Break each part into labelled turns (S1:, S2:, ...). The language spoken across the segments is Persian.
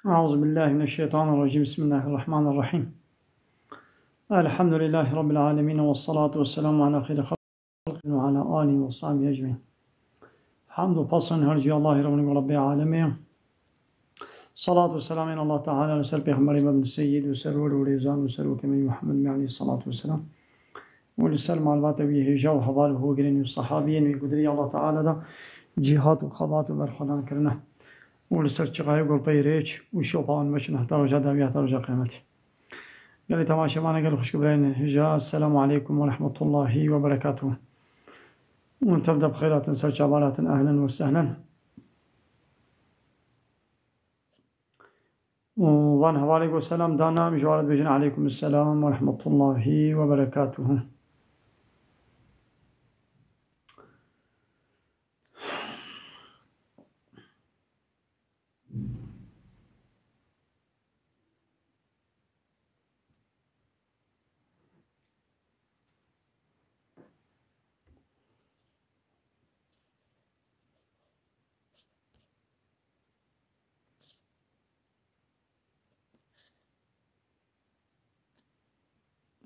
S1: أعوذ بالله من الشيطان الرجيم بسم الله الرحمن الرحيم الحمد لله رب العالمين والصلاة والسلام على خير خلق وعلى آله وصحبه أجمعين حمد وفصل هرجي الله رب العالمين صلاة والسلام على الله تعالى وسر پیغمبر ابن السيد وسرور وريزان وسرور كمي محمد عليه الصلاة والسلام ولسر معلومات ويهجا وحوال هو قرين والصحابين وقدري الله تعالى دا جهاد وخضات وبرخدان كرنا ولسر چقای گل پیریچ و شوپان مشن حتی رجا دویات رجا قیمتی قال تماشا معنا قال خوش كبرين هجا السلام عليكم ورحمة الله وبركاته وان تبدأ بخيرات نسر عبارات أهلا وسهلا وان هواليك والسلام دانا مجوارد بجن عليكم السلام ورحمة الله وبركاته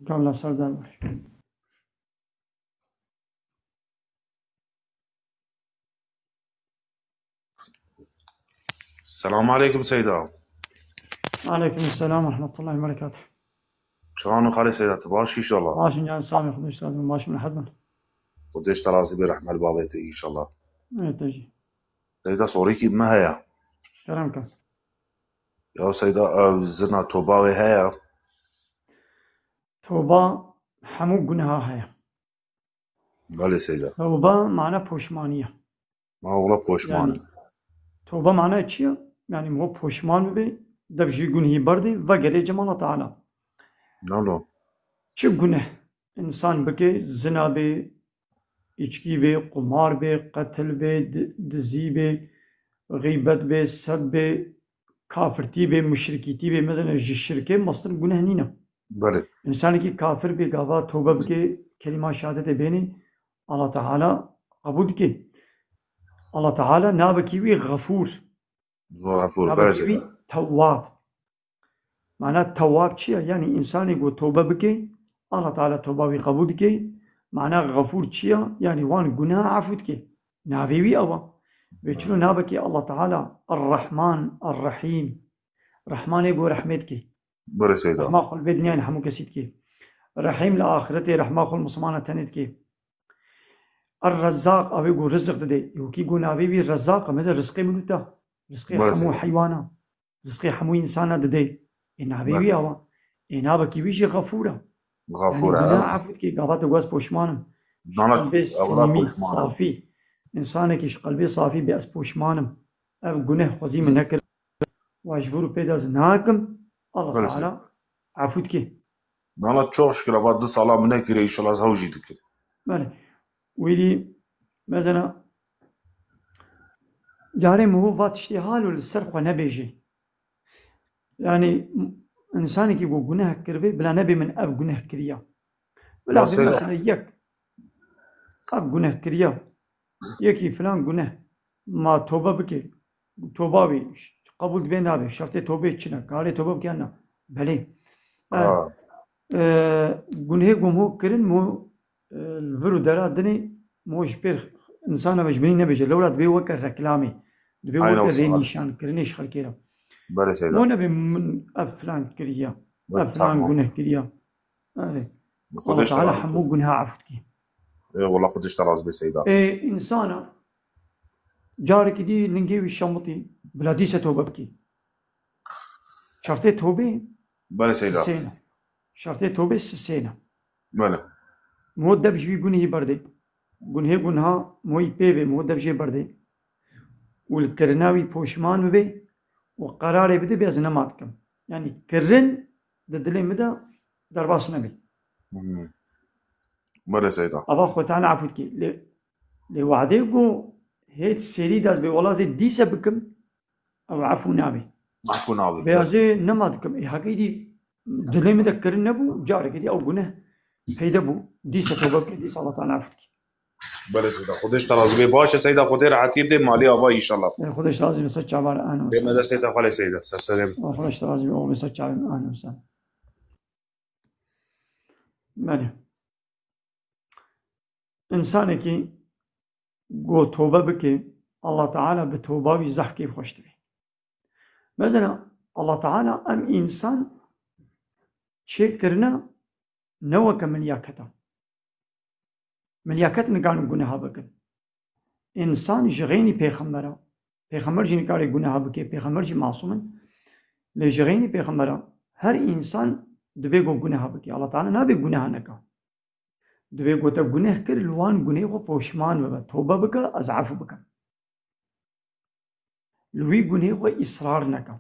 S1: قبل سردار باري
S2: السلام عليكم سيدة.
S1: عليكم السلام ورحمة الله وبركاته.
S2: شلون خالي سيدة تباشي ان شاء الله؟
S1: ماشي جان سامي خدش لازم ماشي من حد من
S2: قديش ترازي برحمة البابيتي ان شاء الله.
S1: ايه تجي
S2: سيدة صوريكي بما هيا
S1: كلامك
S2: يا سيدة زنا توباوي هيا
S1: توبة حمو قنها هيا
S2: بله سيدة.
S1: توبة معناه پوشمانية
S2: ما والله بوشمان
S1: يعني توبة معناه چیه؟ يعني مو پوشمان ببي دبجي گنهي بردي وگره جمال تعالى
S2: نو
S1: چه گنه انسان بكي زنا بي içki بي قمار بي قتل بي دزي بي غيبت بي سب بي كافرتي بي مشركيتي بي مثلا الشركة مصدر گنه نينا
S2: بله
S1: انسان کی کافر بي گاوا توبه بكي كلمة شهادت بيني الله تعالى قبول كي الله تعالى نابكي بي غفور
S2: غفور بله
S1: نابكي
S2: سيدة.
S1: بي تواب معناه تواب چیه؟ يعني انسان يقول توبه بكي الله تعالى توبه بي قبول كي معناه غفور چیه؟ يعني وان گناه عفو كي نابي بي أوا بيچلو نابكي الله تعالى الرحمن الرحيم رحمن يقول رحمتك
S2: بله سيدة.
S1: رحمة خل بدنيان حمو كسيتك رحيم لآخرته رحمة خل مسلمانة تنتك الرزاق أبي يقول رزق ددي يوكي يقول أبي بي الرزاق مثل رزقي منوتا رزقي
S2: بله
S1: حمو
S2: سيدة.
S1: حيوانا رزقي حمو إنسانا ددي إن أبي بي أوا إن أبكي بيجي غفورة
S2: غفور
S1: يعني جنا عفوت كي قابات جواز بوشمانم
S2: نانا
S1: قلبي
S2: أولا
S1: سليمي
S2: بوشمان
S1: صافي إنسانك إيش قلبي صافي بأس بوشمانم أب جنه خزي من نكر واجبرو بيداز ناكم الله
S2: بله
S1: تعالى عفوت كي
S2: نانا تشوش كلا فاد صلاة منكري ان شاء الله زوجي تكر
S1: بله ويلي مثلا جاري مو فات اشتهال والسرقة نبيجي يعني إنسانك يقول جنه كربي بلا نبي من أب جنه كريا بلا
S2: يا
S1: في
S2: سيدة.
S1: مثلا يك أب جنه كريا يكي فلان جنه ما توبة بكي توبة بي قبول بين نابي شرط توبة تشنا كاري توبة بكي أنا بلي جنه جمهور كرن مو الفرو درا دني مو شبير إنسان مجبرين نبيجي لولا دبي وكر ركلامي دبي
S2: أين
S1: وكر
S2: وصل؟
S1: رينيشان كرنيش خلكيرا
S2: بله
S1: مو
S2: سيدة.
S1: نبي من أب فلان كريا أب فلان
S2: تمام.
S1: جنه كريا الله
S2: خديش
S1: تعالى
S2: ترازي
S1: حمو جنها عفوتكي
S2: ايه والله خديش ترازي بسيدة.
S1: إنسانة جارك دي لنجي والشمطي بلا ديسة توبة بكي شرطي توبة
S2: بله سيدة.
S1: سسينة شرطي توبة سسينة
S2: بله
S1: مو دبجي جنهي بردي جنهي جنها موي بيبي مو دبجي بردي والكرناوي بوشمان بي وقراري بدي بيزنا ماتكم يعني كرن ددلي مدى درباس نبي
S2: بله سيدة.
S1: أبا خوتانا عفوتكي لوعدي قو هيت سيري داز بي والله زي ديسة بكم أو عفو نابي
S2: عفوا نابي.
S1: بيازي نمادكم إيه حقيدي دلي مذكر نبو جارك دي أو جنه هيدا بو ديسة توبك ديسة الله تعالى عفوتكي
S2: بله سیدا خودش ترازی باشه سیدا خودی راحتی ده مالی آوا ایشالله
S1: خودش راضی به سچ عبر اهلا
S2: به
S1: وسهلا
S2: مدرسه سیدا خاله سیدا سلام
S1: خودش راضی به او به سچ عبر اهلا وسهلا بله انسانی که گو توبه بکه الله تعالی به توبه وی زحکی خوشت بی مثلا الله تعالی ام انسان چه کرنا نو که ملیاکت نگان گناه بکن انسان جغینی پیغمبر جی نکاره گناه بکه پیغمبر جی معصومن لجغینی پیغمبر هر انسان دبی گو گناه بکه الله تعالی نبی گناه نکن دبی گو تا گناه کر لوان گناه خو پوشمان بکن توبه بکن از عفو بکن لوی گناه خو اصرار نکن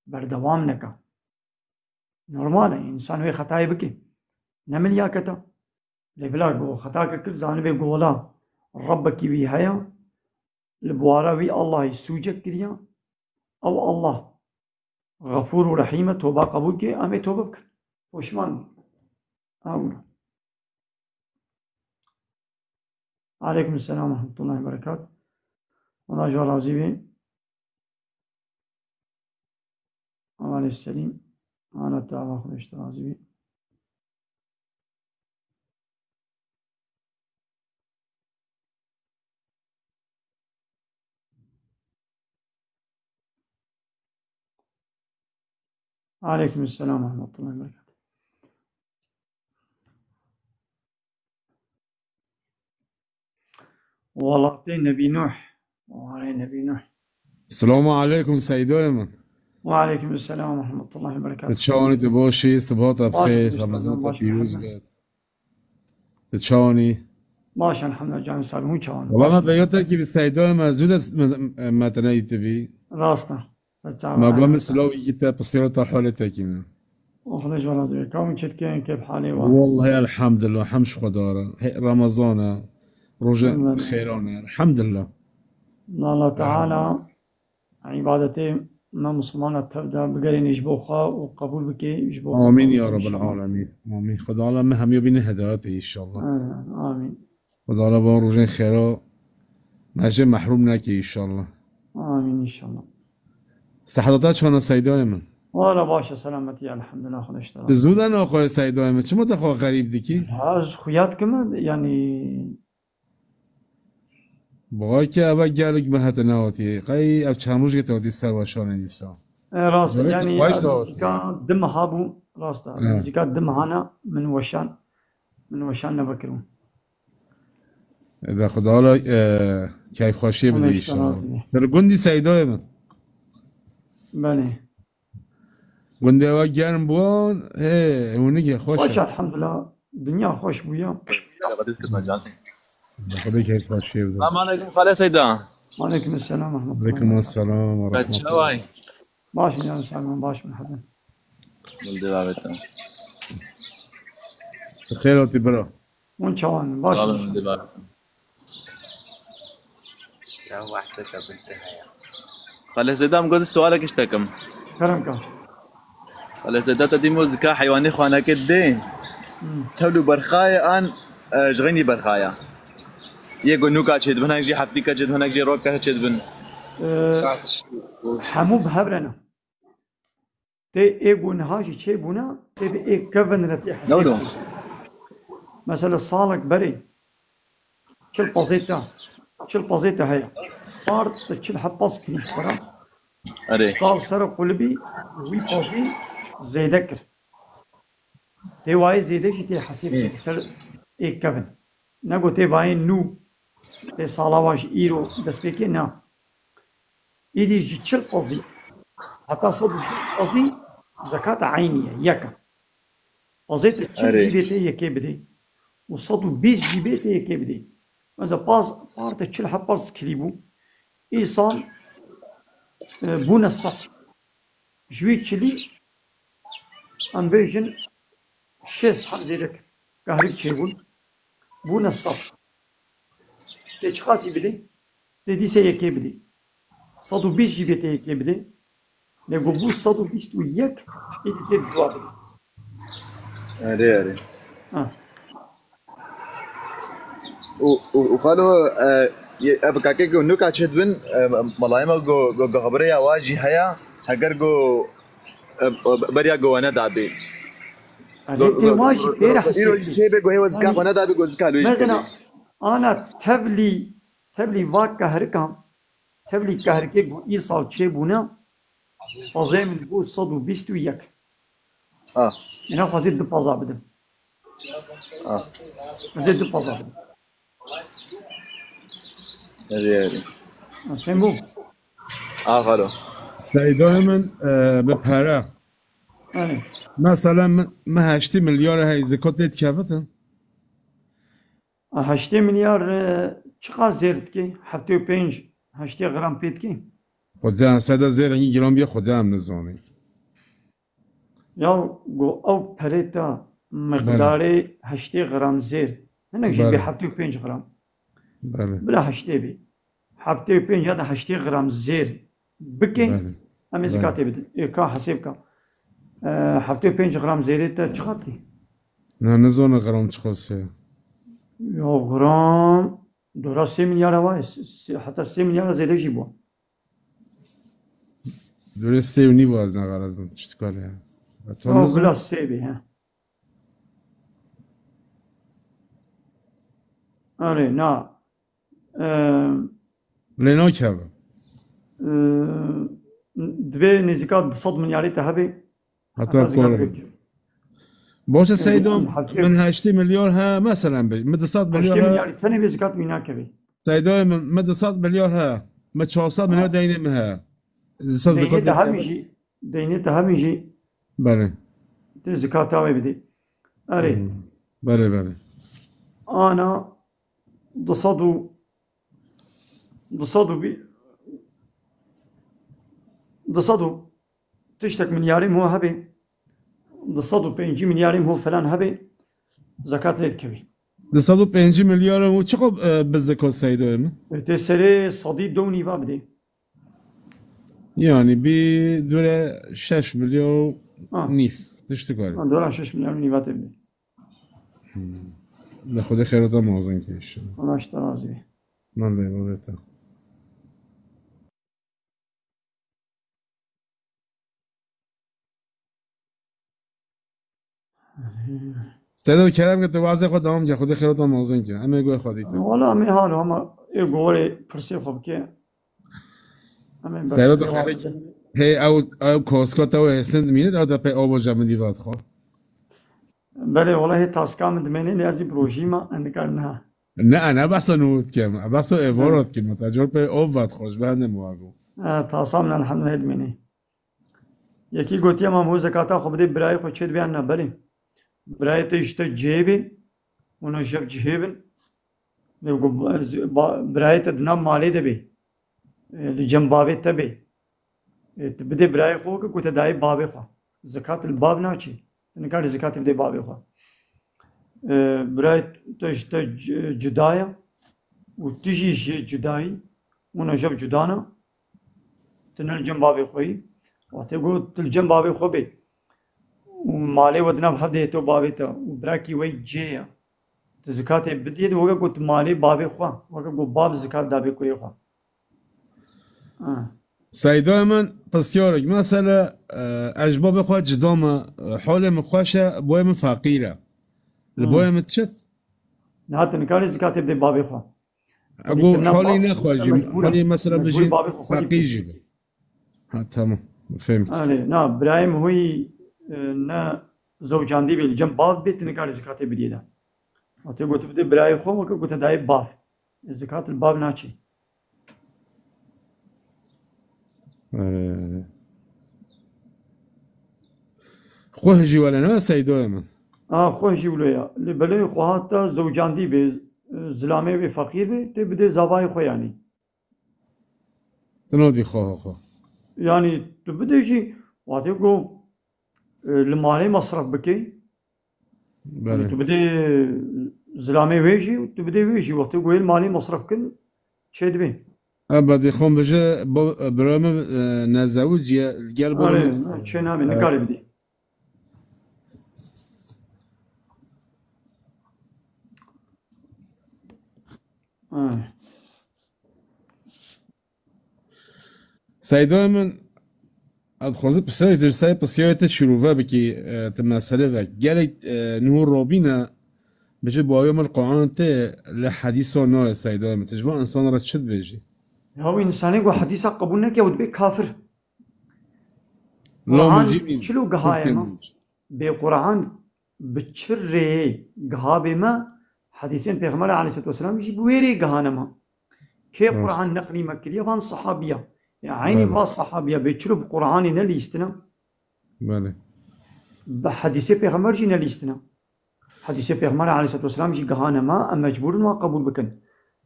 S1: بردوام نکن نورماله انسان وی خطای بکه نملیاکتا لبلا گو خطا کر زانبه گولا رب کی بی هيا البوارا وی الله سوجك كريا او الله غفور ورحيم توبه قبول كي امي توبه بكر وشمان اقول عليكم السلام ورحمة الله وبركاته الله جل راضي بي وعلى السليم على التعالى خدش راضي بي عليكم السلام ورحمة الله وبركاته والله نبي نوح وعلى نبي نوح
S3: السلام عليكم سيدي من
S1: وعليكم السلام ورحمة الله وبركاته
S3: تشاوني تباشي صباحت بخير رمضان پیروز باد تشاوني
S1: باشه الحمد لله جان سالمون چوان
S3: والله ما بيوتك كي سيدي موجودة متناي تبي
S1: راسته
S3: ما قام سلوي كتاب بصيرة حالتك من
S1: وخدش ولا زي كم كتكين كيف حالي
S3: والله الحمد لله حمش خدارة رمضان رجاء خيرانا الحمد لله
S1: الله تعالى عبادتي ما مسلمان تبدا بقري نجبوخا وقبول بك يجبوخا
S3: آمين يا رب العالمين آمين خدا الله ما هم يبين هدايته إن شاء الله
S1: آمين
S3: خدا الله بان رجاء خيرا ماجي محروم نكي إن شاء الله
S1: آمين إن شاء الله
S3: صحتات شلون سيداي من
S1: ولا باشا سلامتي الحمد لله خدش ترى
S3: زودن آخوي سيداي من شو متخوا غريب ديكي
S1: از خویات كمان يعني
S3: باقي که اول گلگ به هت نهاتی قی اف چند روز که تاتی سر واشان دیسا
S1: راست
S3: زورت
S1: يعني
S3: خواهش داد.
S1: زكاة دم هابو راست زكاة دم هانا من وشان نبكرون
S3: در خدا حالا کیف خوشی بده ایشان در گندی سیدای من
S1: بله
S3: گندی اول گرم بوان اونی که
S1: باشه
S3: خوشه
S1: الحمد لله دنیا خوش بويا
S3: در خدا کیف خوشی بده
S4: السلام عليكم خالي سيدان
S1: وعليكم السلام ورحمة الله
S3: علیکم السلام و رحمت الله
S4: بتشاوي
S1: باش يا سلمان باش من حدا
S4: ولدي بابتنا
S3: خیراتی برا
S1: وين شوان باش إن شاء
S4: ولدي
S1: الله.
S4: بابتنا خالي سيدان قلت سؤالك اشتكم
S1: كرمك
S4: خالي سيدان تديمو زكاة حيواني خوانا كدين تولو برخايا ان جغيني برخايا يقول نوكا تشد بن هناك جي حبتيكا تشد بن هناك جي روكا تشد بن
S1: حمو بهبرنا تي ايغو نهاجي تشي بونا تي اي كفن رتي حسيب
S4: نولو
S1: مثلا صالك بري شل بازيتا هي صار تشل حباس كريش برا
S4: اري
S1: قال سر قلبي وي بازي زيدكر تي واي زيدش تي حسيب سر اي كفن نقو تي واي نو تي صالاواش ايرو بس بيكي نا ايدي جي تشل بازي حتى صد بازي زكاة عينية يكا بازيت تشل
S4: أري.
S1: جيبتي يكي بدي وصدو بيز جيبتي يكي بدي مثلا بارت تشل حباس كريبو إيصال بونا الصف جوي تشلي أمبيجن شست حمزيدك كهرب تشيبون بونا الصف تشخاصي بدي تدي سيكي بدي صدو بيز جيبتي يكي بدي لقو بو صدو بيستو يك إيدي تبدوا بدي
S4: اري
S1: آه.
S4: وقالوا افكاكي جو نوكا تشدبن ملايما جو خبريا واجي هيا هجر جو بريا جو انا دابي
S1: هذه واجي بيرا
S4: ايرو
S1: حسيت
S4: شيبه جو هي وزكا وانا دابي جو زكا لويش
S1: مثلا انا تبلي واقع هركام تبلي كهركي بو إيصال شيء بونا فازي من بو صد وبيست وياك
S4: اه
S1: هنا فازي دبازا بدم فازي دبازا بدم
S4: هذه
S1: فهمو
S4: خلو
S3: سعی دائما بپره
S1: أنا
S3: مثلا ما 8 میلیارد های زکات دید کفتن
S1: 8 milyar çıkar zertki hafta 5 8 gram petki
S3: خدا صدا زیر این گرام بیا خدا هم نزانی
S1: ya go av pereta miqdarı 8 gram zer هناك جيب
S3: بله.
S1: hafta 5 gram
S3: بله
S1: بلا 8 بي hafta 5 ya da 8 gram zer biki
S3: بله
S1: ama zekatı bedin ka hasip ka hafta 5 gram zeri te çıkart ki
S3: نه نزانه غرام چه خاصه
S1: ya gram dora 3 milyar var hatta 3 milyar zeri jibo
S3: دوره 3.5 باز نقرد بود چیکاره تو
S1: ya
S3: نزان
S1: bla sebi ha Öyle na
S3: لینا کبه
S1: دبي نزكات 200 مليار تهبي
S3: حتی کاره باشه سیدم من 8 میلیارد ها مثلا بی مد 100
S1: 8
S3: میلیارد ها
S1: مليار تاني بزكات مينا كبي
S3: سیدم من مد 100 میلیارد ها ما 400 میلیارد دینه ها زکات
S1: ديني
S3: زکات
S1: تهميجي ديني تهميجي
S3: بله
S1: زكاة تاوي بدي أري
S3: بله بله
S1: أنا دصدو بي دصدو تشتك ملياري مو هبي دصدو 5 ملياري هو فلان هبي زكاة ريد كبي
S3: 205 میلیارد و چقدر به زکات سیدم
S1: تسري صدي دوني بابدي
S3: یعنی بی دوره 6 میلیون نیف تشتی کاری
S1: دولار 6 مليار نيفات بدي
S3: به خود خیرات هم موازن کش
S1: أنا اشترازي
S3: من دیگه بهتا سیدو کرم که تو واسه خود هم که خود خیرات هم موازن که همه گوه خودی تو
S1: والله مي هالو هما يقولي برسي خبكي أمين
S3: سیدو
S1: بس
S3: خیلی هی او کاسکات او هستند مینید او دپی آب و جمع دیوات خواه
S1: بله والله تاسكا من دميني لازم بروجيما أنك أنها
S3: نه نه بحث نوت کم بحث ایوارات کم تجربه پی آب وقت خوش بهنده مواقع
S1: تاسامنا الحمد لله دميني يكي قلت يا مامو زكاة خبدي براي خو تشد بيان بلي براي تشتا جيبي ونشب جيبن براي تدنا مالي دبي لجنب بابي تبي تبدي براي خو كنت داي بابي خو زكاة الباب ناشي نكار زكاة بدي بابي خو براي تشتا جدايا وتجي جداي ونشب جدانا تنال جنب بابي خوي وتقول الجنب بابي خو بي ومالي ودنا بحدي تو بابي تو وبراكي وي جيا زكاة بديت وقا قلت مالي بابي خو وقا قلت باب زكاة دابي كوي خو
S3: سیدا من پسیارک مثلا اجباب خود جدام حال مخوشه بایم فقیره لبایم چت
S1: نهات نكاري زكاة بدي بابي خو
S3: اگو حالی نخواهی
S1: مجبورم.
S3: حالی مثلا
S1: مجبور
S3: بجی
S1: بابی خود
S3: فقیر جیبه ها تمام فهمت
S1: نا برايم هوي نا زوجان دي بالجنب باب بيت نكاري زكاة بدي دا وتقول تبدي براي خو وقا قلت داي باب زكاة الباب ناشي
S3: خواه جی ولی نه سیدا من
S1: خوشي ولايا اللي بلاي خو حتى زوجان دي بي زلامي بي فقير بي تبدي زباي خو يعني
S3: تنودی خواه
S1: يعني تبدي شي وتقول المالي مصرف بكي
S3: بله
S1: تبدي زلامي ويجي وتبدي ويجي وتقول المالي مصرف كن شد بي
S3: ابدی خون بجه برام نزوج یا گل برام
S1: شي نامي نكاري بدي
S3: سيدا من ادخوزي بسيارة جرساي بسيارة شروفا بكي تمثله وك جالي نور روبينا بجي بايوم القرآن تي لحديث نوع سيدا من تجمع انسان رشد بيجي
S1: هو إنساني قو حديثة قبولنا كي ود بي كافر
S3: لا
S1: قرآن
S3: مجيبين
S1: شلو قهاية ما بقرآن بتشري قهابي ما حديثين بيغمر عليه الصلاة والسلام يجي بويري قهانا ما كي قرآن نقلي مكرية فان صحابية يعني
S3: بله.
S1: فان صحابية بيتشلو بقرآن نليستنا
S3: بله
S1: بحديثي بيغمر جي نليستنا حديثي بيغمر عليه الصلاة والسلام يجي قهانا ما أما مجبور ما قبول بكن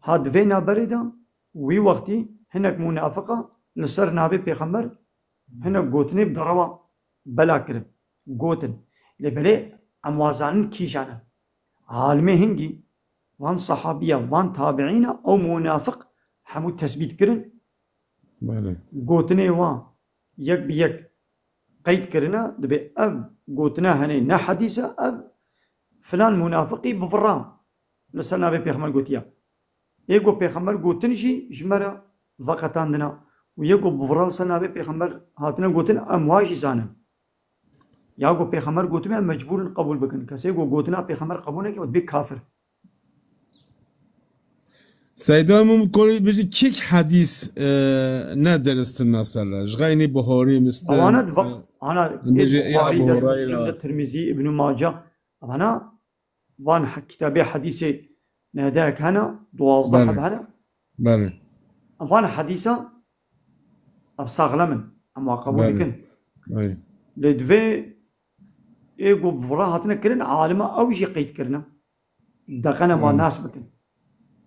S1: هاد فينا بريدا وي وقتي هناك منافقة لسر نابي بيغمر هناك قوتني بدروا بلا كرم قوتن لبلي اموازان كيجانا عالمي هنجي وان صحابية وان تابعين او منافق حمود تثبيت كرن
S3: بله
S1: قوتني وان يك بيك قيد كرنا دبي اب قوتنا هني نا حديثة اب فلان منافقي بفرام لسنا بيغمر قوتيا يقو بيغمر قوتنجي جمرة فقطان دنا ويقو بفرام لسنا بيغمر هاتنا قوتنا امواجي زانا ياغو پیغمبر گوتمه مجبور قبول بکن کسی گو گوتنا پیغمبر قبول نکه ود بی کافر
S3: سيدا من كل بيجي كيك حديث ندرست مثلا جغيني بهاري مست
S1: اوانا انا
S3: بيجي يا
S1: بخاري
S3: ابو
S1: ده مسلم ده
S3: هريره
S1: ترمذي ابن ماجه انا وان كتابي حديثي نهداك هنا دوازده
S3: بله.
S1: حب هنا
S3: بله
S1: وانا حديثه ابصاغلمن اما قبول
S3: بله.
S1: بكن
S3: اي
S1: لدفي ايغو بفرا هاتنا كرن عالمه او جي قيد كرنا دقنا ما ناس بكن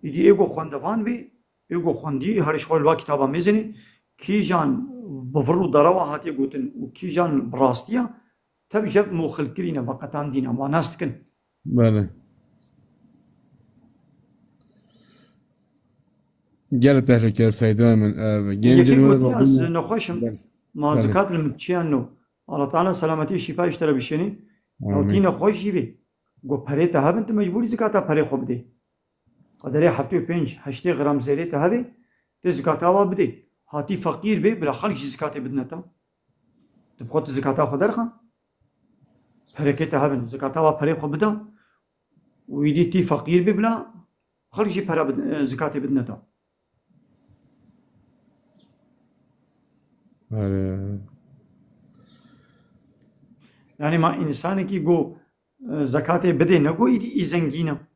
S1: يدي ايغو خوندوان بي ايغو خوندي هر شغل وا كتابا ميزني كي جان بفرو دروا هاتي قوتن وكي جان براستيا تبي جاب موخل كرينا وقتان دينا ما ناس تكن
S3: بله قالت اهلك يا سيدا من جين
S1: يكي
S3: جنوب
S1: قوتي از نخوشم
S3: بله.
S1: ما
S3: بله.
S1: زكاة المتشيانو الله تعالى سلامتي شفاء اشترى بشيني او
S3: آمين.
S1: دين خوش بي گو پره تهاب انت مجبوری زکاتا پره خوب دی قدره هفتو 5-8 غرام زیره تهابی تی زکاتا وا بدی هاتی فقیر بی بلا خلق جی زکاتی بدنتا تبخوت زکاتا خود درخا پره که تهابن زکاتا وا پره خوب بدا ویدی تی فقیر بی بلا خلق جی پره زکاتی بدنتا
S3: بله.
S1: يعني ما إنسان كي جو زكاة بدي نقو إيدي إزنجينا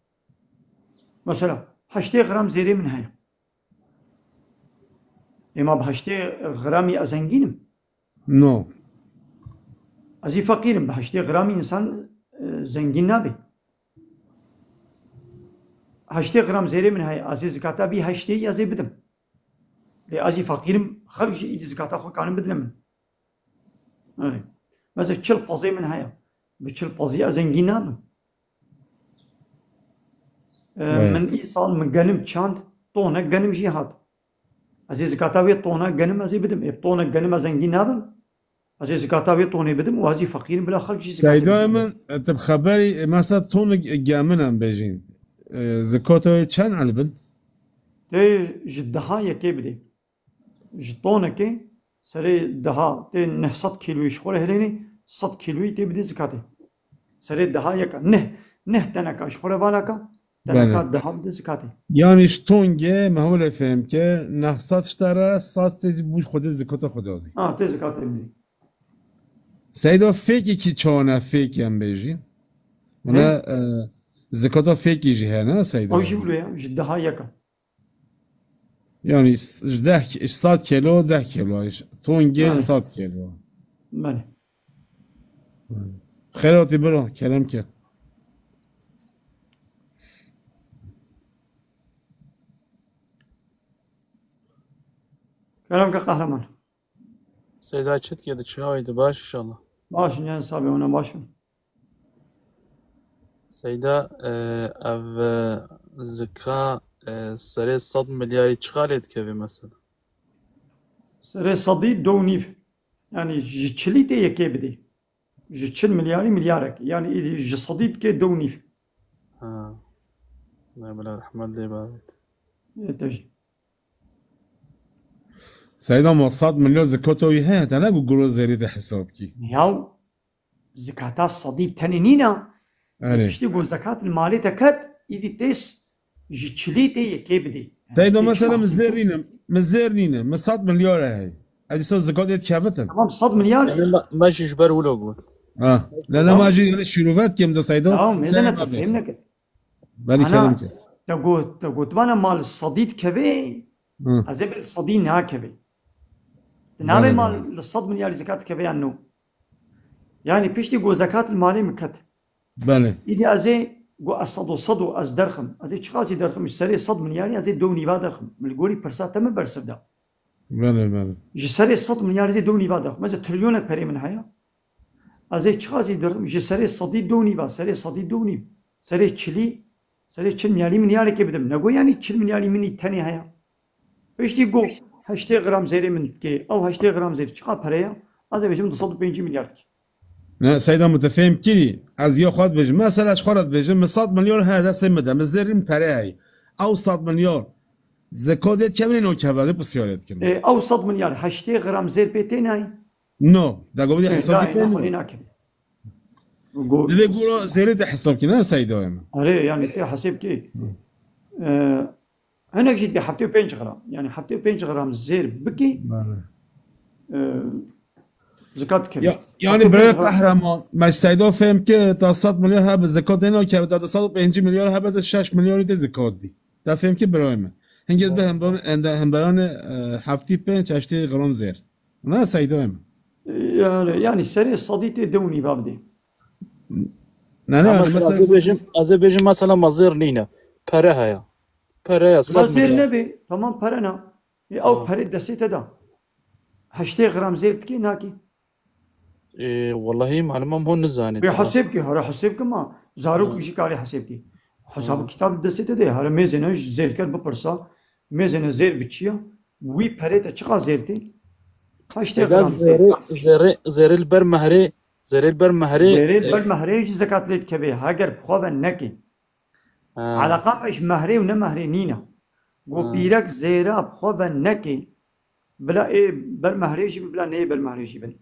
S1: مثلا 8 غرام زيري من هاي إما ب 8 غرامي أزنجينم
S3: نو
S1: أزي فقيرم ب 8 غرامي إنسان زنجين نابي 8 غرام زيري من هاي أزي زكاة بي 8 أزي بدم لي أزي فقيرم خرج إيدي زكاة خو كان بدلم مثلا تشل بازي من هاي بتشل بازي أزنجين نابم من إيصال من جنم تشاند طونة جنم جهاد أزي زكاتاوي طونة جنم أزي بدم طونة جنم أزنجين نابم أزي زكاتاوي طونة بدم وأزي فقير بلا خلق شيء زكاة
S3: سيدا من انت بخبري مثلا تون جامنا بيجين زكاته كان علبن
S1: تي جدها يكي بدي جطونة كي سري دها تي نه 100 كيلو يشخوره هليني 100 كيلو تي بدي زكاتي سري دها يكا نه تنكا شخوره بالاكا تنكا دها بدي زكاتي
S3: يعني شتونجه ما هو فهم که نحصات اشترى ساست بوش خود زکات خدا دی
S1: تي زكاتي بدي
S3: سيدا فيكي كي چانه فيكي هم بيجي ونا زکات فيكي جي هنا سيدا
S1: أو جوليا جدها يكا
S3: يعني 100 كيلو 10 كيلو تونجه 100 كيلو
S1: بله
S3: خيراتي برو كلام كه
S1: كلامك قهرمان
S5: سيدا چت كده چاويد باش ان شاء الله
S1: باش يعني صابي وانا باش
S5: سيدا اف زكاة سري 100 مليار چخالت كبي مثلا
S1: سري صديد دو نيف يعني جتشلي تي يكي بدي جتشل ملياري مليارك يعني إذا صديد كي دو نيف
S5: ها لا بلا رحمة الله بارد
S1: تجي
S3: سيدا ما 100 مليار زكاتوي هات انا بقول زيري ده حسابكي
S1: ياو زكاة الصديب تنينينا
S3: علي
S1: بشتي قول زكاة المالي تكت إيدي تيس جتشليتي يكيبدي
S3: سيدا مثلا مزيرنينا 100 مليار هاي ادي صار زكاه ديت كافتن
S1: تمام 100 مليار
S5: يعني ماشي جبر ولا قلت
S3: لا لا ما اجي الشروفات كم ده سيدا
S1: تمام إذا
S3: سنة
S1: أنا
S3: ما بيخ.
S1: تفهمنك
S3: بالي
S1: أنا
S3: كلامك
S1: تقول أنا مال الصديد كبي أزيب الصديد نها كبي تنابي مال الصد مليار زكاة كبي عنه يعني بيشتي قول زكاة المالي مكت
S3: بالي
S1: إذا أزي قو الصدو أز درخم أزي شخاصي درخم مش سري صد مليار أزي دوني با درخم من القولي برسات تم برسبدا
S3: بالي
S1: جسري صد مليار أزي دوني با درخم مثلا تريليونك بري من هيا أزي شخاصي درخم جسري صدي دوني با سري صدي دوني سري تشلي سري تشل مليار كبدم نقول يعني تشل مليار مني تاني هيا إيش تقول 8 غرام زيري من كي أو 8 غرام زيري شقا بريا هذا بيجي 150 مليار كي
S3: لا سيدا متفهم كيري از يا خود بيجي مثلا خورت بيجي 100 مليار هذا سمده مزرين بري او 100 مليار زكاه ديت كم نو كبده بسيارت كم
S1: أو 100 مليار 8 غرام زير بيتين هاي
S3: نو دا قبل حساب كينو
S1: نقول
S3: دي يقولوا زيري ده حساب كينا سيدا اما
S1: أري يعني تي حسب كي أنا جيت بحبتي 5 غرام يعني حبتي 5 غرام زير بكي زكاة كبير
S3: يعني برای قهرمان مش سيدا فهم که تا 100 مليار ها به زکات اینا که تا 105 مليار ها به 6 مليار ده زکات دی تا فهم که برای من هنگید به هم بران هفتی 5 8 غرام زیر نه سيدا اما
S1: يعني سري الصديق دوني بابدي
S3: نه نه
S5: مثلا از بيجم مثلا مزير نينا para هيا para صد
S1: زير
S5: مليار
S1: نبي تمام برنا أو برد دسيت دا 8 غرام زير تكي ناكي
S5: إيه والله معلومة مو نزاني
S1: بحسبك هرا حسبك ما زاروك يجي كاري حسبك حساب الكتاب دسيت ده هرا ميزنا زير كر بپرسا ميزنا زير بتشيا وي بريت چقا زيرتي 8 غرام
S5: زير البرمهري زير البرمهري
S1: زير بالمهري زكاة ليت كبي هاجر بخوبا نكي على قامش مهري ونمهري نينا وبيرك زيرا بخوبا نكي بلا ايه بالمهري بلا نيه بالمهري بني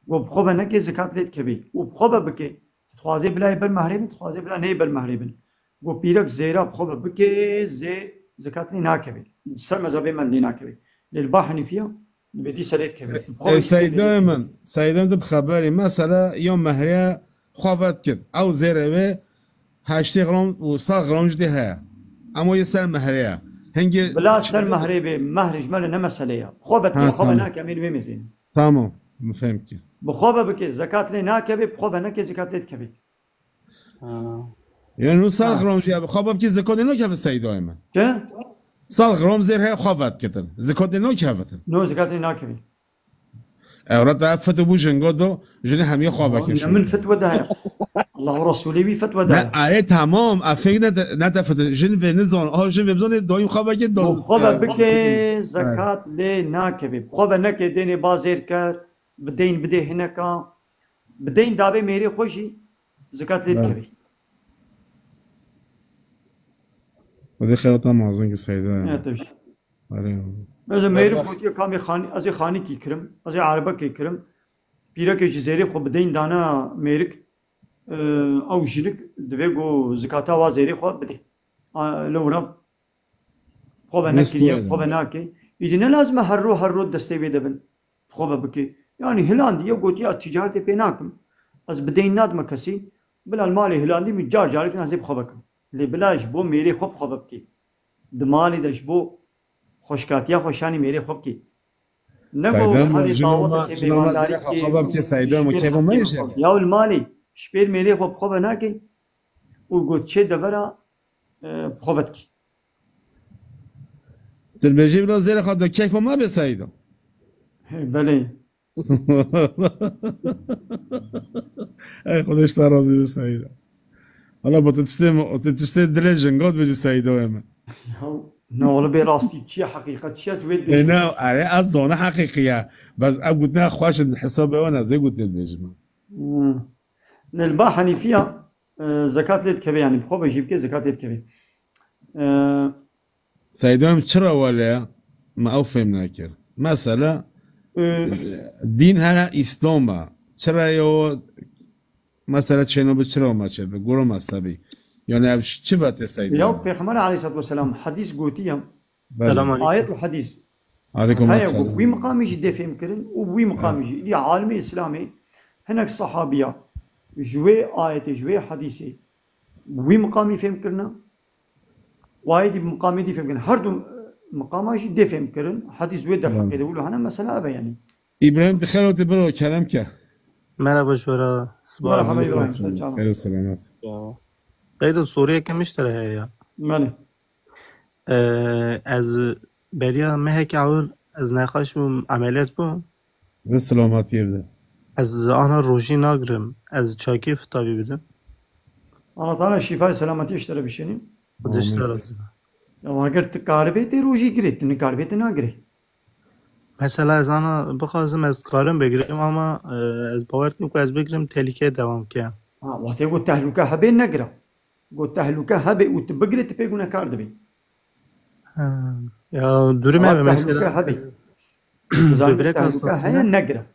S1: وبخوبا نكي زكاة ليت كبي وبخوبا بكي تخوازي بلا بالمهري بن تخوازي بلا نيه بالمهري بن وبيرك زيرا بخوبا بكي زي زكاة لي ناكبي سر مذهبي من لي ناكبي للباحني فيها بدي سريت كبي
S3: سيدا ده بخبري مثلا يوم مهرية خوافت كد او زيره 8 غرام و 100 غرام جدي ها اما يسال مهرية هنجي
S1: بلا سر مهري بمهرج مال نمسليا خوبت كي خوبا ناكمل بمزين
S3: تمام مفهمك
S1: بخوبا بكي زكاة لي ناكبي بخوبا نكي زكاة ليت كبي
S3: يعني 100 غرام جي خوابم که زکات نو که سيدا من
S1: چه
S3: 100 غرام زیر های خوابت کتن زکات نو که
S1: نو زكاة لي ناكبي
S3: اورات فتو بو جنگادو جنی همه خوابه که
S1: من فتوى ده الله ورسوله بي فتوى ده
S3: نه آره تمام افکر نه فتو جن و نزان جن بزن دایم خوابه که داز
S1: خوبا بكي زكاة لي ناكبي خوبا نكي ديني بازير كر بدين بدي هناك بدين دابي ميري خوشي زكاة لي تكبي
S3: ودي خیرتا مازن که سيدا
S1: يا تمشي
S3: آره
S1: مثلا ميري قوتي كامي خاني ازي خاني كي كرم ازي عربة كي كرم بيرك جزيري خو بدين دانا ميرك او جلك دبيغو زكاة وازيري خو بدي لو رب خوبا نكي خوبا ناكي إذن لازم هرو دستي بيدبن خوبا بكي يعني هلاندي يقول التجارة بيناكم از بدين ناد مكسي بلا المالي هلاندي من جار لكن هزيب خوبكم اللي بلاش بو ميري خوب بكي دمالي دش بو خوشكاتيا خوشاني ميري خوب كي نبو حالي طاوة
S3: جنوما خوابم که سيدا ما كيف ما يجي
S1: يا المالي شبير ميري خوب ناكي وقلت شي دفرا خوبتكي
S3: تلبيجي بلا زیر خود كيف ما به سيدا
S1: بله
S3: ای خودش راضی به سيدا حالا با تشتي دل جنگاد بيجي سيدا من
S1: نه والله براستي چی حقیقت چی از وید
S3: نه آره از زانه حقیقیه بس اب قلت خوش الحساب وانا زي قلت البيجي
S1: الباحني فيها زكاة ليت كبي يعني بخوب يجيب كي زكاة ليت كبي
S3: سيدهم چرا ولا ما او فهم نکر مثلا دین هر اسلامه چرا یا مثلا چنو چرا ما چه به گروه مذهبی یعنی افش چه وقت
S1: يا
S3: سيدهم
S1: پیغمبر علیه الصلاة والسلام حدیث گوتیم
S6: سلام
S1: آیت
S6: عليكم.
S1: و حدیث
S3: عليكم
S1: هيا
S3: السلام
S1: وي مقام يجي دفهم كرن وي مقام يجي دي عالمي اسلامي هناك صحابيه جوي آية جوي حديثي وي مقامي فهم كرنا وايد مقامي دي فهم كرنا هردو مقام يجي دفهم كرن حديث وي دفهم كده يقولوا هنا مسألة أبا يعني
S3: ابراهيم بخير برو كلام که
S6: مرحبا شورا صباح
S1: مرحبا
S6: الخير.
S1: إبراهيم
S3: خير وسلامات
S6: قید سوریه که میشتره هیا
S1: ماله
S6: از بریا مهک عور از نخواش بوم عملیات بوم
S3: ده سلامات يرده
S6: از آنها روژی ناگرم از چاکی فتاوی بدم
S1: الله تعالى شفاء سلامتي اشترى بشني
S6: خودش درازه
S1: يا اگر تكاربي تي روجي گريت نكاربي تنا گري
S6: مثلا از آنها بخواستم از کارم بگیرم اما از باور کنم که از بگیرم تلیکه دوام که
S1: وقتی قلت تهلكه هبي نقرا قلت تهلكه هبي وتبقري تبيقونا كاردبي
S6: یا دوری من به
S1: تهلكه
S6: مثلا
S1: هبي
S6: ببرک
S1: تهلكه هي
S6: هستاسیه
S1: نقرا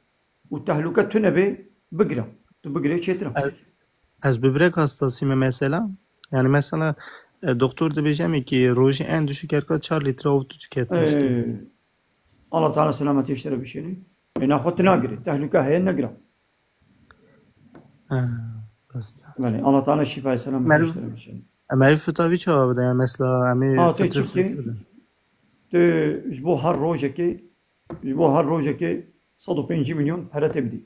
S1: والتهلكه تنبي بقرا تبقري چترا
S6: از ببرک هستاسیم مثلا yani mesela doktor da diyeceğim ki roji en düşük erkek 4 litre avut tüketmişti.
S1: الله تعالى سلامتي اشترى بشني بينا خدت ناقري تهلكه هي نقرا
S6: Basta.
S1: يعني الله تعالى شفاء سلامتي
S6: معروف.
S1: اشترى بشني
S6: Amel fıtavi çava da yani mesela ami
S1: تي
S6: fıtır
S1: تشكي
S6: fıtır.
S1: تو جبو هر روجكي جبو هر روجكي 105 milyon para tebdi.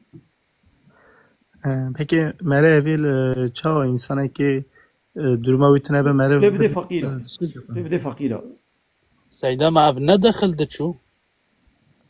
S6: Peki mere evil çava insana ki durma vitine be mere
S1: تبدي فقيرة تبدي فقيرة
S5: سيدا ما ابنا دخل دتشو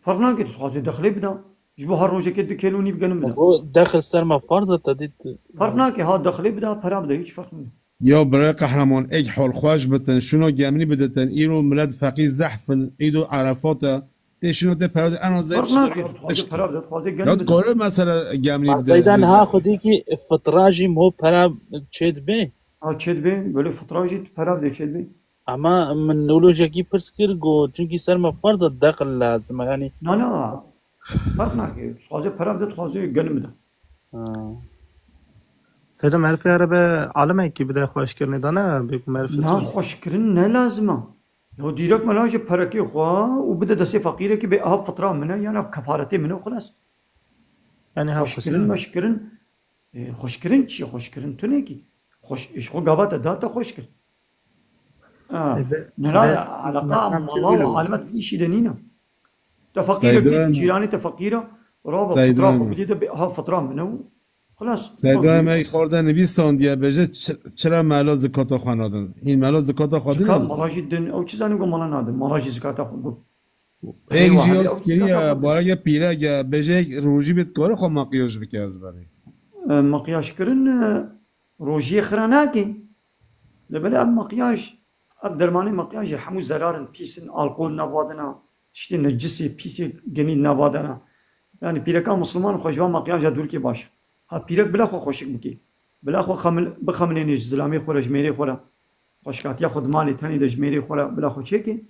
S1: فرناكي تخاصي دخلي بدا جبو هر روجكي دكيلوني بقنم بدا
S5: هو داخل سر ما فرض تديت
S1: فرناكي ها دخلي بدا para بدا هيك فرق منه
S3: یا برای قهرمان اگ حال خواهش بتن شنو گمنی بدتن ایرو ملد فقی زحفن ایدو عرفاتا تی شنو تی پرد انازده
S1: فرناكي تخاصي para بدا تخاصي قنم
S3: یاد
S1: بدا
S3: قاره مثلا گمنی بده
S5: سيدا ها خدي كي فتراجي مو برا تشيد بي
S1: ها تشد بي böyle فتراجي para بدا تشد بي
S5: اما من نولوجيكي برسكر جو چونكي سر ما فرض داخل لازم يعني
S1: لا لا فرناكي تخاصي para بدا تخاصي قنم بدا
S6: Seyda merifi arabe aleme ki bir de hoş kirni dana büyük merifi
S1: نا خوش كرن نه لازمه لو ديرك ملاج بركي خوا وبدا دسي فقيره كي بها فتره منه يعني كفارتي منه وخلاص
S6: yani ha
S1: خوش كرن
S6: hoşsun.
S1: مش كرن خوش كرن شي خوش كرن تنيكي خوش ايش خو قابات داتا خوش كرن نلا علاقه الله وعلمت شي دنينا تفقيره
S3: سيدان-
S1: جيراني تفقيره رابط
S3: سيدان-
S1: فتره بديده بها فتره منه خلاص
S3: سیدان می خوردن نویستان دیگه بجه چرا مالا زکات خوانادن این مالا زکات خوادن
S1: زكاه
S3: از
S1: مراجي الدن او تشزاني قول مالا نادم مراجي زكاه خو
S3: ایک جیاس کریه بارا پیره گه بجه روژی بیت کاره خواه مقیاش بکه از بری
S1: مقياش كرن روجي خراناكي لبلا مقياش درماني مقياش حمو زرارن بيسن الكول نبادنا تشتي نجسي بيسي جميل نبادنا يعني بيركا مسلمان خوشوا مقياش دور كي باش ها بيرك بلا خو خوشك بكي بلا خو خمل بخمنين زلامي خورا جميري خورا خوشكات ياخذ مالي ثاني د جميري خورا بلا خو تشيكي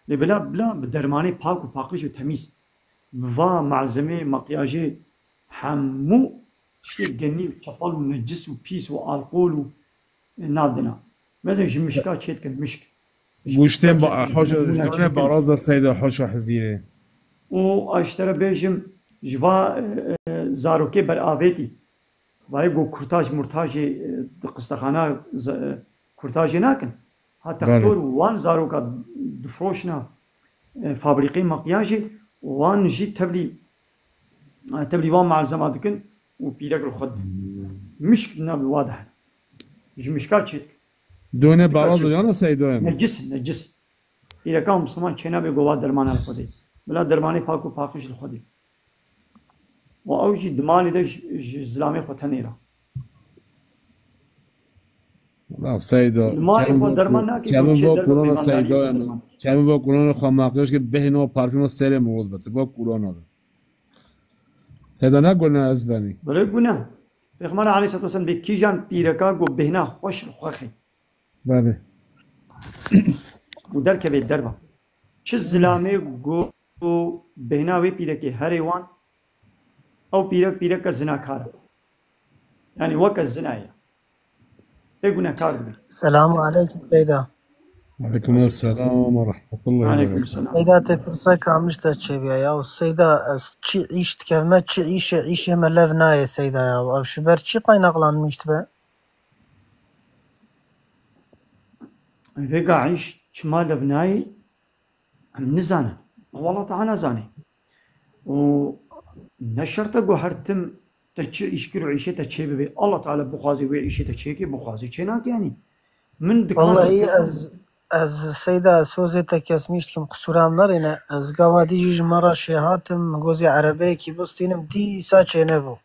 S1: لبلا بلا بدرماني باك وباقش وتميز فا معزمي مقياجي حمو شيء جني شطل ونجس وبيس والكول ونادنا مثلا مشكات شيء كان مشك
S3: گوشتن با حاجه جدونه باراز سیدا حاجه حزیره
S1: واشترى بيجم جوا زاروكي برآفيتي وايغو كورتاج مرتاجي قسطخانه كورتاجي ناكن حتى
S3: بله.
S1: خطور وان زاروكا دفروشنا فابريقي مقياجي وان جي تبلي وان مع الزمادكن وبيرك الخد مشك ناب واضح مشكات شيء
S3: دونه باراز یانا سیدا
S1: نجس إذا كان مسلمان شنا بيقوا درمان الخدي بلا درماني باكو باكش الخدي وأوجي دماني ده زلامي ختنيرا
S3: لا سیدا
S1: المال يكون درمان ناكي
S3: کمی
S1: يكون شيء
S3: با
S1: درمان
S3: قرآن
S1: بيمان
S3: سیدا
S1: داري
S3: یعنی
S1: درمان.
S3: کمی با قرآن خواه مقیاش که بهنو پارفیم سر موز بته با قرآن آده سیدا نگونه از بنی
S1: بلا قلنا پیغمبر علیه الصلاة والسلام بکی جان پیرکا گو بهنا خوش الخوخي
S3: بله
S1: و درکەوێت دەربە چ زلامێ گۆ بێناوێ پیرەکێ هەرێوان ئەو پیرەکە زناکارە یعنی وەکە زنایە پێ گونەکار دەبێت.
S7: السلام عليكم سيدة.
S3: عليكم السلام ورحمة الله
S1: علیکم
S3: وبركاته.
S1: سلام.
S7: سيدة تبرسا كامشتا تشبيا يا سيدة تشي عيشت كيف ما تشي عيشة ملفناية سيدة يا أو شبر تشي قاين أغلان مشتبه
S1: ڕێگا عیش چما لەڤنایی ئەم نزانن وەڵات نازانێ و نەشەرتە گۆ هەرتم تە چ ئیشکر و عیشێتە چێ ببێ ئەڵڵە تەعالە بخوازی وێ عیشێتە چێکی بخوازی چێ ناکەیانی من
S7: والله از سيدة سوزيتا كاس مشتكم قصورام نارينا از قوادي جيج مرة شيهاتم غوزي عربية كي بستينم دي ساچه نبو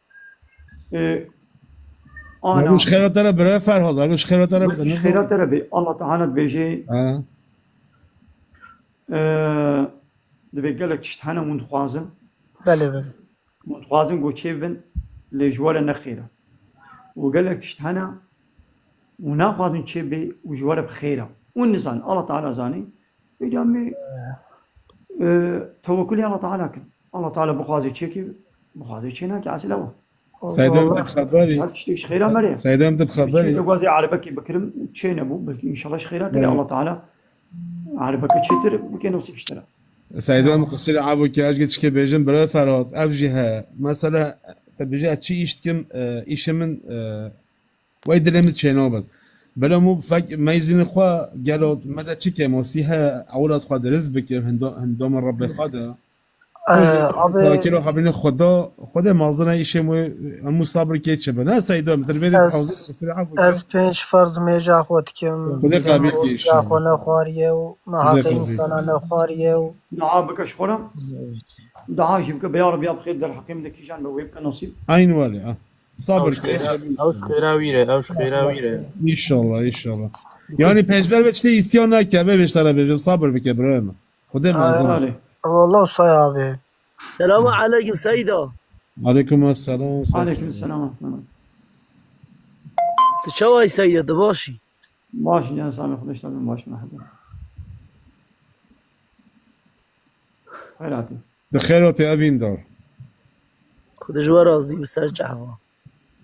S3: روش خیرات داره برای فرهاد روش خیرات داره
S1: خیرات داره بێ ئەڵڵە تەعالە بێژێ دەبێت گەلێک تشت هەنە وندخوازن
S7: بله بله
S1: وندخوازن گۆ چێ بن لێ ژوەرە نەخێرە و گەلێک تشت هەنە و ناخوازن چێ بێ و ژوەرە بخێرە و نزان ئەڵڵە تەعالە زانێ بێدامێ تەوەکولی ئەڵڵە تەعالە کن ئەڵڵە تەعالە بخوازی چێکی بخوازی چێ ناکە عەسلەوە
S3: سعيدة انت بخبري
S1: هەر تشتێکش خێرا مەرێ
S3: سعيدة انت بخبري
S1: دەگوازی عربەکی بکرم چێ نەبوو بەلکی ئینشەڵەش خێرات لێ ئەڵڵە تەعالە عربەکە چێتر بکە نەوسیبشترە.
S3: سعيدة ام قصير عابو كي اجي تشكي بيجن برای فرهاد افجيها مثلا تبجي اتشي ايشتكم ايش من وايد لمت شنوبت بلا مو فك ميزين خوا قالوا مدى تشكي موسيها اولاد خوا درز بك هندوم رب خدا كيلو حابين خدا مازنا ايش مو صابر كيتش بنا سعيدة مثل بيت قصير عابو
S7: از پنج فرض میجا خود کم
S3: خدا قابل كيش
S7: خونه خواریه و محاق انسانانه خواریه و
S1: دعا بکەش خۆرم دعاشی بکە بە یا ڕەبی بخێر دەرحەقیم دەکیژان بە وێ بکە نەسیب
S3: عين والي صابر كيش
S5: اوش خيراويره اوش خيراويره
S3: ان شاء الله ان شاء الله يعني پیشبر به چه ایسیان نکه بیشتر به صبر بکه برام خدا معظم
S7: والله صيابي.
S8: السلام عليكم سيدة.
S3: عليكم السلام.
S1: عليكم السلام ورحمة الله.
S8: تشوي سيدة باشي
S1: باشي يا سامي خدش تابين باش محبا خيراتي
S3: تخيراتي افين دار
S8: خد جوا رازي بسر جعفا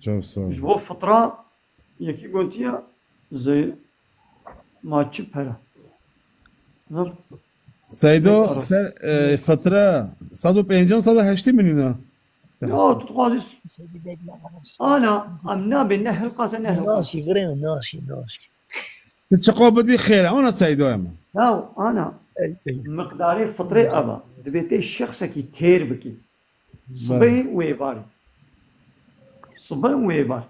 S3: شوف صار
S1: جوا فترة يكي قلتيا زي ما تشب هلا
S3: سيدو سر فترة صادو بينجان صادو هشتي مننا
S1: لا تتقاضي انا ام نابي نهل قاسا نهل
S8: ناشي غريم ناشي
S3: تتشقوا بدي خير انا سيدو اما
S1: لا انا مقداري فترة ابا دبيتي الشخص كي تير بكي صبي ويباري صبي ويباري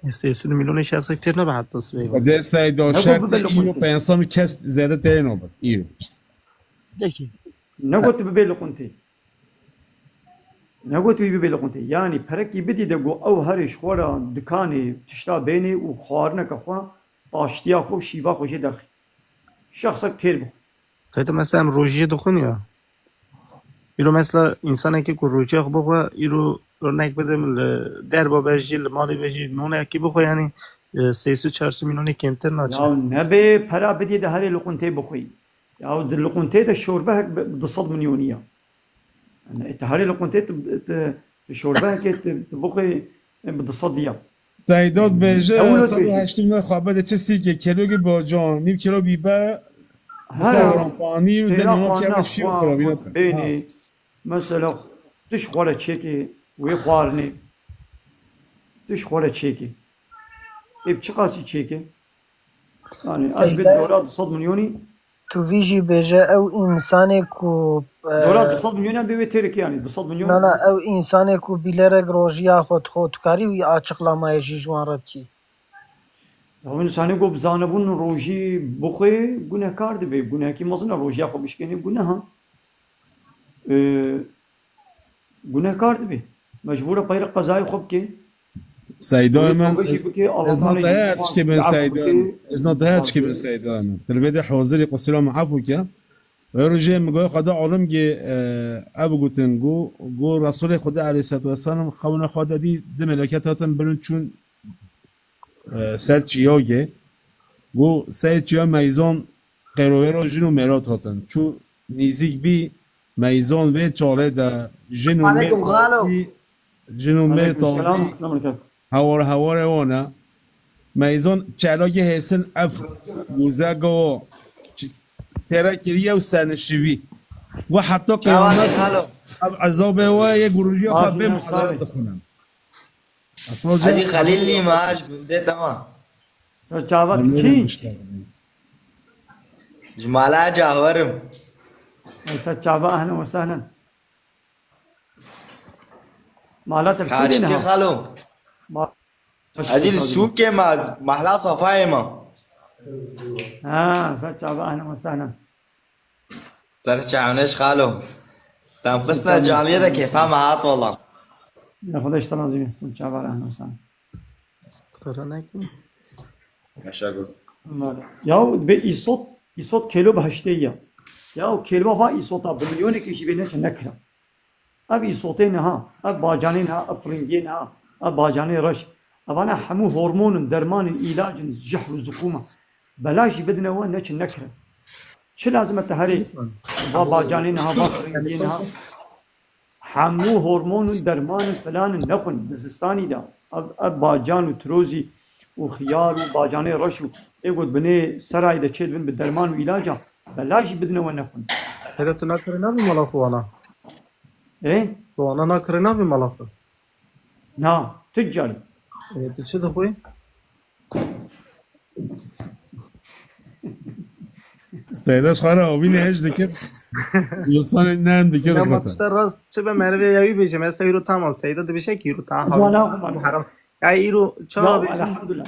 S6: استيسون مليون شخص كتير نبعت تصوير
S3: ده سيدو شرط ايرو بينصام كاست زيادة تيرين اوبر ايرو
S8: دكي
S1: نقول ببي لقنتي نقول ببي لقنتي يعني بركي بدي دقو او هرش خورا دكاني تشتا بيني وخوارنا كخوا طاشتيا خو شيفا خوشي داخل شخصك تير بخو
S6: سيدة مثلا روجيه دخونيا ایرو مثلا انسانی که روجيه بخوا ایرو örnek بدم دربا بجی مالی بجی نونه کی بخو یعنی 300-400 میلیون کمتر ناچه
S1: یا نبي برا بدي ده هري لقنتي بخوي یا د لقنتي ده شوربه بصد مليونيه انت هري لقنتي شوربه كت بخوي بصد ديا
S3: سعيدات بيجا صدو هشتم نوع خوابه چسی که کیلوگی با جان نیم کیلو بیبر سهرانپانی و دنیا که شیر خرابینات
S1: بینی مثلا تش خوره چیکی وی خوارنی تش خوره چیکی ایب چه قاسی چیکی يعني البيت دولار 100 مليوني
S7: تو فيجي بيجا او انساني كو
S1: دولار 100 مليون بيوترك يعني 100 مليون
S7: لا او انساني كو بيلرك روجيا خود كاري وي اچقلما يجي جوان ربكي
S1: لو انساني كو بزانبون روجي بخي گناهكار دبي گناهكي مزنا روجيا خو بشكني گناها گناهكار دبي مجبوره غير قضايا خبكي
S3: سعيدان من ازنطياتش كبن سعيدان ازنطياتش كبن سعيدان تلبيدي حوزري قصيرا معفوكا ويرجع مقول خدا علم جي ابو گوتن گو رسول خدا عليه الصلاه والسلام خونا خدا دي دملكاتاتن برن چون سرچ يوگه گو سرچ يا ميزان قروه را جنو مرات هاتن چو نیزیک بی میزان به چاله دا جنو
S7: علیکم خالو.
S3: جنو مر
S1: علیکم السلام
S3: تازی
S1: ورحمة الله وبركاته.
S3: هوار وانا میزان چلاگه حسن اف بوزگا ترا کریه و سنشوی و حتی
S9: جواد
S3: قیامت
S9: خالو
S3: عذاب و یه گروهی ها
S1: آه،
S3: به
S1: دیدم
S3: محضرت
S1: صاحب.
S3: بخونم اصلا
S9: حاجی خلیل لی معاش ده تمام
S1: سر جاوات
S3: من
S1: كي
S3: مشتاقم.
S9: جمالا جاورم
S1: سر جاوا أهلا وسهلا مالات
S9: خاش
S1: الكل
S9: که
S1: هنا
S9: خالو حاجی السوق ما محلا صفای ما
S1: سر جاوا أهلا وسهلا
S9: سر چاونش خالو تم قسنا جامعه ده کیفا معات والله
S1: خدا يشتغل عظيم سر جاوا أهلا وسهلا ياو به إيصوت كيلو بهشتية ياو كيلو با إيصوتا بمليون كيشي بينش نكرة أب إيصوتين ها أب باجانين ها أفرنجين ها أب باجانين رش أبانا حمو هرمون درمان علاج جحر الزقومة بلاش بدنا وين نش نكرة شو لازم التهري با باجانين ها با فرنجين ها حمو هرمون درمان فلان نخن دزستاني دا أب باجان وتروزي وخيار وباجاني رش يقول بني سراي دا تشيل بن بالدرمان وعلاجه بلاش بدنا وين نخن
S6: سيدا تو نکره نبی ملاقو آنا
S1: إيه
S6: تو آنا نکره نبی ملاقو
S1: نعم تجاري
S6: تو چه دخوی؟
S3: استعداش خواهر آبی نهش دکت دوستان نرم دکت
S6: یا
S3: خطا
S6: مطلب راست چه به مروه یاوی بیشه مثل ایرو تمام سیدا دو بیشه که ایرو
S1: زوانا
S6: تمام
S1: هم
S6: حرام یا ایرو چه
S1: لا
S6: بیشه
S1: الحمد لله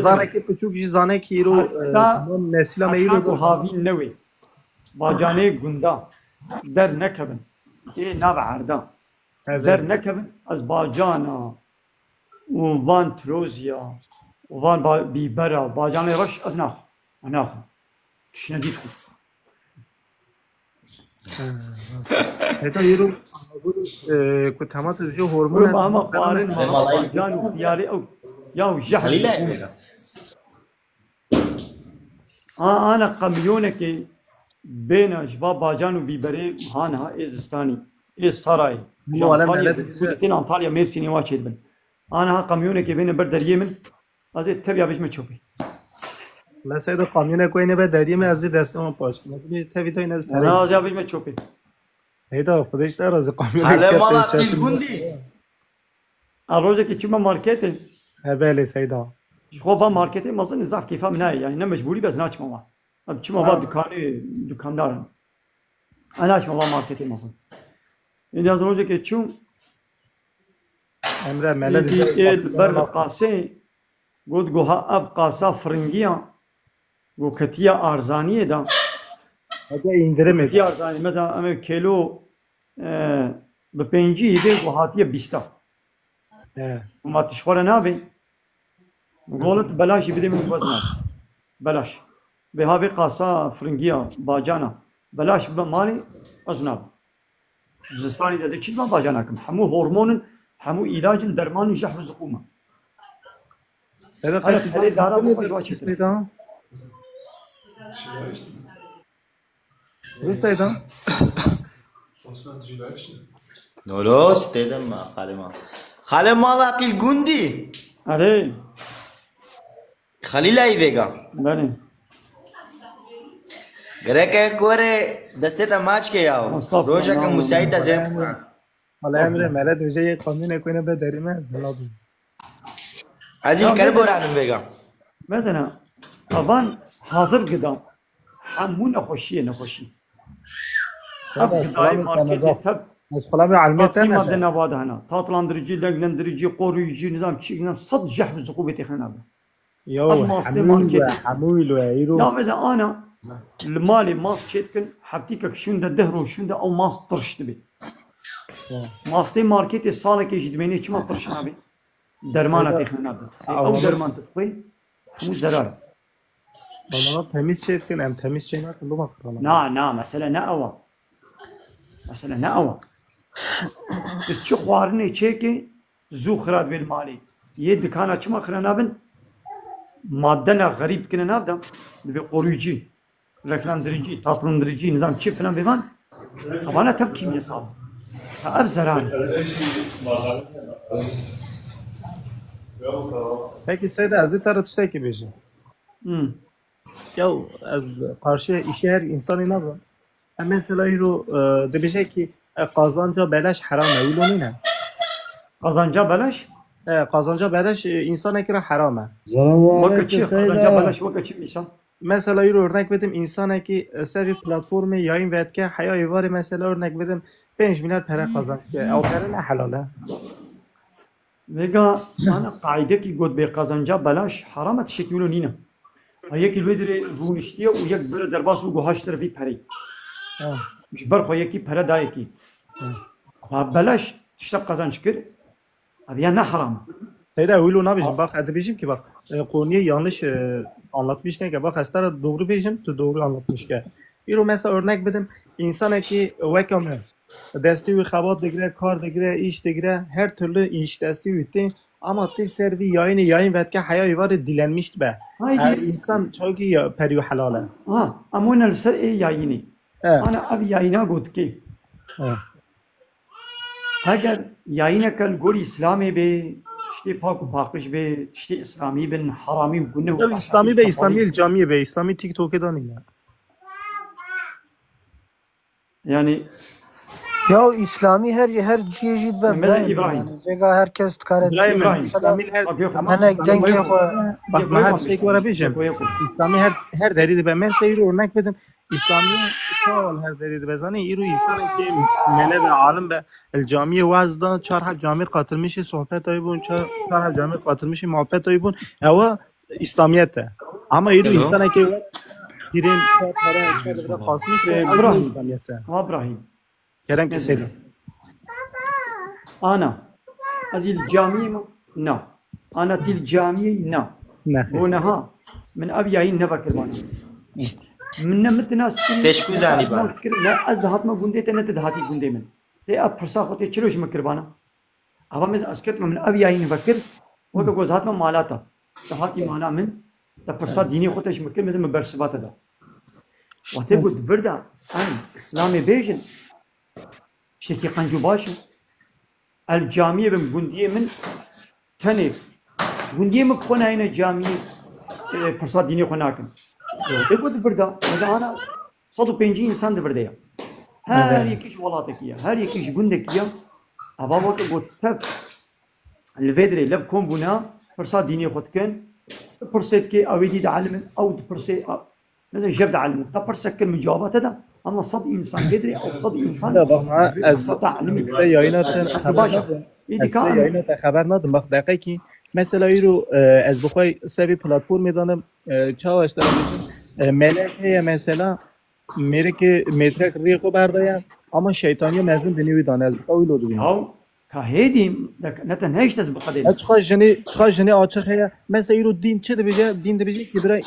S6: زانه که تو چوک زانه که ایرو تمام نسیلا ما
S1: حتى
S6: ایرو
S1: هاوي نوي باجاني قندا در نكبن إيه ناب عردا در نكبن از باجانا وفان تروزيا وفان بيبرا باجاني رش أذناخ أناخ تشنديد خو
S6: سیدا ایرو که تمام تو جو
S1: ولو
S6: هرمون
S1: ما قارن ما باجان وخياري أو ياو
S9: خلیل
S1: جحر أنا قميونك بين شباب باجان وبيبري هانها إزستاني إيه سراي
S6: مو ولا
S1: أنطاليا
S6: ملل
S1: كودتين أنطاليا ميرسيني واجد بن أنا ها قميونك بين برد اليمن أزي تبي أبيش متشوفي
S6: لا سیدا قامیونه کوی نه به دریم از دست اون پاش مثلا تبی تو این از
S1: أنا أزي أبيش متشوفي
S6: سیدا خودش در از قامیونه
S9: حالا مالا
S6: کتش
S9: تیل گوندی
S1: الروزة كي تشوف ماركتي
S6: بله سیدا
S1: شو با ماركتي ما زين زعف كيفها مناي يعني أنا مجبوري بس ناش ماما أب شو ما با دكاندار أنا أش ما ماركتي ما زين إذا الروزة كي تشوف
S6: امره ملل
S1: يدي البر قاسي قلت جوها أب قاسا فرنجيا جو كتيا أرزانية دا
S6: اگه indirim
S1: كتيا أرزانية مثلا أنا كيلو ببنجي يبي وهاتية بيستا وما تشخور نابي قلت بلاش بدي من وزنات بلاش بهذه قاسا فرنجيا باجانا بلاش بمالي أزناب زستاني دا كذا ما باجاناكم حمو هرمون حمو علاج درمان جحر الزقومة
S6: سیدا
S1: أنا خلي دارا بخش واجد
S6: سیدا رو سیدا
S9: درست دیدم ما خاله مالا تیل گوندی
S1: أري
S9: خلیل ای ویگا
S1: بله
S9: گره که کوره دسته تا ماچ که یاو
S1: مصطفى.
S9: روشا که مساعد ازم
S6: حالا امره ملل میشه یه قامیونه کوی نه به دریم بلا بی
S9: از این کره برانم ویگا
S1: مثلا أبان حاضر قدام حمو نخوشي أب قداي ماركتي تب
S6: از خلام علمی
S1: تاطي ما
S6: تنه
S1: بدنا بعد هنا تاطلاندرجي لقلندرجي قوريجي نظام شيء صد جحب زقوبتي خنا
S6: یو
S1: الماستي
S6: حمول
S1: ماركتي
S6: حمول و
S1: لا
S6: ایرو
S1: مثلا أنا المالي ماس شيتكن حبتيك شون ده دهرو شون ده أو ماس طرش تبي ماستي ماركتي صالك يجي دميني كم طرش نبي درمان تخنا أو درمان تقوي مو زرار
S6: بنا تمیز شد کنم تمیز چه نکن دو مکرانه
S1: نا مسألة نأوى تشو خوارني تشيكي زو خراد بالمالي يد كان كما خرنا بن مادنا غريب كنا نابدا بقوريجي renklandirici, tatlandırıcı, nizam çip falan bevan. Havana tabi kimyasal. Ev zararı.
S6: Peki Seyda az tara tiştekî bêje. Ya ez karşı işe her insanı ne var? Mesela îro dibêje ki kazanca beleş haram e wilo nîne.
S1: Kazanca beleş?
S6: Kazanca beleş insanekî re haram e.
S1: Vaka çi? Kazanca beleş vaka çi insan?
S6: Mesela îro örnek vedim insanekî ser bir platformê yayın vedke heyayê varê mesela örnek vedim 5 milyar para kazançke. Ew pere ne helal e.
S1: Vega ana qaide ki god be kazanca beleş haramet şekilü nîne. Hayek ilvedire vuniştiye u yek böyle derbas bu gohaştır vi peri. Jber xwe yekî pere dayekî. Beleş tiştek kazanç kir. Abi ya ne haram.
S6: Seyda wilo nabêjim bak edibêjim ki bak konuyu yanlış anlatmış ne ki bak hastara doğru bêjim tu doğru anlatmış ki. İro mesela örnek bedim insanekî weke me destî wî xebat digire kar digire iş digire her türlü iş destî wî tê ama tê ser vî yayın vedke heyayê varê dilenmişt be. Her insan çawkî perî helal e.
S1: Ha ama ne ser e yayını. Ana ev yayına got ki. Eğer yayına kal gol İslam'ı be işte pak u pakış be işte İslami ben harami günah.
S6: Ya İslami be İslami camiye be İslami TikTok'e danıyla.
S1: Yani
S7: Ya İslami her cihazit ben
S1: İbrahim.
S7: yani vega herkes tukar
S6: İbrahim İslami her
S7: ana denge
S6: bak her şey var abicim. İslami her deridi ben mesela örnek verdim. İslami sağ her deridi bezani iru insan ki mele ve alim be el camiye vazda çarha cami katılmış sohbet ayıbın çarha cami katılmış muhabbet ayıbın eva İslamiyete. Ama iru insan ki birin para kasmış ve İslamiyete.
S1: İbrahim.
S6: Kerem keselim.
S1: Ana azil cami mi? No. Ana til cami no. ونها من أبي يعين نبى كربانة من نمت ناس
S9: تشكو زاني بان
S1: لا از دهات ما جندي تنت دهاتي جندي من تي أب فرصة خطي تشلوش مكربانة أبا مز أسكت من أبي يعين بكر وقا جوزات ما مالاتا دهاتي مالا من تفرصة ديني خطيش مكر مز مبرسبات ده وتبغى فردا أن إسلامي بيجن شكي قنجو باشا الجامية بم جندي من تاني جندي مكونه هنا جامية فرصة ديني خناكن تبغى فردا هذا أنا صدق بينجي إنسان دفرديا هر يكيش ولاتكيا هر يكيش جندكيا أبا وقت قلت تب الفيدري لب كون بنا فرصة ديني خدكن فرصة كي أودي تعلم أو فرصة مثلا جبد علم تفرصة كلمة جوابات هذا أما صد إنسان فيدري أو صد إنسان فرصة تعلم
S6: یاینا خبر ندارم وقت دقیقی که مثلا ایرو از بخوای سری پلتفرم میدانم چه اشتراک ملکه مثلا میره که مترک ریخو بردایم اما شیطانی مزون دنیوی دانه از بخوای لودو بینم
S1: او كهيدي نتنهيش تز بقديم
S6: چخوا جنی آچخه مثلا ایرو دین چه ده بجه دین ده بجه که برای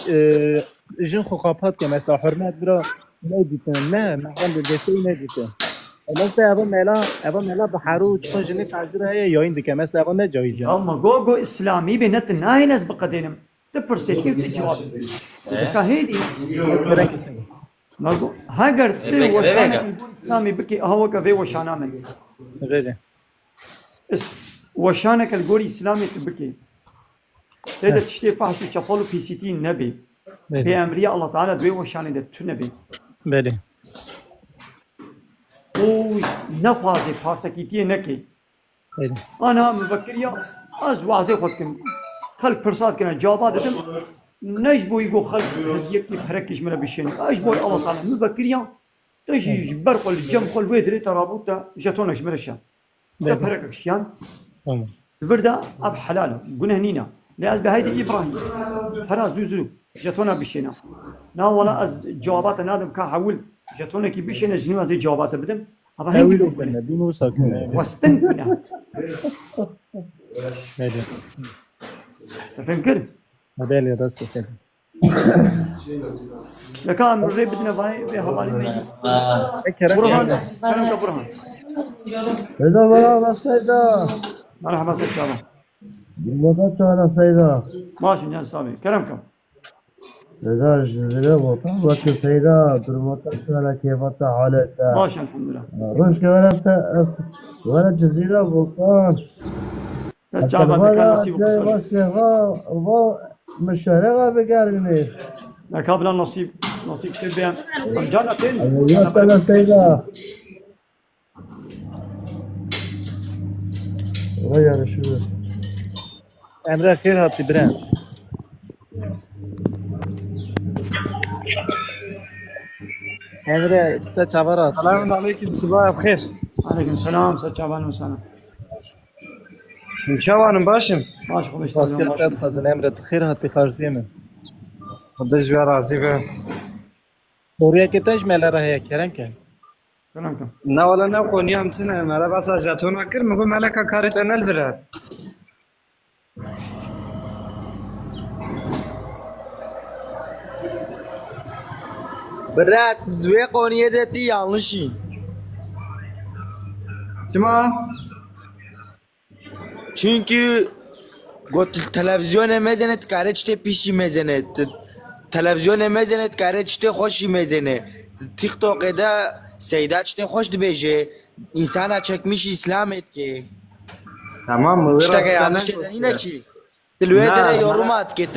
S6: جن خقابات که مثلا حرمت برای ندیتن نه مثلا به دسته ندیتن مثلا اول ملا بحرو چخوا جنی تاجره هیا یا این دیگه مثلا اول نه جایزه
S1: اما جو اسلامي بنتنهي نز بقديم تفرسيت كيف تجاوب كهيدي نقول هاجر تي وشانا اسلامي بكي هو كفي وشانا من
S6: غيره
S1: وشانك الجوري اسلامي بكي تقدر تشتري فحص شفالو في 60 نبي في امريكا الله تعالى دوي وشانه ده نبي
S6: بله
S1: او نفاذ فاسكيتي نكي انا مفكريا از واضح خدكم خلق فرصات كنا جوابات دم نجبو يقول خلق يكي حركش من بشين اجبو الله تعالى مفكريا تجي برق الجم خل ويدري ترابطه جاتونش مرشان تفرقشيان الفردا اب حلاله قلنا هنينا لازم بهيدي ابراهيم حراز زوزو جاتونا بشينا نا ولا از جوابات نادم كحول جاتونا كي بشينا جنوا زي جوابات بدم ابا هيدي
S6: دينو ساكن
S1: واستنكنا
S6: بله
S1: تفكر
S6: بله راست كده
S1: لكان من ري بدنا في حوالي برهان كلام برهان
S10: سيدا مرحبا سيدا
S1: مرحبا سيد شباب
S10: مرحبا سيدا
S1: ماشي يا سامي كلامكم
S10: داداش زیرا بوتا وقت سیدا درماتا سالا کیفاتا حالتا
S1: باش الحمد لله
S10: روش که ولا جزيرة بوطان
S1: تجابا ذكر نصيب
S10: جاي
S1: قصر
S10: واسيغا مشارغة بقارني
S1: لك قبل نصيب تبين رجعنا تاني
S10: يا سلام سيدا غير شو
S6: Emre خير هاتي بران Emre size çavarat.
S11: Selamun aleyküm, sabah bxeyr.
S1: عليكم السلام استاذ شعبان وسهلا
S11: Şavanım başım.
S1: باش خوش
S6: Vasiyetler kazın Emre خير هاتي خارزية من.
S11: Xudda jwar razı be.
S6: Oraya keteş melara heye keren ke.
S1: كلامك
S11: Ne wala ne qoniya mtine mala basa jatona kir mego malaka karit enel vera.
S9: Bırak düve konuya dedi yanlışı.
S11: Cima
S9: Çünkü televizyon mezenet kare çte pişi mezenet. Televizyon mezenet kare çte hoşi mezenet. TikTok'da Seyda çte hoş dibece. İnsana çekmiş İslam et ki.
S11: tamam mı?
S9: İşte ki yanlış eden yine ki. Tilüye
S11: Ne?
S9: dere yorum at ki.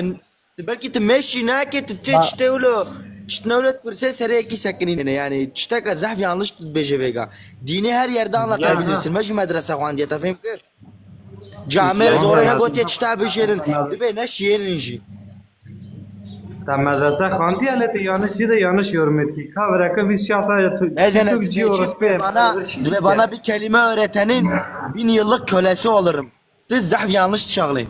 S9: Belki te meşi ne ki te çte ulo. Çte ulo pırse sere ki sakinine yani. Çte ki zahf yanlış dibece vega. Dini her yerde anlatabilirsin. Meşi medrese kuandiye tafhem kır. Camer zoruna gotiye çte beşerin. Dibe ne şiirin ji.
S11: Tam medrese xanti aleti yanlış de yanlış yorum etti. Kavraka biz şahsa
S9: Ezenet bana bir kelime öğretenin 1000 yıllık kölesi olurum. Diz zahf yanlış şağlı.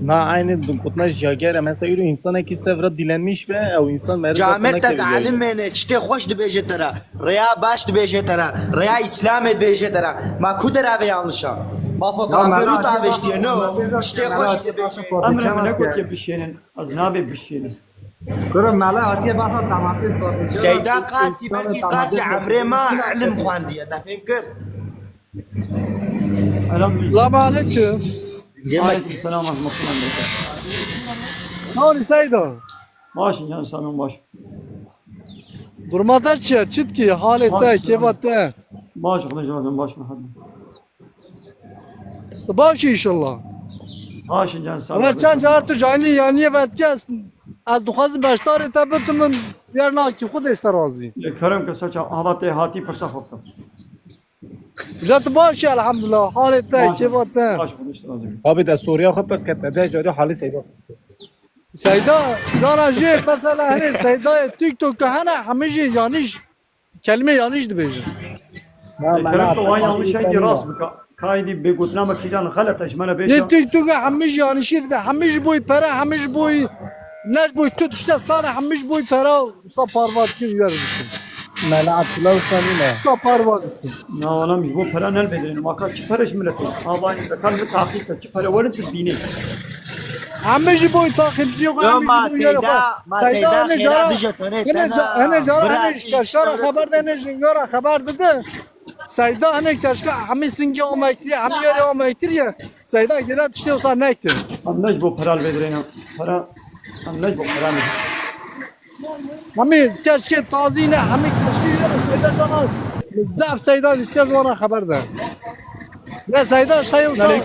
S6: Na aynı kutna jagere mesela yürü insana ki sevra dilenmiş ve o insan merdiven
S9: Camer te talim mene çte hoş dibece tera. Raya baş dibece tera. Raya İslam dibece tera. Ma kudera ve yanlışa. Ma fotoğrafı tabeştiye no. Çte hoş dibece.
S1: امر من نقول كيف بشينن اذنابي بشينن
S11: Kurum mala hatiye basa tamatis batı.
S9: Seyda Kasi belki Kasi Amre ma ilim kuandiye tafhem kır.
S10: السلام عليكم
S1: عليكم السلام ورحمه الله وبركاته
S10: نوري سيدا
S1: باش جان سلام باش
S10: درماتا چیه چیت کی حالتا کیفاتا
S1: باش خوش جوازم باش محمد
S10: باشی انشالله
S1: باش جان سلام
S10: اما چند جهت تو جانی یعنی وقتی است از دخواست بشتار تبت من بیارنا کی خودش راضی
S1: کرم که سچ حالات هاتی پر سخت
S10: جات باشی الحمدلله حالتا کیفاتا
S1: باش خوش راضی
S6: Abi de Suriye خود پس کت نده جاری حالی سیدا.
S10: سیدا جانا جی مثلا هنه سیدا تیک توک هنه همه جی یانیش کلمه یانیش دبیجن
S1: کرم تو وای yanlış şey راست بك کایدی بگوتنا مکیجان غلطش منو
S10: یه
S1: بیچ
S10: تیک توک همه جی یانیشید به همه جی بوی پره همه جی بوی نش بوی تو تشته سال همه جی بوی پره سا پاروات کی یارو
S6: Mela atla usanine.
S10: سا پاروات
S1: نه ولا مش بو پرا نل بدرین ما کا چپرش ملت آبای کل تحقیق چپرا ولن تدینه
S10: همه جی بوی تاخیم جی
S9: Yo ma Seyda khira dijatone
S10: هنه جارا هنه کشکارا خبر ده هنه جنگارا خبر ده سیدا هنه کشکا همه سنگی آمایتری همه یاری آمایتریه سیدا گره تشتی و سار نکتر
S1: هم نج بو پرال بدرین پرا هم نج بو پرا
S10: همه کشک تازی نه همه کشکی یاری سیدا جانا زعف سیدا دیتکز وانا خبر ده نه سیدا شخیه و سار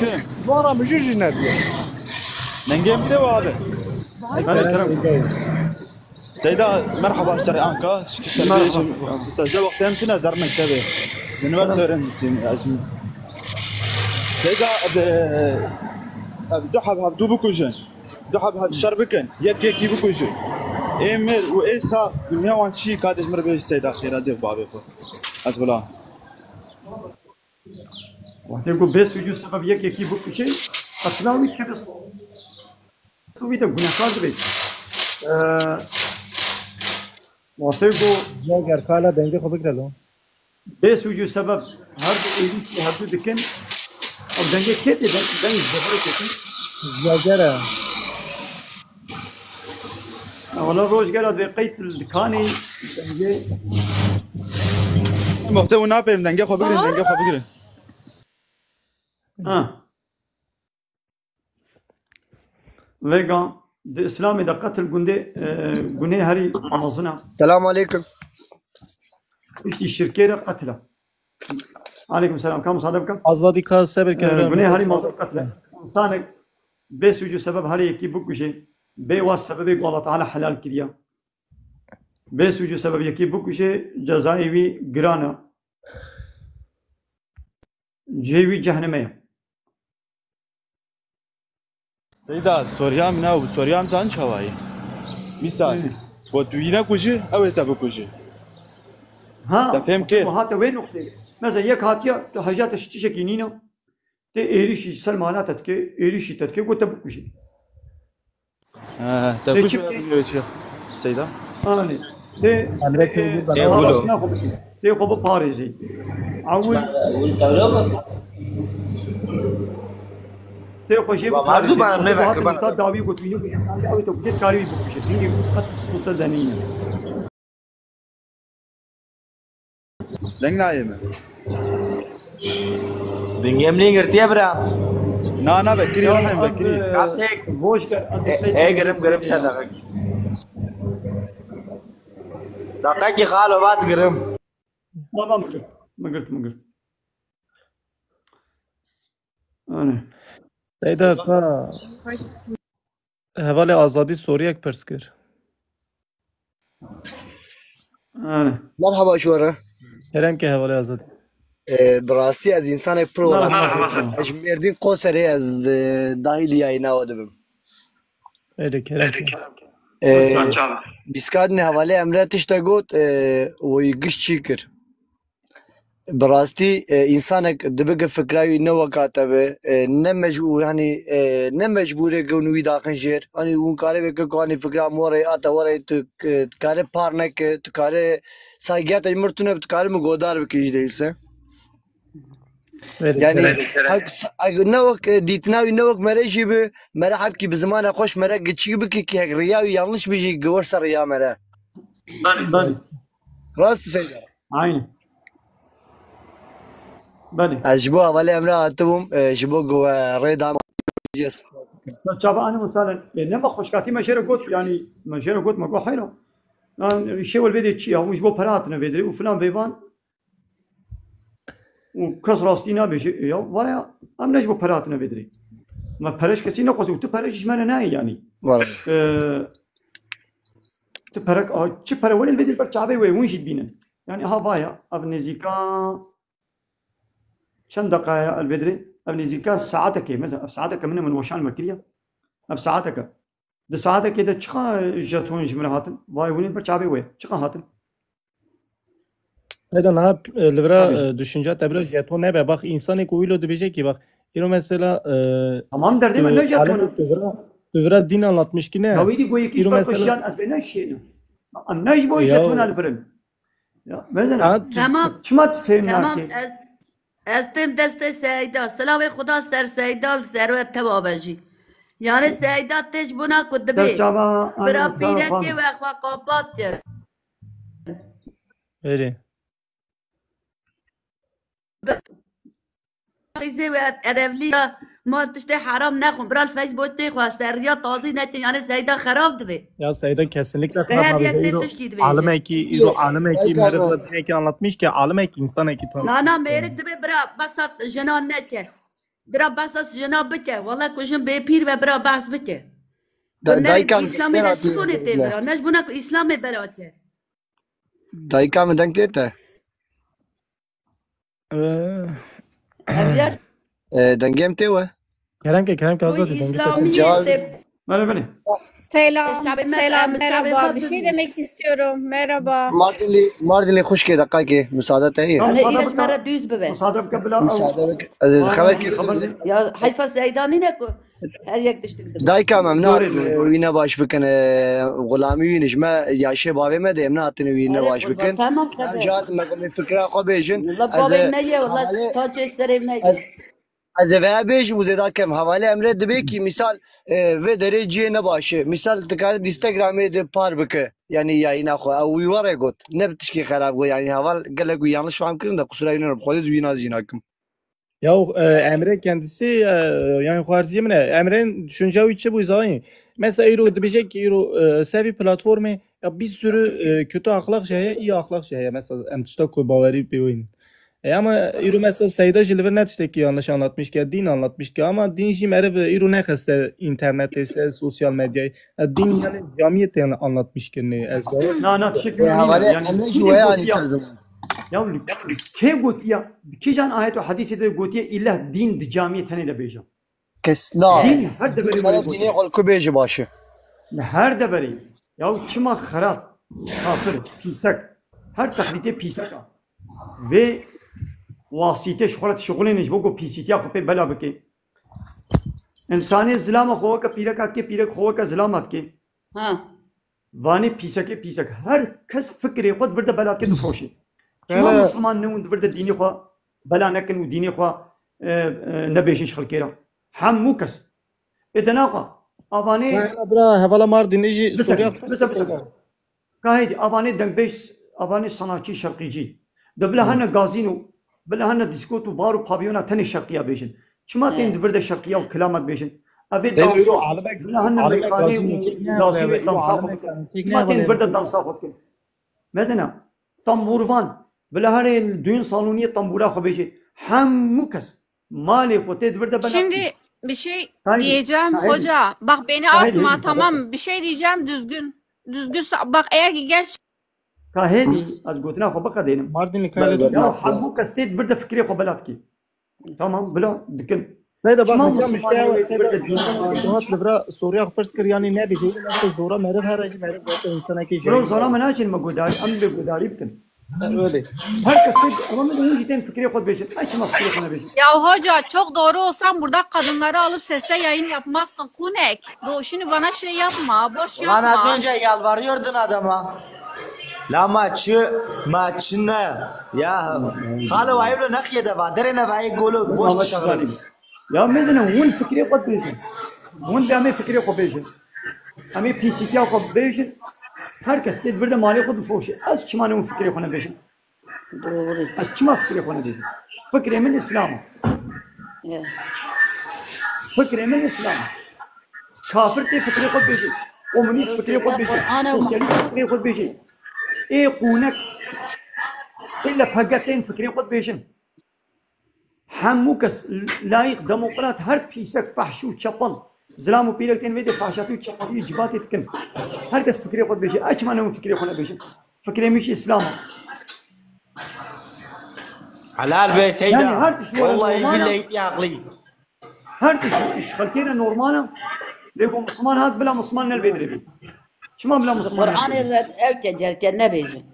S10: وانا مجیجی ندیه
S12: ننجم ده وهذا سيدا مرحبا اشتري انكا شكل وقت يمكن ازر مكتبه من وين سورن سيدا دحب هبدو بكوجن دحب هب شربكن يكي بكوجن ايميل وايسا دنيا وان شي كادش مربي سيدا خير ده بابي اسبلا
S1: وقتی کو بس وجود سبب یکی بو کشی اصلا وی کبس تو وی ده گناهکار دی وقتی کو
S6: Jager kala denge خوب کرلو.
S1: بس وجود سبب هر دو ایدی که هر دو دکن او دنگه کتی دنگ زهره کتی
S6: Jager.
S1: اولا روز گرد به قیت الدکانی دنگه
S12: محتوى نابم دنگه خو بگیرین دنگه خو بگیرین
S1: وگان د اسلام د قتل گونه هری مزنا
S13: السلام عليكم.
S1: اشتي الشركه قتله. عليكم السلام. كم صادبكم؟
S6: آزادی کا سبر کرده
S1: گونه هری موضوع قتله انسان بسوجو سبب هری يكي بكوشي بيواس سبب الله تعالى حلال كريا بسوجو سبب يكي بكوشي جزائي جرانا جيوي جهنمية.
S12: سيدا سوريا منا وسوريا مزان شواي مثال ودوينا كوجي او تبكوجي
S1: ها
S12: تفهم كيف؟
S1: وهذا وين نقطة مثلا يك هاتيا حاجات تشتكينينا تي إيريشي سلمانات تك إيريشي تك قلت بكوشي
S12: تبكوشي يا شيخ سيدا
S1: تي تي خب باريزي أول تي خوشي
S9: مردو بانم نبكر
S1: تا داوي قلت وينو أو تو جت كاري بكوشي تيجي خط سوتر دنيا
S12: لين نايمه
S9: بنجيم لينجر برا
S12: نا بكري ولا بكري
S9: كاتسك
S1: ووش
S9: ايه قرب صدقك دقيقة خالو بعد قرب
S1: ما قلت أنا
S6: سیدا کا حواله آزادی سوریه یک پرس کر.
S1: أنا
S13: مرحبا شورا.
S6: هرم که حواله آزادی.
S13: براستي از انسان برو اش مردين قوسري از دايلي اينا ودبم
S6: ایده هرم که
S13: بيسكادني حواله امراتش تا قوت ويقش چيكر براستي انسانك دبقى فكراوي نو كاتبه نمجبور يعني نمجبور كونوي داخل جير اني اون كاري بكوني فكرا موري اتا وري تكاري بارنك تكاري سايغات مرتونه تكاري مغودار بكيج ديسه يعني نوك ديتناوي نوك مريجي به مرحب كي بزمان خوش مرق تشي بك كي رياوي يانلش بيجي قورس ريا مرا راست سيدا
S1: عين بني
S13: اجبوها ولا امراتهم جبوا جوا ريدا جس
S1: طبعا انا مثلا لما خوشكاتي مشير قلت يعني مشير قلت ما قو حيره الشيء اللي بدي تشي او مش بو براتنا بدري وفلان بيبان وكسر راستينا بيجي يا ويا ام نجبو براتنا بدري ما برش كسي نقص تو برش ما ناي يعني
S13: والله
S1: تبرك چه پر ولی بدی پر چابه وين جد بينا يعني ها بايا ابن زيكا چند دقائق البدري ابن زيكا ساعتك مثلا ساعتك من وشان مكريه اب ساعتك ده ساعتك كده چخا جاتون جمله هاتن واي وني پر چابه وين چخا هاتن
S6: ایده نه لورا düşünce تبرا جتون نه bak insan koyulo diyecek ki bak İro mesela
S1: tamam derdim ne jatون
S6: Lورا din anlatmış ki ne
S1: ya vidi goy ki پر خوشان از بین شيء ام نجبو جاتون الفرن ya مثلا
S14: tamam
S1: چمت فهمنا
S14: tamam
S1: ki
S14: از تم دست سیدا سلام خدا سر سیدا ثروت تبابجی yani سیدا تج بنا کدبه برا پیرتی و خواقابات
S6: öyle
S14: خیزه و ادبلی ما تشته حرام نخون برای فیسبوک تخوا سریا تازی نتی yani سیدا خراب دبه
S6: ya Seyda kesinlikle
S14: her yerde
S6: İro
S14: tuşki dibece
S6: alem eki merhaba ki anlatmış ki alem eki insan eki
S14: لا میرک دبه برا بسات جنان نکه برا بسات جنان بکه والله کجم به پیر و برا بحث بکه
S13: دایکام
S14: اسلامی داشت کنه تی برا نش بنا کو اسلامی بلاته
S13: دایکام دنگ دیتا
S14: اولاد
S13: دنگم تیوه
S6: Kerem ki azat
S1: بله بله
S15: Selam, selam, merhaba. Bir şey demek istiyorum. Merhaba.
S13: ماردلي خوش كده دقائق مساعدة هي
S14: انا ايش مره دوز ببه
S1: مصادف قبل
S13: مساعدة خبر كيف
S14: يا حيفا سيداني نكو هل يك تشتغل
S13: دايكا ممنوع وينا باش بكن غلامي وينج ما يا شباب ما دي منا تني وينا باش بكن جات ما قبل فكرة قبيجن
S14: والله بابا مية والله تاج استري مية
S13: از و بیش وزدا کم حواله امر دبی کی مثال و درجه نباشه مثال تکار اینستاگرامی د پار بکه یعنی یاینا خو او وره گوت نبتش کی خراب گو یعنی حوال گله گو yanlış فهم کردم da kusura ینم خودت وینا زیناکم
S6: Ya Emre kendisi yani xarziye mi ne? Emre'nin düşünce içi bu zaten. Mesela İro diyecek ki İro sevi platformu ya bir sürü kötü ahlak şeye iyi ahlak şeye mesela emtişte koy baveri bir oyun. Ama İro mesela Seyda Jilver net işte ki yanlış anlatmış ki din anlatmış ki ama din jim erbe İro ne kesse internet ise sosyal medyayı din yani camiyet yani anlatmış ki ne ezber.
S1: Na teşekkür ederim.
S13: Yani Emre şuaya yani zaman.
S1: Ya ke gotiya ki can ayet ve hadisi de gotiya illa din di camiyetine de bejam.
S13: Kesna.
S1: Din her de beri
S13: Bana dini halkı beji başı.
S1: her de beri. Ya kima harap, kafir, pisak. Her taklite pisak. Ve vasite şuğulat niş bogo pisitiya kupe bela beke. İnsani zilama xova ka pirak ke pirak xova ka zilamat ke.
S14: Ha.
S1: Vani pisak. Her kes fikri xod virde belat ke dufroşi. Çima Müslüman ne und virde dini xwa bela nekin u dini xwa nebêjin xelkêra. Hemû kes. Êdena xwe avanê
S6: Bra hevala Mardinê jî Sûriya
S1: kahêdî avanê dengbêj avanê sanatçî şerqîcî. De bila hene gazîn û bila hene dîskot û bar û pavyona tenê şerqiya bêjin. Çima tên di virde şerqiya û kilamet bêjin. Evê bila hene meyxanê û gazîn wê dansa xwe bikin. Çima tên virde dansa xwe bikin. Mezina tamburvan bila herê düğün saloniyê tambura xwe bêjî. Hemû kes malê xwe tê di virde bela.
S15: Şimdi bir şey diyeceğim hoca. Bak beni atma tamam bir şey diyeceğim düzgün. Bak eğer ki
S1: Kahedi az gotina xwe biqedênim.
S6: Mardinli
S1: kahedi. Ya hemû kes tê di virde fikrê xwe belat kî. Tamam bila dikin.
S6: Zeyda bak hocam işte Libra Suriye pers kir yani ne biceydi nasıl zora merhab her acı merhab insana ki
S1: Bro zora menacin magudari am be gudari bikin.
S6: Öyle.
S1: Herkes ama ben cidden fikri xod beşin. Açma fikri xona beşin.
S15: Ya hoca çok doğru olsam burada kadınları alıp sesle yayın yapmazsın. Kunek. Şimdi bana şey yapma. Boş yapma.
S9: Lan az önce yalvarıyordun adama. La maçına ya halı vaylo nakye de va derene vay golo boş şagır.
S1: Ya mesela un fikri xod beşin. Un de ame fikri xod beşin. Ame pisikiya xod beşin. Herkes de bir de mali xod foşi. Az çimane un fikri xona beşin.
S14: Doğru.
S1: Az çima fikri xona beşin. Fikri min İslam. Fikri min İslam. Kafir te fikri xod beşin. Komünist fikri xod beşin. Sosyalist fikri xod beşin. قونك إلا بهجتين فكري قد بيشن حموكس لايق ديمقراط هر بيسك فحشو تشبل زلامو بيلكتين ويدي فحشاتو تشبل يجباتي تكن هركس فكري قد بيشن أجمع أنا فكري قد بيشن فكري مش إسلام
S9: حلال بي سيدة والله بالله يتي عقلي
S1: هرتش خلكينا نورمانا ليكو مسلمان هاد بلا مسلمان نلبيدري شما بلا مسلمان
S14: قرآن الرد أوكي جلت نبيجي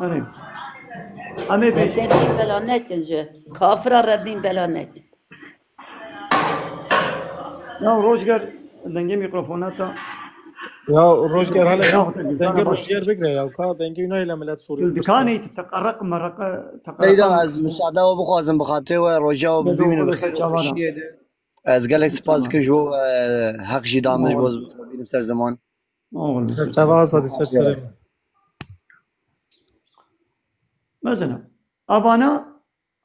S1: أنا أمي بيجي
S14: ردين بلا نت كنجة كافر ردين بلا نت
S1: يا روزجار دنجي ميكروفوناتا
S6: يا روزجار هلا دنجي روزجار بكرة يا وكا دنجي نايل ملات سوريا
S1: الدكاني تتقرق مرقة تقرق
S13: إذا از مساعدة وبخوازم بخاطر ورجع وببين بخير وخشية از قالك سپاس که جو حق جی دامج باز ببینیم سر زمان
S6: تبع صادي سر
S1: مثلا أبانا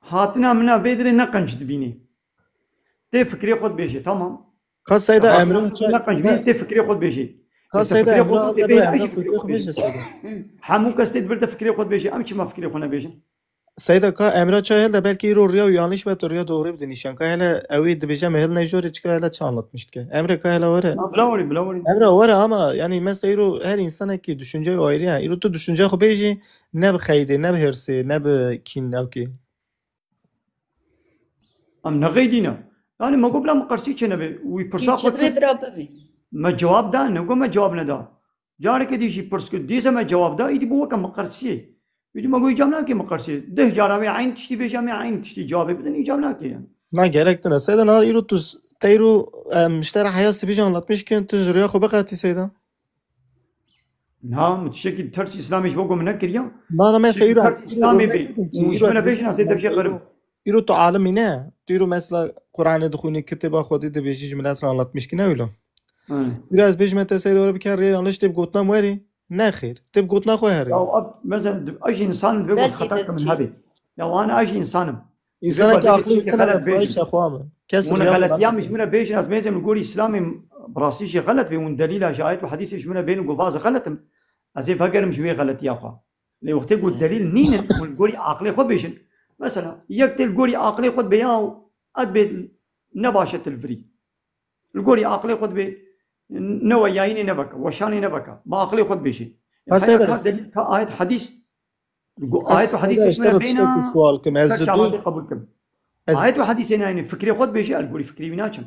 S1: هاتنا منا بدري نقنج دبيني تي فكري خود بيجي تمام
S6: خاص سيدا أمرو
S1: نقنج بيني تي فكري خود بيجي
S6: خاص سيدا أمرو
S1: حمو كستيت برد فكري خود بيجي أمشي ما فكري خودنا بيجي
S6: سيدا كا أمرا çayel de belki İro Riya yanlış ve Riya doğru bir nişan. Ka hele evi dibece mehel nejori çıka hele anlatmıştı ki. Emre ka hele var.
S1: Blavori.
S6: Emre var ama yani mesela İro her insan ki düşünce ayrı ya. İro tu düşünce xo beji ne bi xeydi ne bi hirsi ne bi kin ne ki.
S1: Am nagidina. Yani ما قبل ما قرشي كنبي ويبرساق ما جواب ده نقول ما جواب ندا جارك دي شي برسك دي ما جواب ده يدي بو كم قرشي يدي ما قوي جامنا كي مقرشي ده جارامي عين تشتي بيجامي عين تشتي جواب بدن يجامنا كي يعني
S6: ما gerekti سيدا نا İro tu تيرو مشتري hayası bir anlatmışken tu Riya xo baqati Seyda.
S1: نعم متشكل ترس إسلامي شبوكو منك كريا
S6: ما مثلا إيرو
S1: إسلامي بي مش من بيشنا سيد بشيء غريب
S6: İro tu alemi ne? İro mesela Kur'an'ı dukuni kitaba xodi de beji cümleler anlatmış ki ne öyle? Biraz bejmete Seyda oraya bir kere yanlış tip gotna mı var? Ne خير تب قلت ناخذ هري
S1: مثلا اجي انسان بيقول خطأك من هذه لو انا اجي انسان
S6: İnsana ki aklı
S1: غلط
S6: yüklemez.
S1: بيجن
S6: Hiç akvamı. Kesin
S1: وانا
S6: ya.
S1: غلط يا مش منا بيجن از ميزم نقول اسلامي براسي شيء غلط بي دليل شاهد وحديث مش منا بين نقول بعض غلط ازي فكر مش غلط يا اخو لي وقت يقول دليل نين ونقول عقلي خو بيجن مثلا يقتل قولي عقلي خد بياو ادبي نباشة الفري القولي عقلي خد بي نوى يايني نبكى وشاني نبكى ما عقلي خد بيشي
S6: بس هذا
S1: دليل آية حديث آية وحديث
S6: اشتغل
S1: بينا
S6: سؤال كم
S1: ترجع قبول كم آية وحديث يعني فكري خد بيشي القولي فكري بيناچم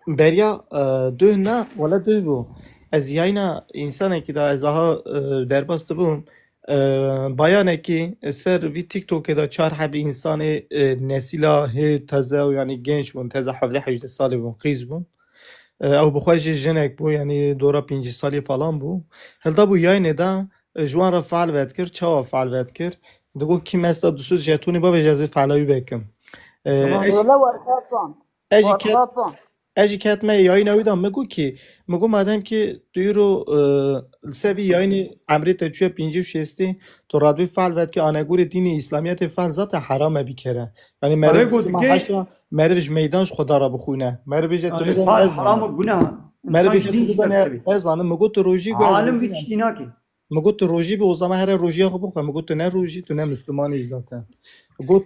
S6: بریا دو نه ولا دو بو از یاینا انسان که دا از ها درباست بوم بیانه که سر وی تیک توک دا 4 حب انسان نسیلا هی تازه و یعنی گنج بون تازه 17 ساله بون قیز بون او بخواهش جنک بو یعنی دورا 5 سالی فلان بو هل دا بو یاینه دا جوان را فعل وید کرد چاوا فعل وید کرد دگو کی مثلا دوسوز جتونی با بجازه فعلایی بکم اجی کت من یای نویدم مگو که مگو مادم که دوی رو سوی یاین امری تجوی 56 تو رادوی فعل ود که آنگور دین اسلامیت فعل ذات حرامه بیکره یعنی مروش میدانش خدا را بخونه مروش تو
S1: حرام و گناه
S6: مروش از لانه مگو تو روزی
S1: عالم بیچتینا کی
S6: مگو تو روزی به اوزامه هر روزی خو بخواه مگو تو نه روزی تو نه مسلمانی ذاته مگو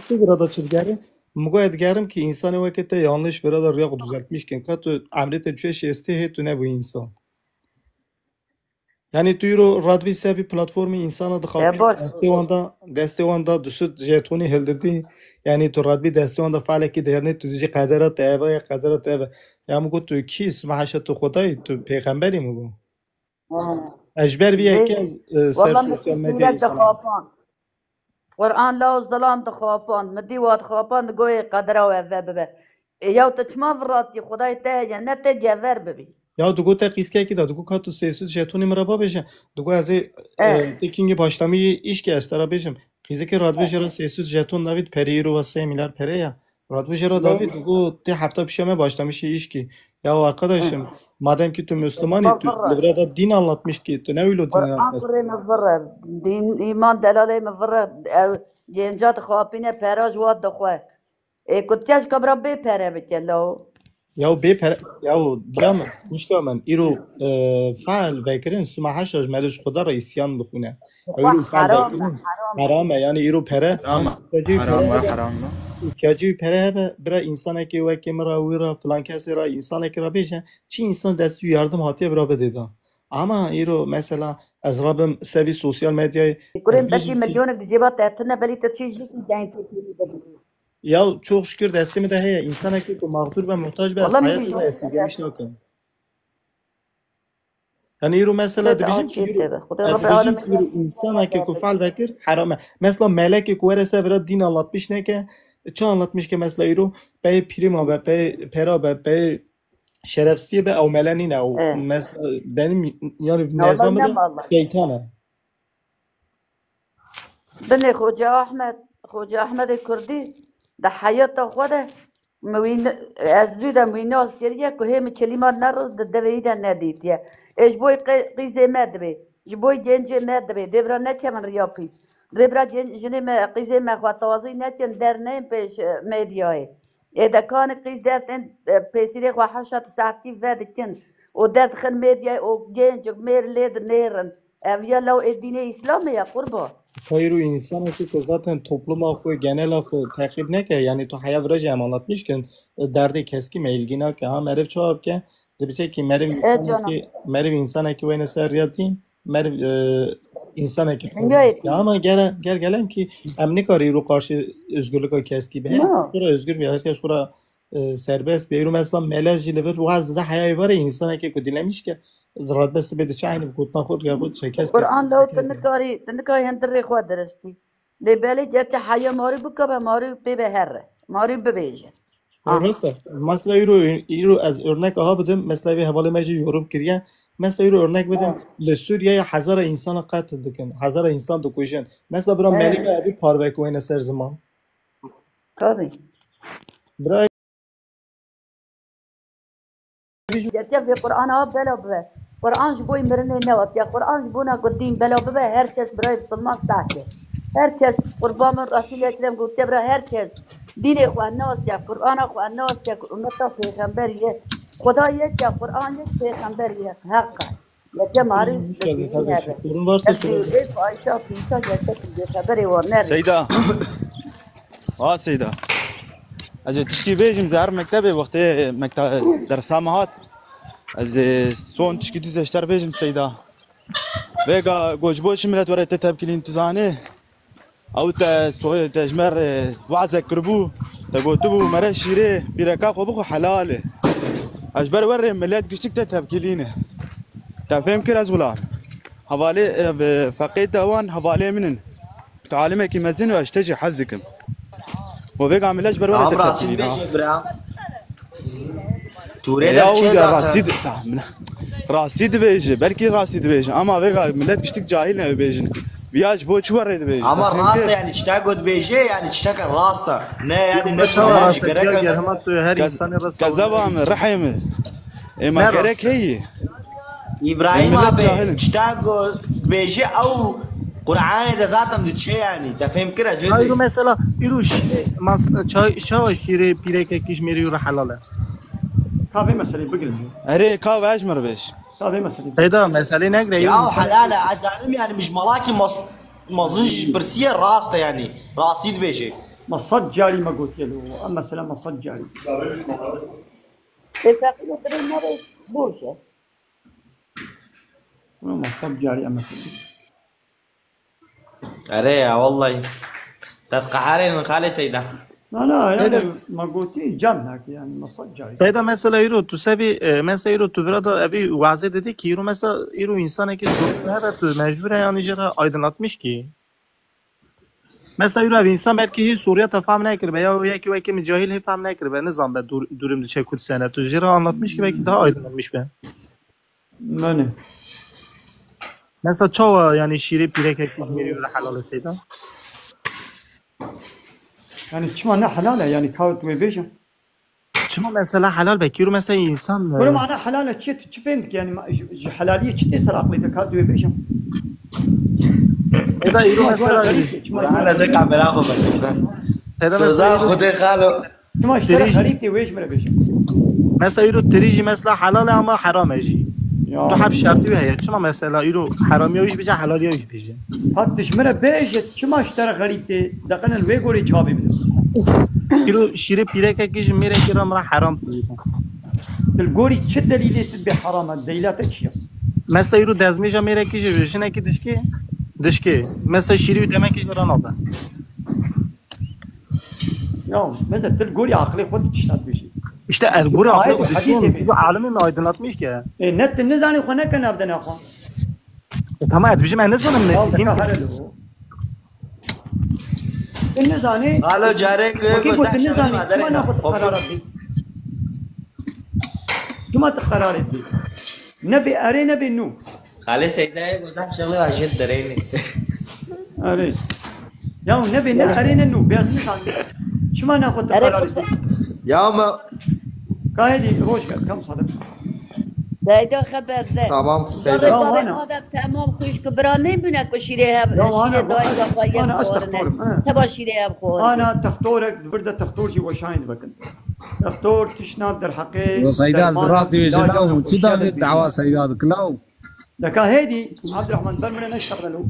S6: تو برادا چیزگره مگو ادگرم که انسان وقت yanlış برادر یا düzeltmişken kat امرت چه شسته تو نه bu insan. Yani tu radbi sevi platformu insana da xapis destevanda dusut jetoni heldirdi yani tu radbi destevanda faale ki derne tuzici qadarat eva ya qadarat eva ya mego tu ki smahaşat tu xudai tu peygamberi mego اجبر بیه که سر سوشال مدیا انسان
S14: قرآن لا ظلام تخافان مدي واد خافان قوي قدره وذاب به يا تشما فراتي خداي تاجا نتجا ورب بي
S6: Ya dugo te qiske ki da dugo katu sesiz jetoni merhaba beşe dugo az tekingi başlamayı iş göstera beşim qiziki radbe jera sesiz jeton David periro ve 3 milyar pere ya radbe jera David dugo te hafta pişeme başlamış iş ki ya arkadaşım madem ki tu Müslümani tu burada din anlatmış ki tu ne öyle din anlatmış
S14: Kur'an mevra din iman delale mevra gencat khapine peraj wad dakhwa kutyaş kabra be pere bekelo
S6: Ya be per ya diam مشكلة من إيرو فعل بكرين سماحش أجملش خدا را إسيان بخونه إيرو فعل بكرين حرامه يعني إيرو پره
S4: حرام
S6: كاجي پره برا إنسان که وکی مرا ویرا فلان کسی را إنسان که را بیشه چی إنسان دستو yardım hatiye برا بده ama إيرو مثلا از رابم سوي سوشيال ميديا
S14: Kur'an belki milyonuk dijibat etine beli tçizik yani
S6: Ya çok şükür desteğimi de heye insana ki mağdur ve muhtaç bir hayatı da esirgemiş ne okuyum. Yani yürü mesela diyeceğim ki yürü insana ki kufal vekir harame. Mesela melek ki kuverese biraz din anlatmış ne ki çı anlatmış ki mesela yürü be prima be pera be şerefsiye be o melani ne o mesela benim yani nezamı şeytana.
S14: Beni Hoca Ahmed Kurdi ده حیات خود موین از زودم ویناس کریه که هم کلمات نرد دوید ندیدیه اش بوی قیزه مدبی جبوی جنج مدبی دبرا نچمن ریا پیس دبرا جنج ما قیزه ما خواتوازی نچن در نیم پیش میدیای اذا كان قیز درتن پیسیری خو حشات ساعتی ودکن و درت خن میدیای و جنج میر لید نیرن اویا لو دین اسلامی یا قربا
S6: Hayır o insan ki zaten toplum affı genel affı takip ne ki yani to hayat viraj anlatmışken derdi keski ilgina ki ha merv çoğab ki de ki merv insan ki ve ne seriyati merv insan ki ya ama gelen ki emni kari ro karşı özgürlük keski be sonra özgür bir herkes sonra serbest bir mesela melajı lever ve az da hayat var insan ki dilemiş ki زراد بس بده چاینه بود نخود یا بود شکست
S14: قرآن لو تنکاری هندری خود درستی لیبلی جت حیا ماری بکبه ماری به هره ماری ببیجه
S6: درسته مثلا ایرو از örnek aha بدم مثلا به حواله ماجی yorum کریه مثلا ایرو örnek بدم لسوریه 1000 انسان قتل دکن 1000 انسان دو کشن مثلا برام ملی ابی پارو کوینه سر زمان
S14: tabii
S6: برای
S14: جت في قرآن بلا به قرآن جبوي مرني نوت يا قرآن جبونا قدين بلا به هر كس براي بسلمان ساكت herkes kurbanın Resul-i Ekrem gülte bira herkes dini xwe nas ya Kur'ana xwe nas ya ümmeta peygamberiye Xuda yek ya Kur'an yek peygamberiye hakka yeke mari ev Ayşe Fisa gerçek haberi var nerede
S12: سيدة سيدة أجي تشكي بيجي مزار مكتبي وقت مكتب درس هات از سون تشكي تشتر بيجم سيدة بيجا جوجبوش ملت ورا تتبكلين تزاني او سوي تجمر وعزة كربو تقوتبو مرا شيري بيركا خو حلاله اجبر وري ملت قشتك تتبكلينه تفهم كراز ولا حوالي فقيد دوان حوالي منن تعالمك كي مزن واشتجي حزكم وبيجا عمل اجبر ورا تتبكلينه سوريا راسيد راسيد بيجي بلكي راسيد بيجي اما بيجا ملت قشتك جاهلنا بيجي بياج بو شو وريد بيجي
S9: اما راسته يعني تشتاقد بيجي يعني تشتاق راسته نه يعني
S12: كذبا من رحمه ما كرك هي
S9: ابراهيم ابي تشتاقد بيجي او قرآن ده ذاتم دچه يعني تفهم كده زود
S6: ايرو مثلا ايروش چای شیره پیره که کیش میری رو حلاله
S1: كافي مسألة بقول
S12: اري كاو اجمر بيش
S1: كافي مسألة
S6: هيدا مسألة نقرا
S9: يا حلاله عزالم يعني مش ملاكي مازوج برسيه راسته يعني راسيد بيجي
S1: مصد جاري ما قلت له اما سلام مصد جاري مصد جاري اما سلام
S9: اري والله تتقحرين خالي سيدة
S1: لا يعني ما قلتي جنك يعني مصد جاري
S6: هيدا مثلا ايرو تو سبي مثلا ايرو تو فرada ابي واضح dedi ki ايرو مثلا ايرو insana ki evet mecbur yani jara aydınlatmış ki مثلا ايرو insan belki Suriye tafam ne kirbe ya ki belki cahil faham ne kirbe nizam be durumda şey kurt sene to jara anlatmış ki belki daha aydınlanmış be
S1: yani
S6: مثلا çava yani şiri pirek ekmiri halal seyda
S1: يعني شو معناه حلالة يعني كاوت ويبيجن
S6: شو مثلا حلال بكيرو مثلا انسان
S1: ولا معناه حلالة شت فهمتك يعني حلالية شت يصير عقلي كاوت ويبيجن
S6: اذا يرو مثلا
S9: انا زي عم بلاخذ سوزان خدي خالو
S1: ما اشتري غريبتي ويش مرة بيجن
S6: مثلا يرو تريجي مثلا حلال اما حرام يجي تو حب شرطي وهي شو مثلا يرو حرامي ويش بيجي حلالي ويش بيجي
S1: حتى شمرة بيجت شو ما اشترى غريبتي دقنا الويغوري شابي بده
S6: يرو شيري بيرك كيش ميري كرام راح حرام
S1: الجوري شو دليل تبي حرام الدليلات اشياء
S6: مثلا يرو دزميجا ميري كيش بيجينا كي دشكي مثلا شيري دما كيش رانوبا
S1: يا مثلا الجوري عقلي خود تشتغل بشيء
S6: İşte Erguri aklı kudüsün bizi alemi mi aydınlatmış ki?
S1: Net ne zani khana kan abdan akha.
S6: Tamam bizim en azından ne?
S1: Ne zani?
S9: Alo jarek
S1: göster. Ne zani? Kima nakhud qarar bi? Kima taqarar bi? Nabi are nabi nu.
S9: خالي سيدة گذشت شغله واجد دريني
S1: أري يا نبي نخرين نو بياس نخان شو ما ناخذ قرار
S9: يا ما
S1: قايدي روش كم صدق
S14: سيدة خبر ده
S9: تمام سيدة
S14: هذا تمام خوش كبراني بنك بشيريها شيري دايما قايم
S1: أنا أستخدم
S14: تبى شيريها بخور
S1: أنا تختورك برد تختور شي وشاين بكن تختور تشناد در حقي
S16: سيدات براس دي جلاو تدا الدعوة سيدات كلاو
S1: لكا هيدي عبد الرحمن برمنا نشتغل له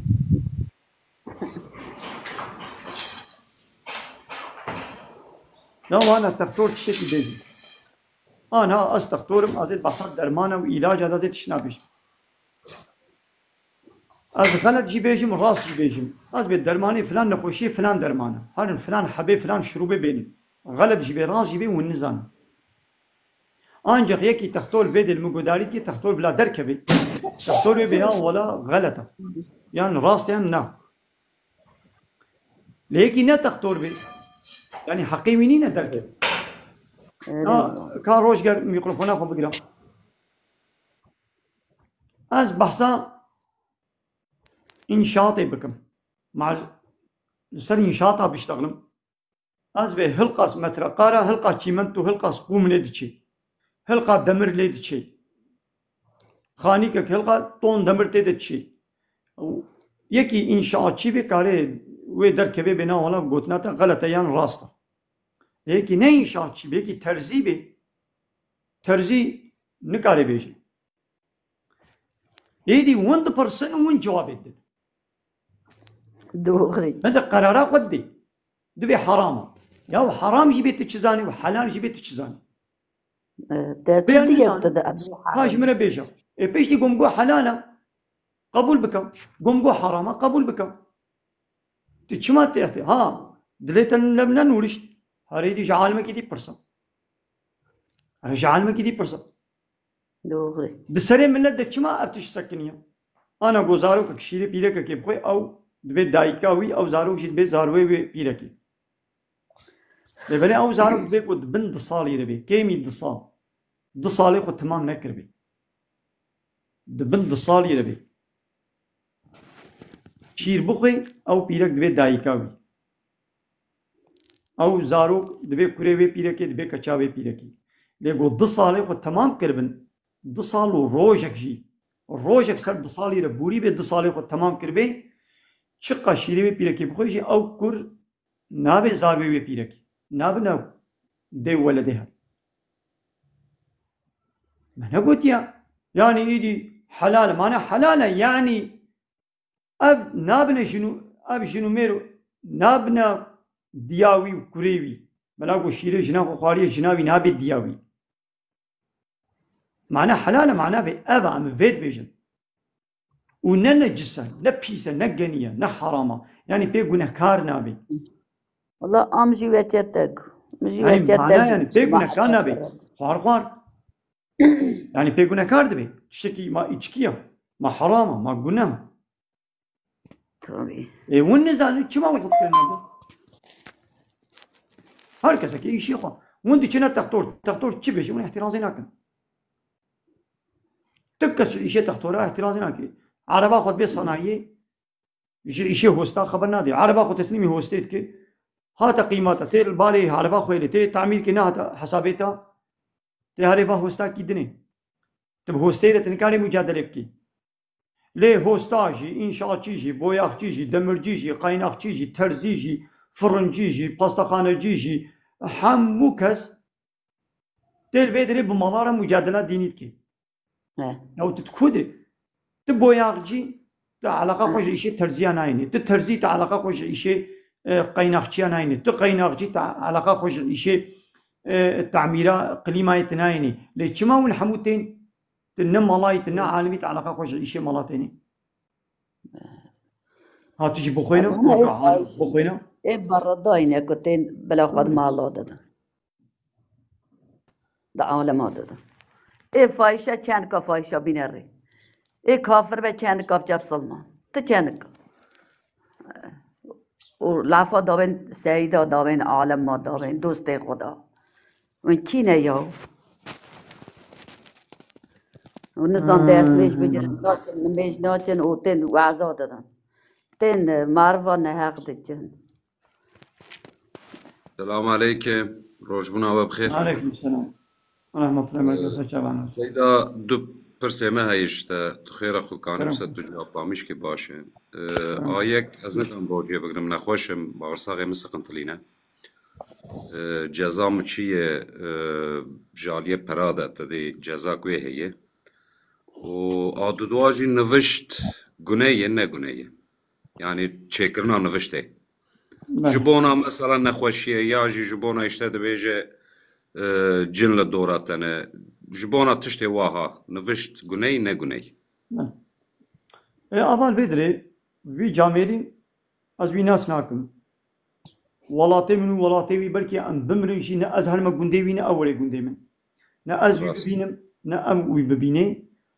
S1: لا أنا تختور تشتي بيجي أنا أستخدم أزيد بحث درمانة وعلاج هذا زيت شنابيش از غلط جي بيجم راس جي بيجم از بالدرماني فلان نخوشي فلان درمانه هذا فلان حبي فلان شروبه بيني غلط جي بي راس جي بي والنزان ancak yeki tahtol bedel mugudarit ki tahtol bla derkebi tahtol beya ولا غلطه يعني راس يعني نا لكن نه tahtol be يعني حقيقي نه دركب كان روشگر میکروفونا خو بگیرم از بحثا انشاط بكم مع سر انشاط بيشتغلم از به هلقاس مترقاره هلقاس چیمنتو هلقاس قوم ندچي هلقا دمر لدچي خاني که هلقا تون دمر تدچي یکی انشاء چی به کاره وی درکبه بنا ولا گوتناتا غلطه یان راسته یکی نه inşaatçı belki terzi be terzi nikare beji yedi 100% ون جواب edin
S14: دغري
S1: مثلا قرارا قدي دبي حرامه يا حرام جبت تشزاني وحلال جبت تشزاني
S14: تدي يقتدى
S1: هاش من بيجا بيش يقوم قو حلاله قبول بكم قوم قو حرامه قبول بكم تشمات تحتي ها دليت لبنان ورشت هريدي جعالمه كدي برسا جعالمه كدي برسا
S14: دغري
S1: دسري من لد تشما ابتش سكنيه انا گزارو كشيري بيرك كي بخوي او دبي دايكاوي او زارو جيت بي زاروي بيركي دبلي او زارو بي قد بند صالي ربي كيمي دصال دصالي خو تمام نكربي دبند صالي ربي شير بخوي او بيرك دبي دايكاوي او زارو دبي كوريوي بيركي دبي كچاوي بيركي ليگو دصالي خو تمام كربن دصالو روجك جي روجك سر دصالي ربوري بي دصالي خو تمام كربي چقا شيري بيركي بخوي جي او كور نابي زاروي بيركي نابنا دي ولدها ما انا قلت يعني ايدي حلال ما انا حلالة يعني اب نابنا شنو اب شنو ميرو نابنا دياوي وكريوي ملاقو شيري جناخو خواري جناوي نابي دياوي معناه حلالة معناه بي اب عم فيد بيجن ونن جسا لا بيسا لا غنية لا حرامة يعني بيقونا كار نابي
S14: والله امجي ويتيتك
S1: يعني معناه يعني بيقونا كار نابي خوار خوار يعني بيقونا كار دبي تشتكي ما içkiya ما حرامة ما günah
S14: tabii
S1: والنزال كما وقت كنا herkese ki işi var وندي كنا تختار تشبش من احترام زيناكن تكس işe تختار احترام زيناكن عربا خد بي صناعي işe hosta خبر نادي عربا خد تسليمي هوستيت كي هات قيمتها تير البالي عربا خويلي تي تعمير كنا حسابيتها تهاري با هوستا کی دنه تب هوسته را تنکاری مجادله بکی لی هوستاجی انشااتچیجی بویاخچیجی دمرچیجی قایناخچیجی ترزیجی فرنچیجی پاستاخانهچیجی همو کس دل بدری bu mallara mücadele dinit ki ya تتكودي تبوياخجي تعلقه خوش işe terziyan aynı terzi تعلقه خوش işe قایناخچیان aynı قایناخچی تعلقه خوش işe التعميرة قليما يتنايني ليش ما ون حموتين تنم ملاي تنا عالمي تعلقة خوش إشي ملاتيني ها تجي بخوينا بخوينا
S14: إيه برا دايني كنتين بلا خد مالو ده ده عالم هذا ده إيه فايشة كان كفايشة بينري إيه كافر بكان كابجاب سلمان تكانك ولعفا داوين سيدا داوين عالم ما داوين دوستي خدا ون کینه یا و نزدان دست میش بگیرن میش ناچن و تن وعزا دادن تن معرفه نه حق دچن
S17: السلام عليكم روجبونا وبخير
S1: عليكم السلام ورحمة الله وبركاته
S17: سيدا دو پرسیمه هایشت تو خیر خو کانم ست دو جواب بامیش که باشه آیک از ندم باجی بگرم نخوشم باورساقی مسقنطلینه جزا مچیه جالیه پراده تدی جزا کوی هیه و آدودواجی نوشت گناهیه نه گناهیه یعنی چکرنا نوشته جبونا مثلا نخوشیه یا جبونا اشته دبیجه جن لدوراتنه جبونا تشته واها نوشت گناهی نه گناهی
S1: اول بدری وی جامعی از وی ناس ناکم وڵاتی من و وڵاتێوی بەرکی ئەم بمرنشی نە ئەز هەرمە گوندێوی نە ئەوەرێ گوندێ من نە ئەز وی ببینم نە ئەم وی ببینێ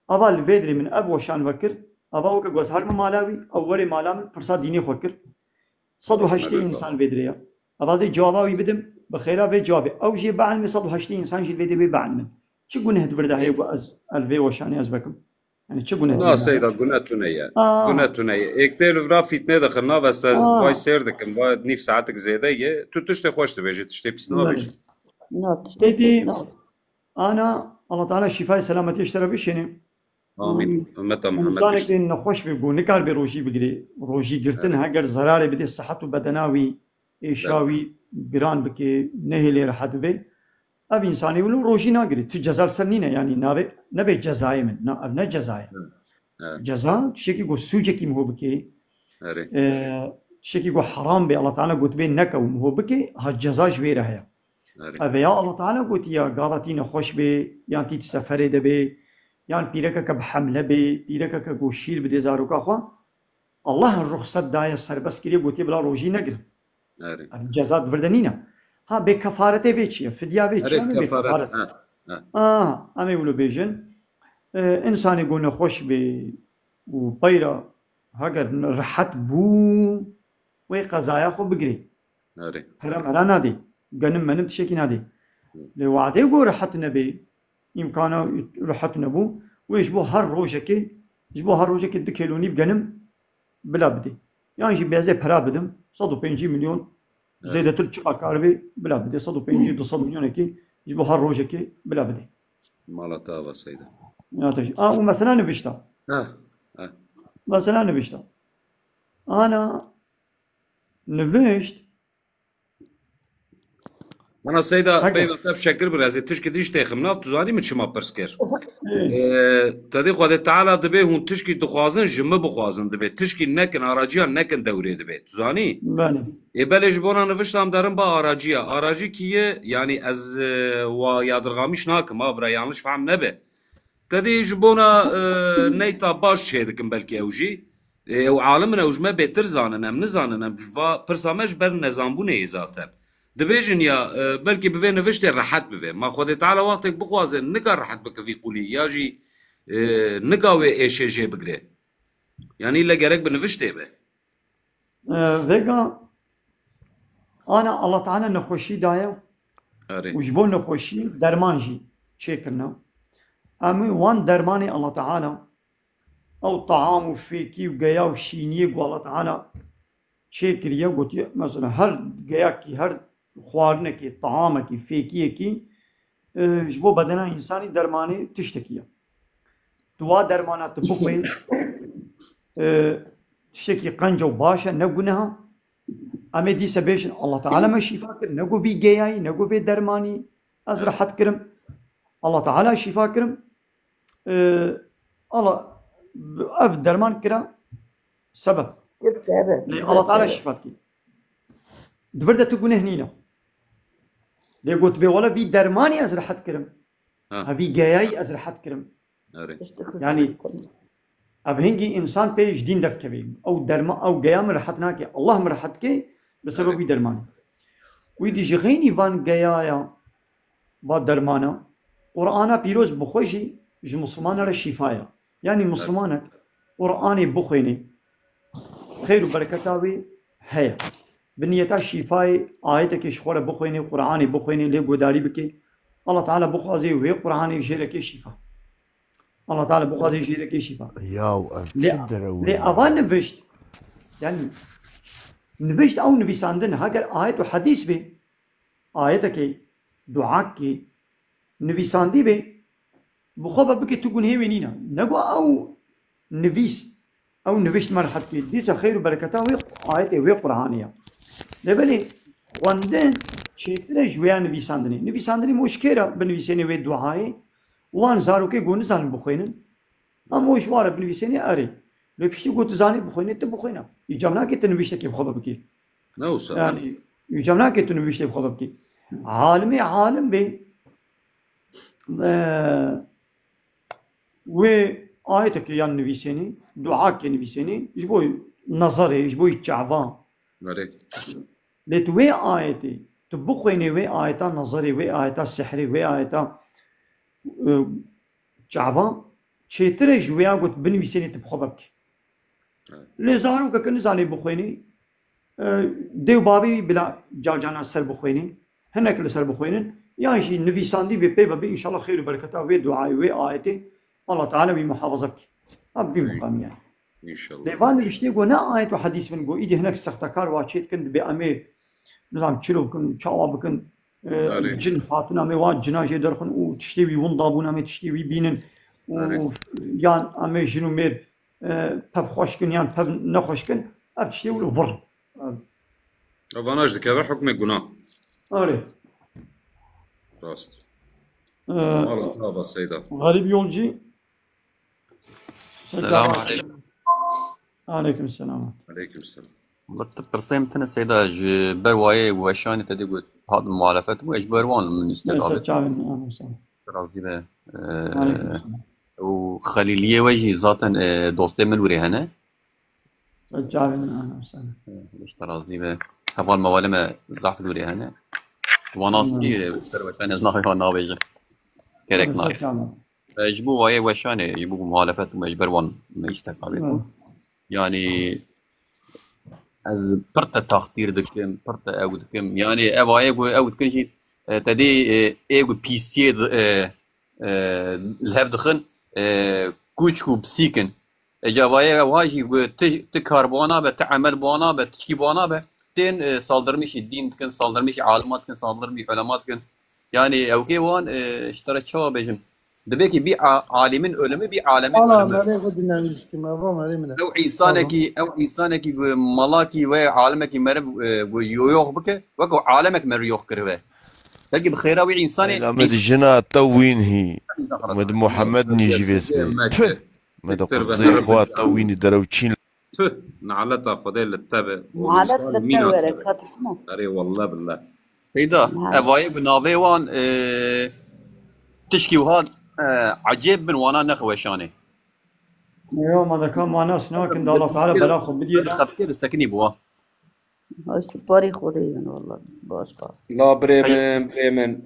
S1: ئەوا لە vêderê min ev weşan vekir eva weke goz herme mala wî ew werê mala min pirsa dînê xwe kir 180 însan vêderê ya eva zê cewaba wî bidim bi xêra vê cewabê ew jê beelmê 180 însan jî vêdê wê beelmin çi guneh divir de heye ku ez vê weşanê ez bikim يعني چه گونه؟
S17: نه سیدا گونه تو نیه گونه تو نیه اکتیل ورا فیتنه دخل نه بس وای سر دکم باید نیف ساعتک زیاده یه تو تشته خوش تبیجی تشته پیس نبیجی
S1: دیدی أنا الله تعالى شفاء سلامتي اشترى بشيني
S17: آمين أمة محمد
S1: انسانك
S17: بشتي
S1: نخوش بيقو نكار بروجي بقري روجي قرتن هاجر زراري بدي صحته بدناوي ايشاوي جران بكي نهي راحت بي اب انساني ولو روجي ناقري تجزال سنينه يعني نبي جزاي من ابنا جزاي جزاء شيكي قو سوجكي مهو بكي شيكي قو حرام بي الله تعالى قلت بين نكا ومهو بكي ها الجزاء جويره هي ابي يا الله تعالى قلت يا قالتين خوش بي يعني تي تسفري دبي يعني بيركك بحمله بي بيركك قو شير بدي زاروك اخوا الله الرخصة داية سر بس كريه قلت بلا روجي نقر الجزاء فردنينا ها بكفارته بيتشي فديا بيتشي
S17: كفارة
S1: أما يقولوا بيجن إنسان يقول خوش بي وبيرا هاجر رحت بو وقضايا خو بقري هرم هرا نادي قنم منم تشكي نادي لوعده يقول رحت نبي إمكانه رحت نبو ويشبو هر روجكي دكيلوني بقنم بلا بدي يعني جي بيزي برا بدم 150 مليون زي ترجع كاربي بلا بدي 150 200 مليون كي يجيبو هر روجكي بلا بدي
S17: مالتا بسيدة
S1: يا تجي ومثلا نبشتا مثلا نبشتا انا نبشت
S17: أنا سيدا بيبقى بشكل برازي تشكي ديش تخمنا تزاني من شما برسكر تدي خود تعالى دبي هون تشكي تخوازن جمع بخوازن دبي تشكي نكن أراجيا نكن دوري دبي تزاني بلش بونا نفشتم دارم با أراجي كيه يعني از و يادرغاميش ناكم أبرا يانلش فهم نبي تدي جبونا نيتا باش شهدكم بلكي أوجي وعالمنا وجمع بيتر زاننا من زاننا برسامج بر نظام بونه ذاتن دبيجن يا بلكي بفي نفشتي راحت بفي ما خودي تعالى وقتك بخوازن نكا راحت بك في قولي ياجي نكاوي ايش جي بقري يعني الا جارك بنفشتي به
S1: فيجا انا الله تعالى نخوشي دايا وجبون نخوشي درمانجي تشيكرنا امي وان درماني الله تعالى او طعام فيكي وقيا وشيني والله تعالى تشيكريا قلت مثلا هر قياكي هر خوارنكي طعامكي فيكيكي جبو بدنا انساني درماني تشتكيه دوا درمانات بخوي تشتكي قنجة وباشا نقولها أما دي سبيشن الله تعالى ما شفاكر نقول في جياي نقول في درماني أزرحت كرم الله تعالى شفاكرم الله أب درمان كرا سبب الله تعالى شفاكي دفرده تقول هنينا ليه قلت بي والله في درماني أزرحت كرم أبي جياي أزرحت كرم يعني أبهنجي إنسان بيش دين دفتكبي أو درما أو جيام رحتناك الله مرحتك بسبب درماني ويدي جغيني فان جيايا با درمانا قرآن بيروز بخوشي جو مسلمان على الشفاية يعني مسلمانك قرآن بخويني خير وبركاته هيا بنيتا الشفاء آيتك شخورة بخويني قرآن بخويني ليه قداري بكي الله تعالى بخوازي وهي قرآن يجيرك الشفاء الله تعالى بخوازي يجيرك الشفاء
S18: ياو
S1: ليه أفان نفشت يعني نفشت أو نفساندن هاگر آيت وحديث بي آيتك دعاك نفساندي بي بخوبة بكي تقول هي وينينا نقوى أو نفيس أو نفشت مرحبتي ديتا خير وبركاته وهي آيتي وهي قرآنية لبالي واندن چیتره جویا نویساندنی مشکره بنویسینی و دعایی وان زارو که گونه زن بخوینن اما مشواره بنویسینی اری لپشتی گوت زانی بخوینی تو بخوینا یجامنا که تنویشته که بخواب بکی
S17: نه سر
S1: يعني یجامنا که تنویشته بخواب بکی عالم به و آیت که یان نویسینی دعا که نویسینی جبوی نظری جبوی چعوان لتوي آيتي تبخيني وي آيتا نظري وي آيتا سحري وي آيتا شعبان شيتر جويا قلت بنويسيني تبخبك لزارو كن زاني بخيني ديو بابي بلا جانا سر بخيني هناك اللي سر بخينن يعني شي نويساندي بي بابي ان شاء الله خير وبركاته وي دعاء وي آيتي الله تعالى بمحافظك ابي مقام يعني
S17: ان شاء الله
S1: لفان بيشتي قلنا آية وحديث من قو إيدي هناك سختكار واشيت كنت بأمي نظام تشلو بكن شاوا بكن جن فاتنا مي واد جناجي درخن وتشتي وي ون ضابونا مي تشتي وي بينن و یان اما جنو میر پب خوش کن یان پب نخوش کن اب تشتی ولو فر
S17: Avanaj dikeve hukme günah.
S1: آره
S17: Rast. Allah tava Seyda.
S1: غریب yolcu
S18: السلام عليكم.
S1: عليكم السلام.
S17: Aleyküm selam.
S18: برسيم تنا سيدا جبر واي وشان تدي قلت هذا المعالفات واجبر وان من استقابل رازي به وخليلية وجهي ذاتا دوستي من وري هنا ليش ترازي به هفال موالم زعف وري هنا وناس كي سر وشان ازناخي هون نابيجه كرك ناي جبو واي وشان يجبو معالفات واجبر وان من استقابل يعني از پرت تختیر دکم پرت او دکم یعنی اوایه گو او دکن شی تدی ایگو پیسیه الهف دخن کوچکو بسیکن اجوایه واجی گو ت کاربونا به تعمل بونا به تشکی بونا به تین saldırmış din dikن saldırmış عالمات دکن saldırmış علمات دکن yani او کی وان اشترى çava bejim demek ki bir alimin ölümü bir alemin ölümü. او انسانه کی ملاکی و عالمه کی مر و یوخ بک و عالمك مر یوخ کروه بلکه بخیره و انسان
S19: مد جنا توين هي مد محمد نيجي باسمي مد قصي خوا توين دروتشين
S17: نعلتها خدي للتبع
S14: معالات للتورك
S17: اري والله بالله
S18: هيدا افاي بنافي وان تشكي وهاد عجيب من وانا نخوشاني
S1: يوم هذا كان مع ناس ناكن الله تعالى بلاخذ بدي
S18: خفكر السكني بوا
S14: هاش باري خدي والله باشقا
S17: لا بريمن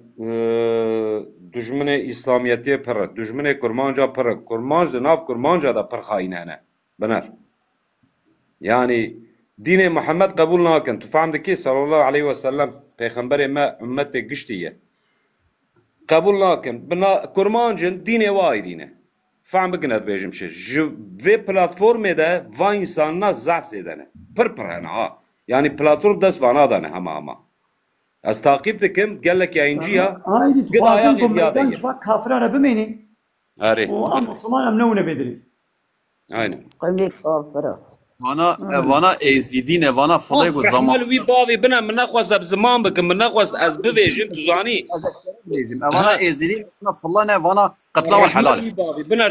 S17: دجمن اسلاميتي پر دجمن kurmanca پر kurmanca nav kurmanca da پر خاينانه بنر يعني دين محمد قبول ناكن تفهم دكي صلى الله عليه وسلم پیغمبر ما امته گشتيه قبول ناكن بنا kurmancın dine vay dine فهم بگند بيجم شي جو في بلاتفورم ده va insanlar zaf zedene پر ha yani platform das vana da ne ama az takip dikim gellek yayıncıya gıdaya gıdaya
S1: bak kafirane bimeni
S17: ari
S1: o Müslüman amnune bedri
S17: aynen
S14: قميص صافرة
S18: وانا ازيدين وانا فلاي و زمان
S17: رحمل وي باوي بنا من نخواست بزمان بكم من نخواست از بويجم تزاني
S18: وانا ازيدين وانا فلانا وانا قتلا والحلال
S17: بنا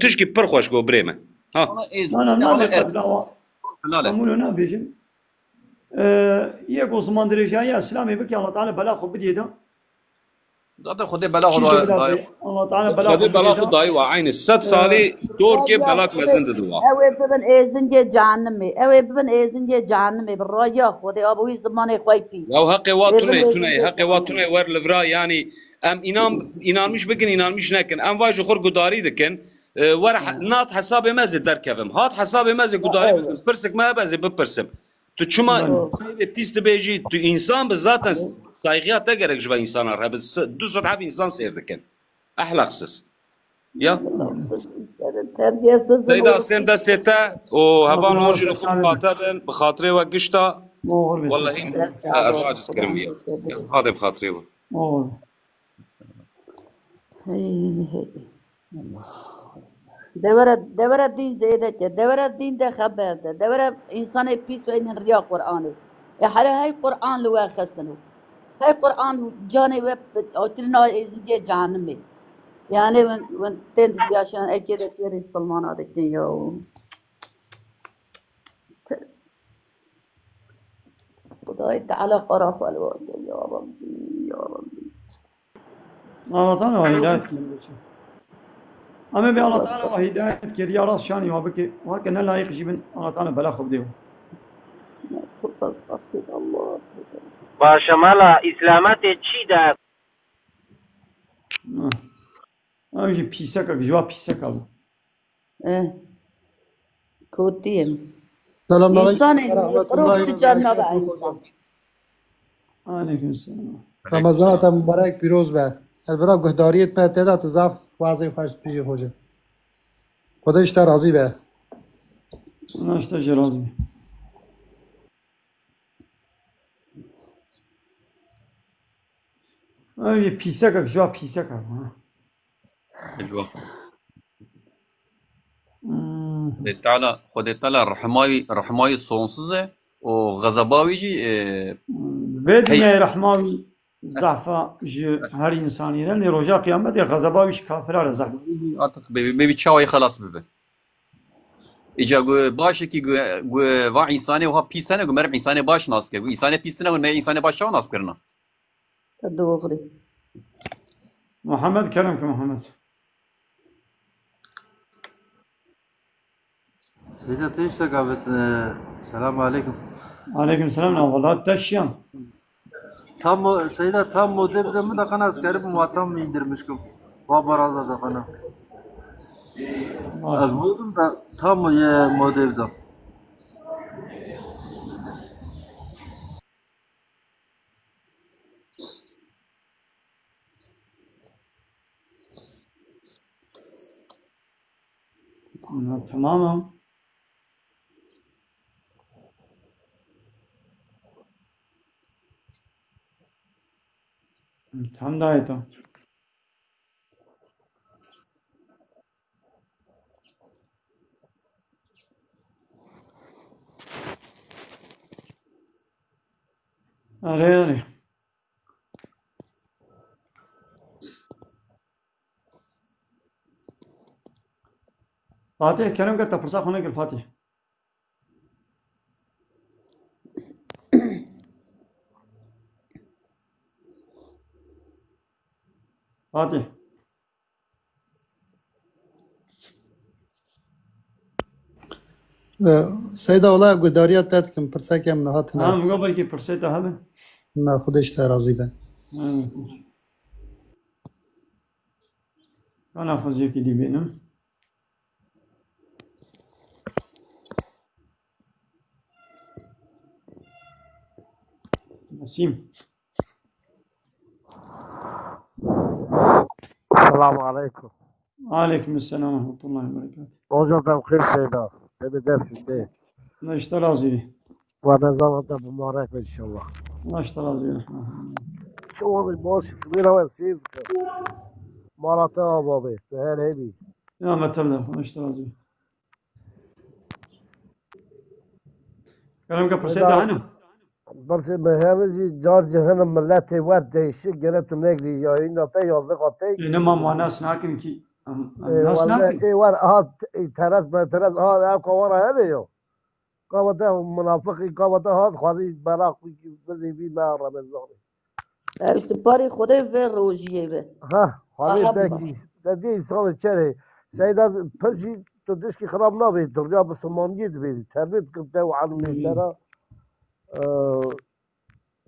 S17: تشكي برخوش جو بريمه ها
S1: انا امولنا بيجم يك عثمان درجايا اسلامي بك الله تعالى بلا خو بدي ده
S18: زاد خدي بلاغ
S1: الله تعالى بلاغ
S17: خدي بلاغ ضاي وعين الست صالي دور كي بلاغ مزند دوا
S14: اوي ببن ازنجه جهنمي اوي ببن ازنجه جهنمي بالرايا خدي ابوي زماني خوي بي
S17: لو حقي واتوني حقي واتوني ور لفرا يعني ام inanmış بكن inanmış نكن ام واجو خور قداري دكن ور نات حسابي مازي دركفم هات حسابي مازي قداري برسك ما بازي ببرسم تو çuma pis dibêjî tu insan bi zaten saygıya te gerek ji ve insanlar hebe du sor hebe insan seyirdikin ahlaksız ya Seyda sen destê te û hevan hojî li xwe xaterin bi xatirê we gişta wallahi ez aciz kirim ya hade bi xatirê we
S14: دورة الدين زيدت دورة الدين ده خبر ده دورة إنسان بيس وين ريا قرآن يا حلا هاي قرآن لو أخذتنه هاي قرآن جاني وب أوترنا إزجي جهنمي يعني من تند ياشان أكيد أكيد سلمان هذا الدنيا خداي تعالى قرأ والوالد يا ربي يا ربي
S1: الله تعالى هداية أما بي الله تعالى وهداية كريا راس شاني وابكي وهكذا لا يخجبن الله تعالى بلا خب ديو
S14: استغفر الله
S20: باشا مالا إسلامات چی ده
S1: أمشي بيسكا جوا بيسكا
S14: كوتيم
S10: سلام عليكم
S14: إنسان
S10: ورحمة الله
S14: وبركاته
S1: عليكم السلام
S10: رمضانات مبارک پیروز به البرا گهداریت په تعداد ضعف واضح خوش پیش خوجه خودش تا راضی به
S1: ناشتا راضی یه پیسکا جوا پیسکا
S18: جوا خود تعالی رحمای صonsuz و غضباوی جی
S1: بدون رحماوي ضعفا هر انسانی نه روزا قیامت غضباویش کافر رزق
S18: artık bebi çavayı خلاص bebe İca başı ki va insani ve pisane mer insani baş nas ke insani pisane ve insani baş nas करना
S14: دغري
S1: محمد كلامك محمد
S21: سيدة تيجي قابت السلام عليكم
S1: عليكم السلام والله تشيان
S21: tam Seyda tam modemde mi de kana askeri muhatap mı indirmişkim Babaraz'da da kana az buldum da tam modemde
S1: تماما tam da eto अरे فاتح كلام قد فرصة هناك الفاتح فاتح
S10: سيدة والله قداريات تاتكم برساكي من هاتنا
S1: من قبل كي فرصة هذا
S10: ما خدش راضي به
S1: أنا فوزيك دي بينهم نسيم
S22: السلام عليكم.
S1: وعليكم السلام ورحمة الله وبركاته.
S22: روزتان بخير سيدة. تبي درس الدين.
S1: الله يشتغل زيني.
S22: ونظامته مبارك إن شاء الله.
S1: الله يشتغل زيني.
S22: شو هذا الموسى سمينا وين سيد؟ مراتها بابي. سهل هبي.
S1: يا ما تبدأ الله يشتغل زيني. كلامك برسيدة عنه.
S22: بس مهمة جورج هنا ملاتي ورد شيء جرت نجري يا إنه تي يوزق تي.
S1: إنما ما ناس ناكن كي. ناس ناكن.
S22: إيه ور هاد ترز ما ترز هاد أكو ورا هبيو. قوته منافقي قوته هاد خالي براق بدي بي ما رمزان.
S14: ايش تباري خدای و روزیه به
S22: ها خالي بكي دي سال شري سيدا برجي تدش خراب نبي درجة بس مانجيد بي تربيت كنت وعلمي ترى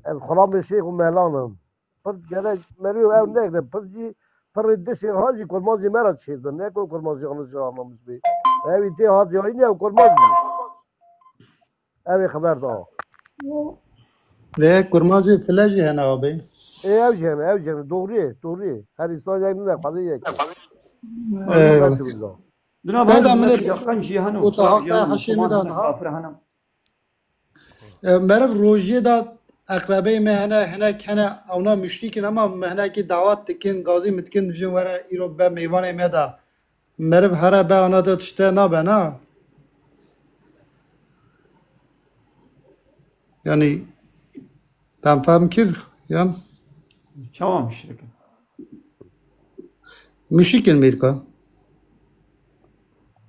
S22: الخرام الشيخ ومهلانهم فرد جلال مريو او نقدر برجي فرد دشي هاجي كل مازي مرد شيء ناكل كل مازي خلص جانا مش بي هاي تي هاجي هيني وكل مازي هاي خبر ده
S10: لا كرماجي فلاجي هنا أبي
S22: ايه اوجه دوري هر انسان یک نه قضیه یک
S10: هذا من وتحقق حشي مدان ها مرف روجي دا اقربي مهنا هنا كان اونا مشرك اما مهنا کی دعوت تكن غازي متكن بجن ورا يرو به ميوان مدا مرف هر به انا دا تشته نا بنا يعني تام فهم كير يعني
S1: شو مشرك
S10: مشرك الميركا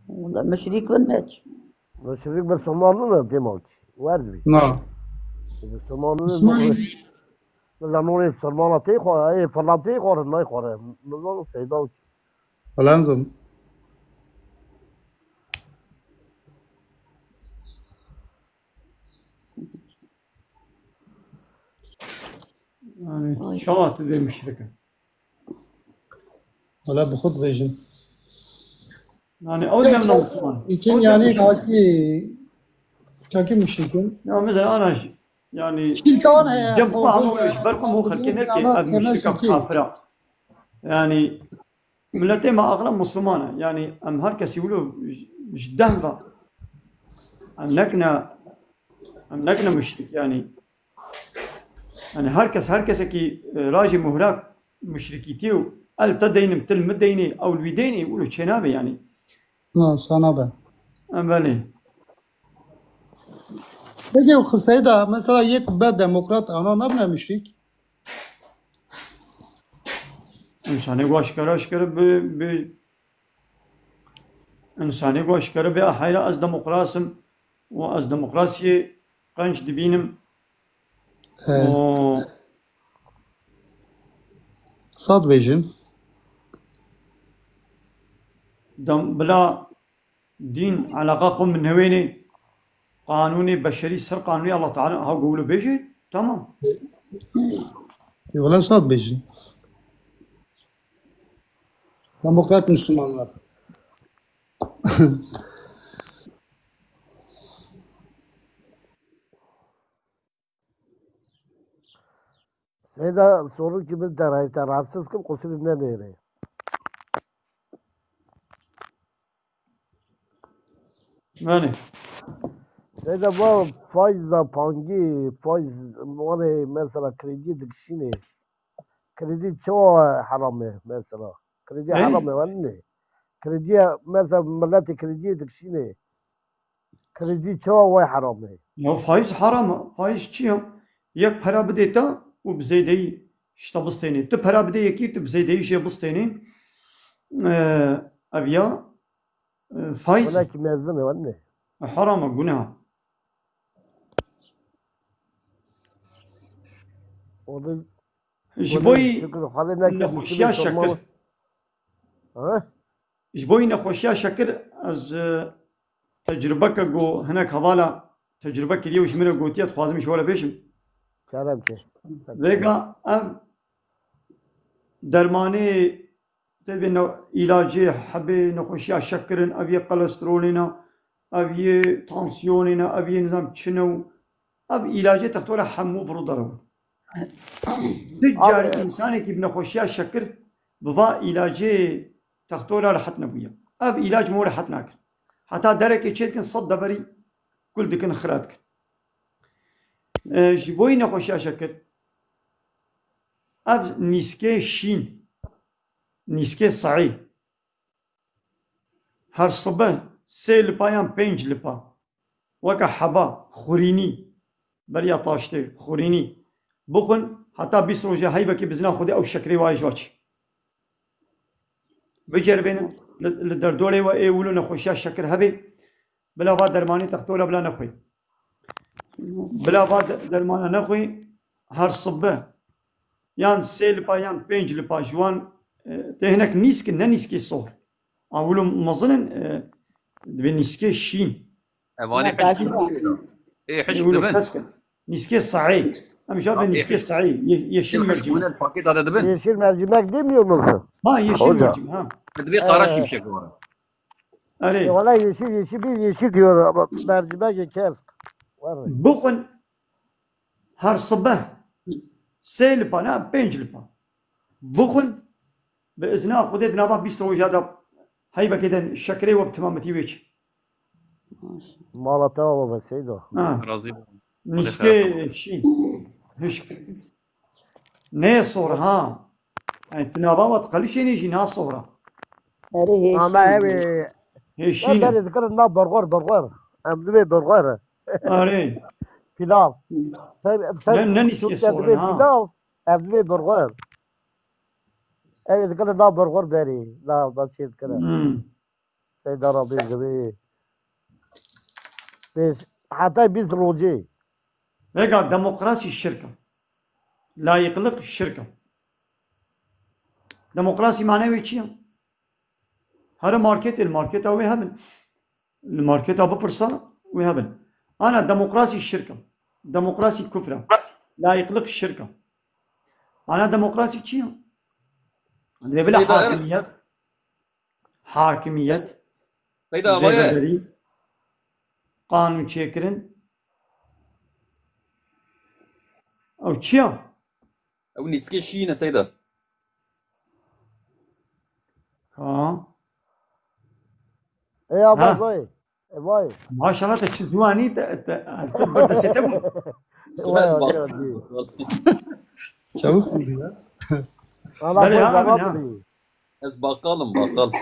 S14: والله مشرك بالماتش
S22: مشرك بس مالنا ديمالتي واردبي
S10: نعم
S22: بس مالنا لا نوني سلمانة تيخو اي فلان تيخو لا يخو نظام سيداوت
S10: فلانزم
S1: يعني شوات ذي مشركة
S10: ولا بخط فيجن
S1: يعني أول من مسلمان
S10: يمكن يعني كاكي مشركين
S1: يعني مثلا أنا يعني
S10: شركان هي
S1: جنب بعضهم يشبركم هو خلكين هيك مشركة كافرة يعني ملتين ما أغلب مسلمانة يعني أم هركس يقولوا جدهم أنكنا مشرك يعني هركس كي راجي مهراك مشركيتيو ال تدين متل مديني او الويديني يقولوا شنابه يعني
S10: نعم صنابه
S1: بله
S10: بگه خب سیدا مثلا یک به دموکرات آنها نبنمشتیک
S1: انسانی گوشکره به انسانی گوشکره به حیرا از دموکراسم و از دموکراسی قنچ دبینم و
S10: صاد بیجن
S1: دم بلا دين علاقة قوم من هويني قانوني بشري سر قانوني الله تعالى ها قولوا بيجي تمام
S10: ولا صاد بیجن دموکرات Müslümanlar
S22: Seyda sorun kimin derayete rahatsız kim kusur ne diyere.
S1: بله
S22: Seyda bu faizle pangi faiz yani mesela kredi dikişini kredi çoğu haramı mesela kredi
S1: ايه
S22: haramı var ne kredi mesela milleti kredi dikişini kredi çoğu haramı.
S1: يا فايز حرام فايز چيا يك para بديتا وبزيدي شتا بستيني تو para بدي يكي تو بزيدي شي بستيني ابيا فايز
S22: Buna ki mezun var ne?
S1: حرام قناها
S22: O da
S1: جبوي
S22: şükür haline ki
S1: نخوشيا
S22: Müslüman
S1: شكر
S22: sormalı. Ha?
S1: جبوي نخوشيا شكر از تجربك جو هناك حوالا تجربك اليوم شمرة قوتيات خوازم شوالا بيشم
S22: Kerem ki.
S1: ويقا ام درماني تبي انه علاجي حبي نخوشيا شكرن ابي كوليسترولينا ابي تانسيونينا ابي نظام شنو ابي علاجي تختار حمو فرضرو تجار
S22: Abi
S1: انساني كي بنخوشيا شكر بضا علاجي تختار راحت نبويا اب علاج مو راحت ناك حتى درك يشيتكن صد بري كل دكن خراتك جبوي نخوشيا شكر اب نيسكي شين نيسكي صعي هر صبح سي لبايان بينج لبا وكا حبا خوريني بريا طاشتي خوريني بخن حتى بيس روجا هيبة كي بزنا خودي او شكري وايج واتش بجربين لدردولي و ايولو نخوشيا شكر هبي بلا بعد درماني تختولا بلا نخوي بلا بعد درمانا نخوي هر صبح يان سي لبايان بينج لبا جوان تهنك نيسك نيسكي صور اولو مظنن بنيسكي شين
S18: اواني حش ايه حش
S1: يقولوا
S18: دبن
S1: كسكن نيسكي صعي أنا مش عارف
S18: ايه
S1: نيسكي
S18: حش
S1: صعي يشيل
S18: ايه حش
S1: مرجم
S18: بونا الباكيت هذا دبن
S22: yeşil mercimek demiyor musun?
S1: ها يشيل
S22: Hoca.
S1: مرجم ها
S18: تبي قراش يمشي ورا
S1: أري
S22: Valla yeşil bir yeşil diyor ama mercimek kes. Var.
S1: بخن هر صبح سي لبا نا بينج لبا بخن بإذن خديت نابا بيستو جادا هيبة كده الشكري وبتمامتي ويش
S22: Malatya baba Seydo.
S1: ها
S18: راضي خذ خيركم
S1: نيسكي شين هش نه صور ها يعني تنابا وتقلش يجي نا صورة
S14: أري
S22: Ama
S14: هشين
S22: evi
S1: هي
S22: ben
S1: شينة
S22: ذكر na burger. Emdi burger.
S1: أري
S22: Pilav.
S1: لأن نيسكي
S22: Türkçe
S1: صورة ها
S22: pilav. Emdi burger. Evet ذكر na burger beri. Na şey ذكر. Seydo Rabbi gibi. Biz hatta biz roji.
S1: رجع ديمقراطي الشركة لا يقلق الشركة ديمقراطي معناه ويتشي هذا ماركت الماركت أو يهبل الماركت أبو فرصة ويهبل أنا ديمقراطي الشركة ديمقراطي كفرة لا يقلق الشركة أنا ديمقراطي تشي عندنا بلا
S18: سيدا
S1: حاكمية
S18: سيدا
S1: زي
S18: ابويا
S1: بدري قانون شكرن أو تشيا
S18: او نسكي شينا سيدا
S1: ها
S22: E abi
S1: ها
S22: vay. Vay.
S1: ما شاء الله تشزواني الكبر تستوي
S22: Vay
S18: بس
S22: hadi hadi.
S10: çabuk oldu ya.
S22: Ana
S1: بلي
S22: bu
S1: ها من
S22: zaman
S1: ها
S22: mı?
S18: بس بقال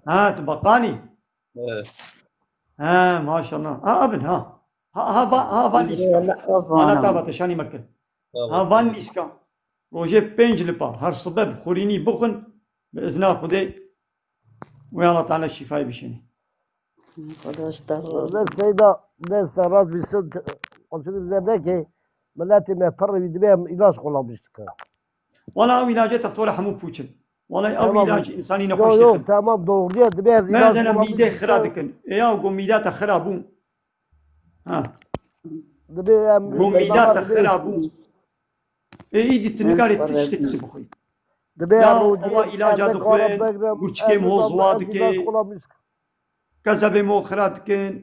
S1: ها تبقاني ها ما شاء الله ها ابن ها فان نيسكا انا تابت شاني مكن ها فان نيسكا روجي بنج لبا هر سبب خوريني بخن باذن خدي ويا الله تعالى الشفاء بشني
S22: السيدة ناس راد بسد قلت له ذاك ملاتي ما فر يدبهم علاج قلنا بيشتكى
S1: ولا علاجات تقول حمو بوتشن ولا او علاج انساني
S22: يو
S1: نخوش
S22: تمام دورية دبهم
S1: مثلا ميده خرادكن يا قوم ميدات خرابون ها
S22: دبهم
S1: قوم ميدات خرابون ايدي تنقالي تشتكي بخوي يا والله علاجات خوين قرشكي موزواتك كذا بمو خرادكن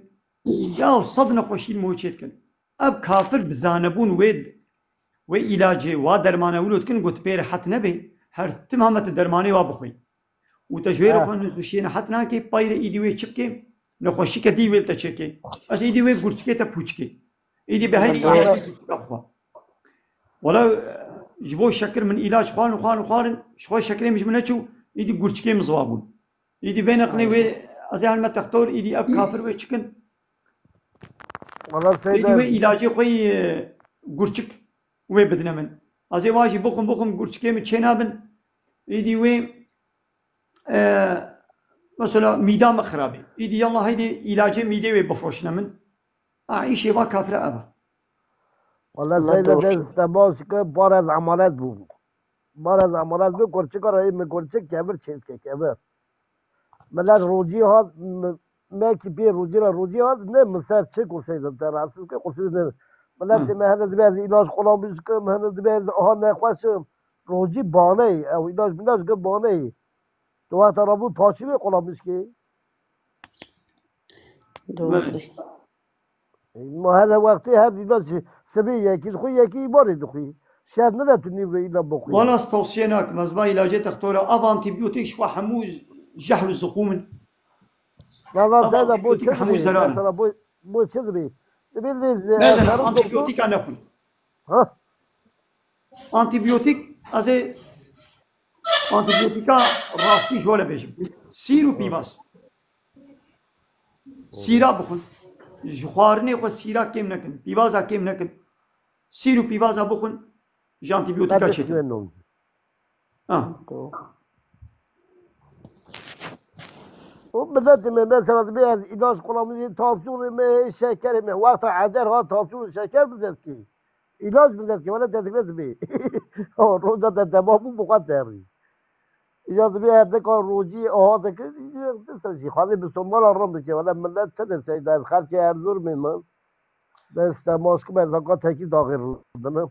S1: يا صدنا خوشين موشيتكن اب كافر بزانبون ويد وعلاجي ودرمانه ولودكن قلت بير حت نبي هر تمامة درماني وابخوي وتجوير خون خوشين حتنا كي باير ايدي وي چپكي نخوشي كدي ويل تچكي اس ايدي وي قرشكي تا پوچكي ايدي بهاي ابخوا ولا جبو شكر من علاج خوان شخو شكري مش منچو ايدي قرشكي مزوابون ايدي بين اقني وي ازي ما تختار ايدي اب كافر وي چكن
S22: والله سيدة
S1: ايدي وي علاجي خوي قرشك وي بدنا من ازي واجي بخم قرشكي من چنابن ايدي وي مثلا ميدا خرابي ايدي يلا هيدي علاجي ميدي وي بفروشنا من اعيش با كافر ابا
S22: والله سيدة ناس تماس که بار از عمالت بود کرچه کار هایی میکرچه کبر چیز که کبر ملت روجی ها ماکی بی روجی ها نه مسر چه کرسیدم در اساس که کرسیدم ملت مهنه دبیر علاج خلام بیش که مهنه دبیر آها نخواشم روجی بانه ای او علاج که بانه ای تو وقت را بود پاچی به خلام بیش که ما هذا وقتی هر علاج سبی یکی باری دخوی شاید نتونی رو ایلا بخوی
S1: وانا استوصيه ناك مزبا علاجات تختار اب انتيبيوتيك شوا حموز جحر الزقوم
S22: والله سيدة بو
S1: حموز زرار
S22: مثلا بو چدري
S1: مثلا انتيبيوتيك انا اخوي
S22: ها
S1: انتيبيوتيك ازي انتيبيوتيكا راستي ولا بيجم سيرو بيباس سيرا بخون جخوارني خو سيرا كيم نكن بيبازا كيم نكن سيرو بيبازا بخون جانتيبيوتيكا چيت
S22: وبدأت مثلا بيها علاج قلامي تاسون ما شكر ما وقت عجر ها تاسون شكر بزركي علاج بزركي ولا تدريس بي او روزا تمام مقدري علاج بيها دكا روجي او دك تسجي خالي بسمال الرم كي ولا ملت تدرس سيد خالك ارزور من بس ماسك بزاقات هيك داغر دنا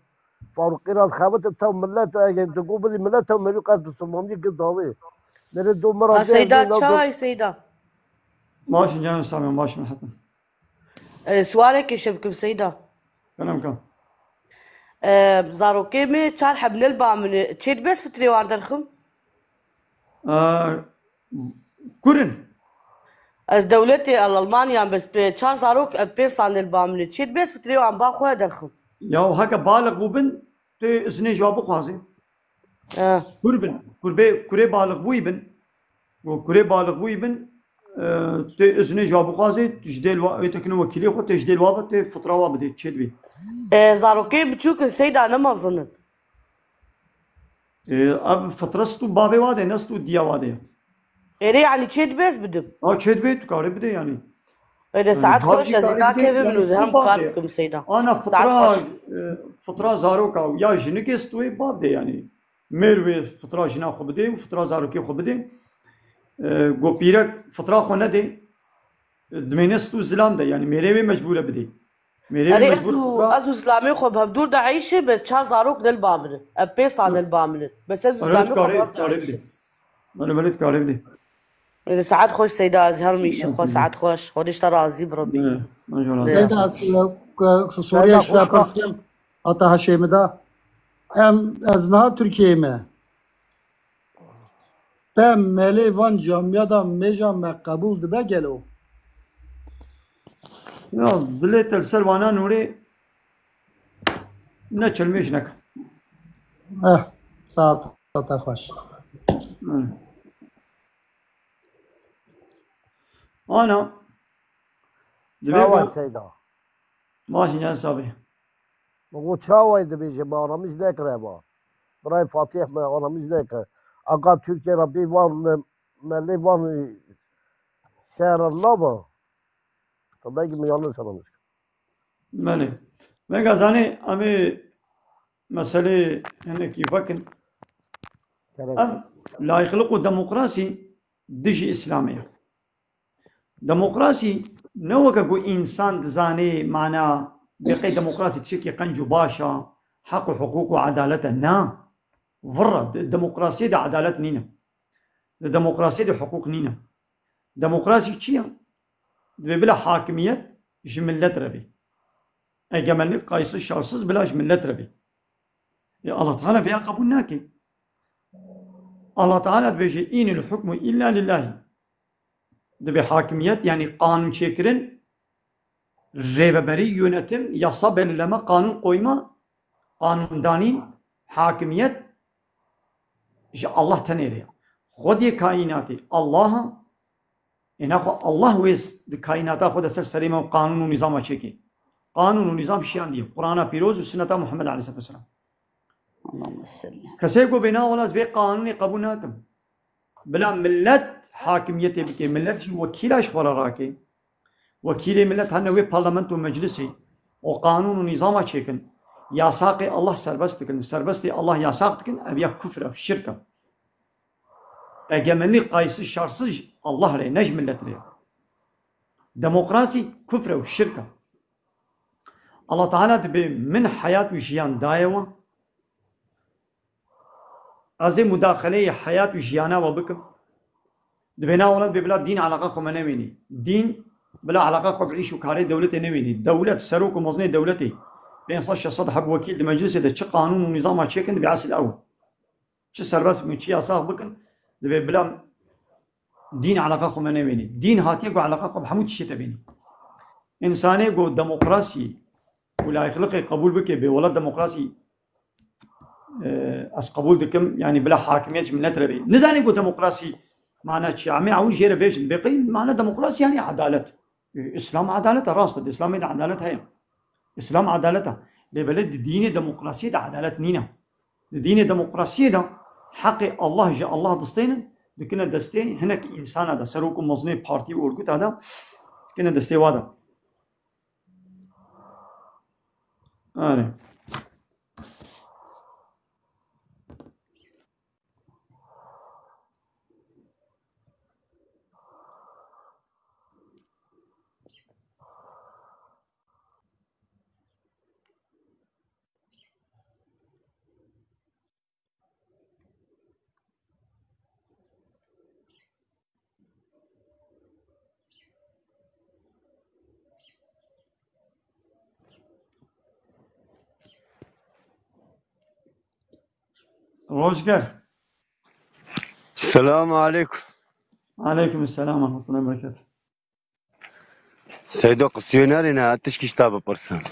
S22: فاروقي را خبرت تا ملت اگه تقول بدي ملت هم ملو قد بسمامي قدامي نرى دو مرات
S2: سيدة شاي سيدة
S1: ماشي جاي سامي ماشي من حتى
S2: سؤالك يا شبكم سيدة
S1: كلام كان
S2: زاروكي مي تشارح من البامن تشيد بس فتري وان درخم
S1: كورن
S2: از دولتي الألمانيا بس بتشار زاروك بيرسان البامن تشيد بس فتري وان باخوها درخم
S1: يا هكا بالغ بوبن تي اسني جواب خوازي كوربن كوري بالغ بويبن وكوري بالغ بويبن تي اسني جواب خوازي تجديل تكنو وكيلي خو تجديل وابا تي فتره وابا دي تشد بي
S2: زاروكي بتشوك سيدا انا ما ظنن
S1: اب فترستو بابي واده نستو ديا واده
S2: يعني تشد بس بدم
S1: تشد بي تكاري بده يعني
S2: اذا ساعات خوش ازيدا كيف من وزهم قاربكم سيدا
S1: انا فتره زاروكا يا جنكستوي باب دي يعني ميروي فتره جنا خو بده وفتره زاروكي خو بده گو پیرک فتره خو نه دی دمینستو زلام ده يعني ميري مجبوره بده
S2: ميري مجبور ازو اسلامي خو بهدور دا عيشه بس چار زاروك دل بامن ابيسان البامن بس ازو اسلامي خو عيشه
S1: انا ولد كاري بده
S2: اذا ساعات خوش سيدا ازهر ميشه خو ساعات خوش خودش راضي بربي
S10: سيدا سوريا شتا پرسكم اتا هشيم دا ام از نه ترکیه ما به ملی وان جامعه دا میجام قبول ده بگلو
S1: يا بليت السلوانا نوري نچل ميش نك
S10: ساعت خوش
S1: انا
S22: چاوای سیدا
S1: ماشي يا صاحبي
S22: بگو چاوای دبیجه با آرامیش نکره با برای فاتح با آرامیش نکره اقا ترکیه را بیوان ملی وان شهر الله با تا بگی میانه سلامش
S1: بله من قصاني أمي مسألة هنا كيف فكن أم لا يخلقوا ديمقراطي دجي إسلامية ديمقراطي نوكا إنسان تزاني معنا بقي ديمقراطي تشكي قنجو باشا حق وحقوق وعدالته نا فرة الديمقراطية دي عدالة نينا الديمقراطية دي حقوق نينا ديمقراطي تشيا بلا حاكمية جملت ربي اجمل قيس الشخص بلا جملت ربي يا الله تعالى في قبول ناكي الله تعالى بيجي إن الحكم إلا لله دبي حاكمية يعني قانون شكرن ريببري يونتم يصب لما قانون قويمة قانون دانين حاكمية الله تنيريا خودي كائناتي الله إنه الله ويس كائنات خود أسر سليمة قانون ونظام شكي قانون ونظام شيان دي قرآن بيروز وسنة محمد عليه الصلاة والسلام
S14: اللهم صل
S1: كسيكو بنا ولا بي قانوني قبول ناكم بلا ملت حاكميتي بكي ملت وكيلاش خورا راكي وكيلي ملت هنوي برلمان ومجلسي وقانون ونظام شكن يا ساقي الله سربستكن سربستي الله يا ساقتكن أبيا كفر الشركة أجمني قايس الشرصج الله لي نجم ملت لي ديمقراطي كفر والشركة الله تعالى تبي من حياة وجيان دايوة أزي مداخلة حياة وجيانا وبكم دبنا ولد ببلاد دين علاقة ما نميني دين بلا علاقة بعيش وكاري دولتي نميني دولة سروك ومزني دولتي بين صش صد حق وكيل المجلس ده شق قانون ونظام تشيكن بعسل الأول شو سربس من شيء أصاغ بكن دبي بلا دين علاقة ما نميني دين هاتي جو علاقة بحمود شيء تبيني إنساني جو ديمقراطي ولا يخلق قبول بك بولد ديمقراطي أس قبول دكم يعني بلا حاكمية من نتربي نزاني جو ديمقراطي معناه شيء عمي عون جير بيش بقي معناه ديمقراطي يعني عدالة إسلام عدالة راس الإسلام ده عدالة هي إسلام عدالته لبلد دين ديمقراطية ده عدالة نينا دين ديمقراطية ده حق الله جاء الله دستين دكنا دستين هناك إنسان هذا سروق مزني بارتي وورقت هذا كنا دستي وادا روزگر
S5: السلام عليكم.
S1: عليكم السلام ورحمة الله وبركاته.
S5: سيدو قصيونارينا تشكي شتابة برسان.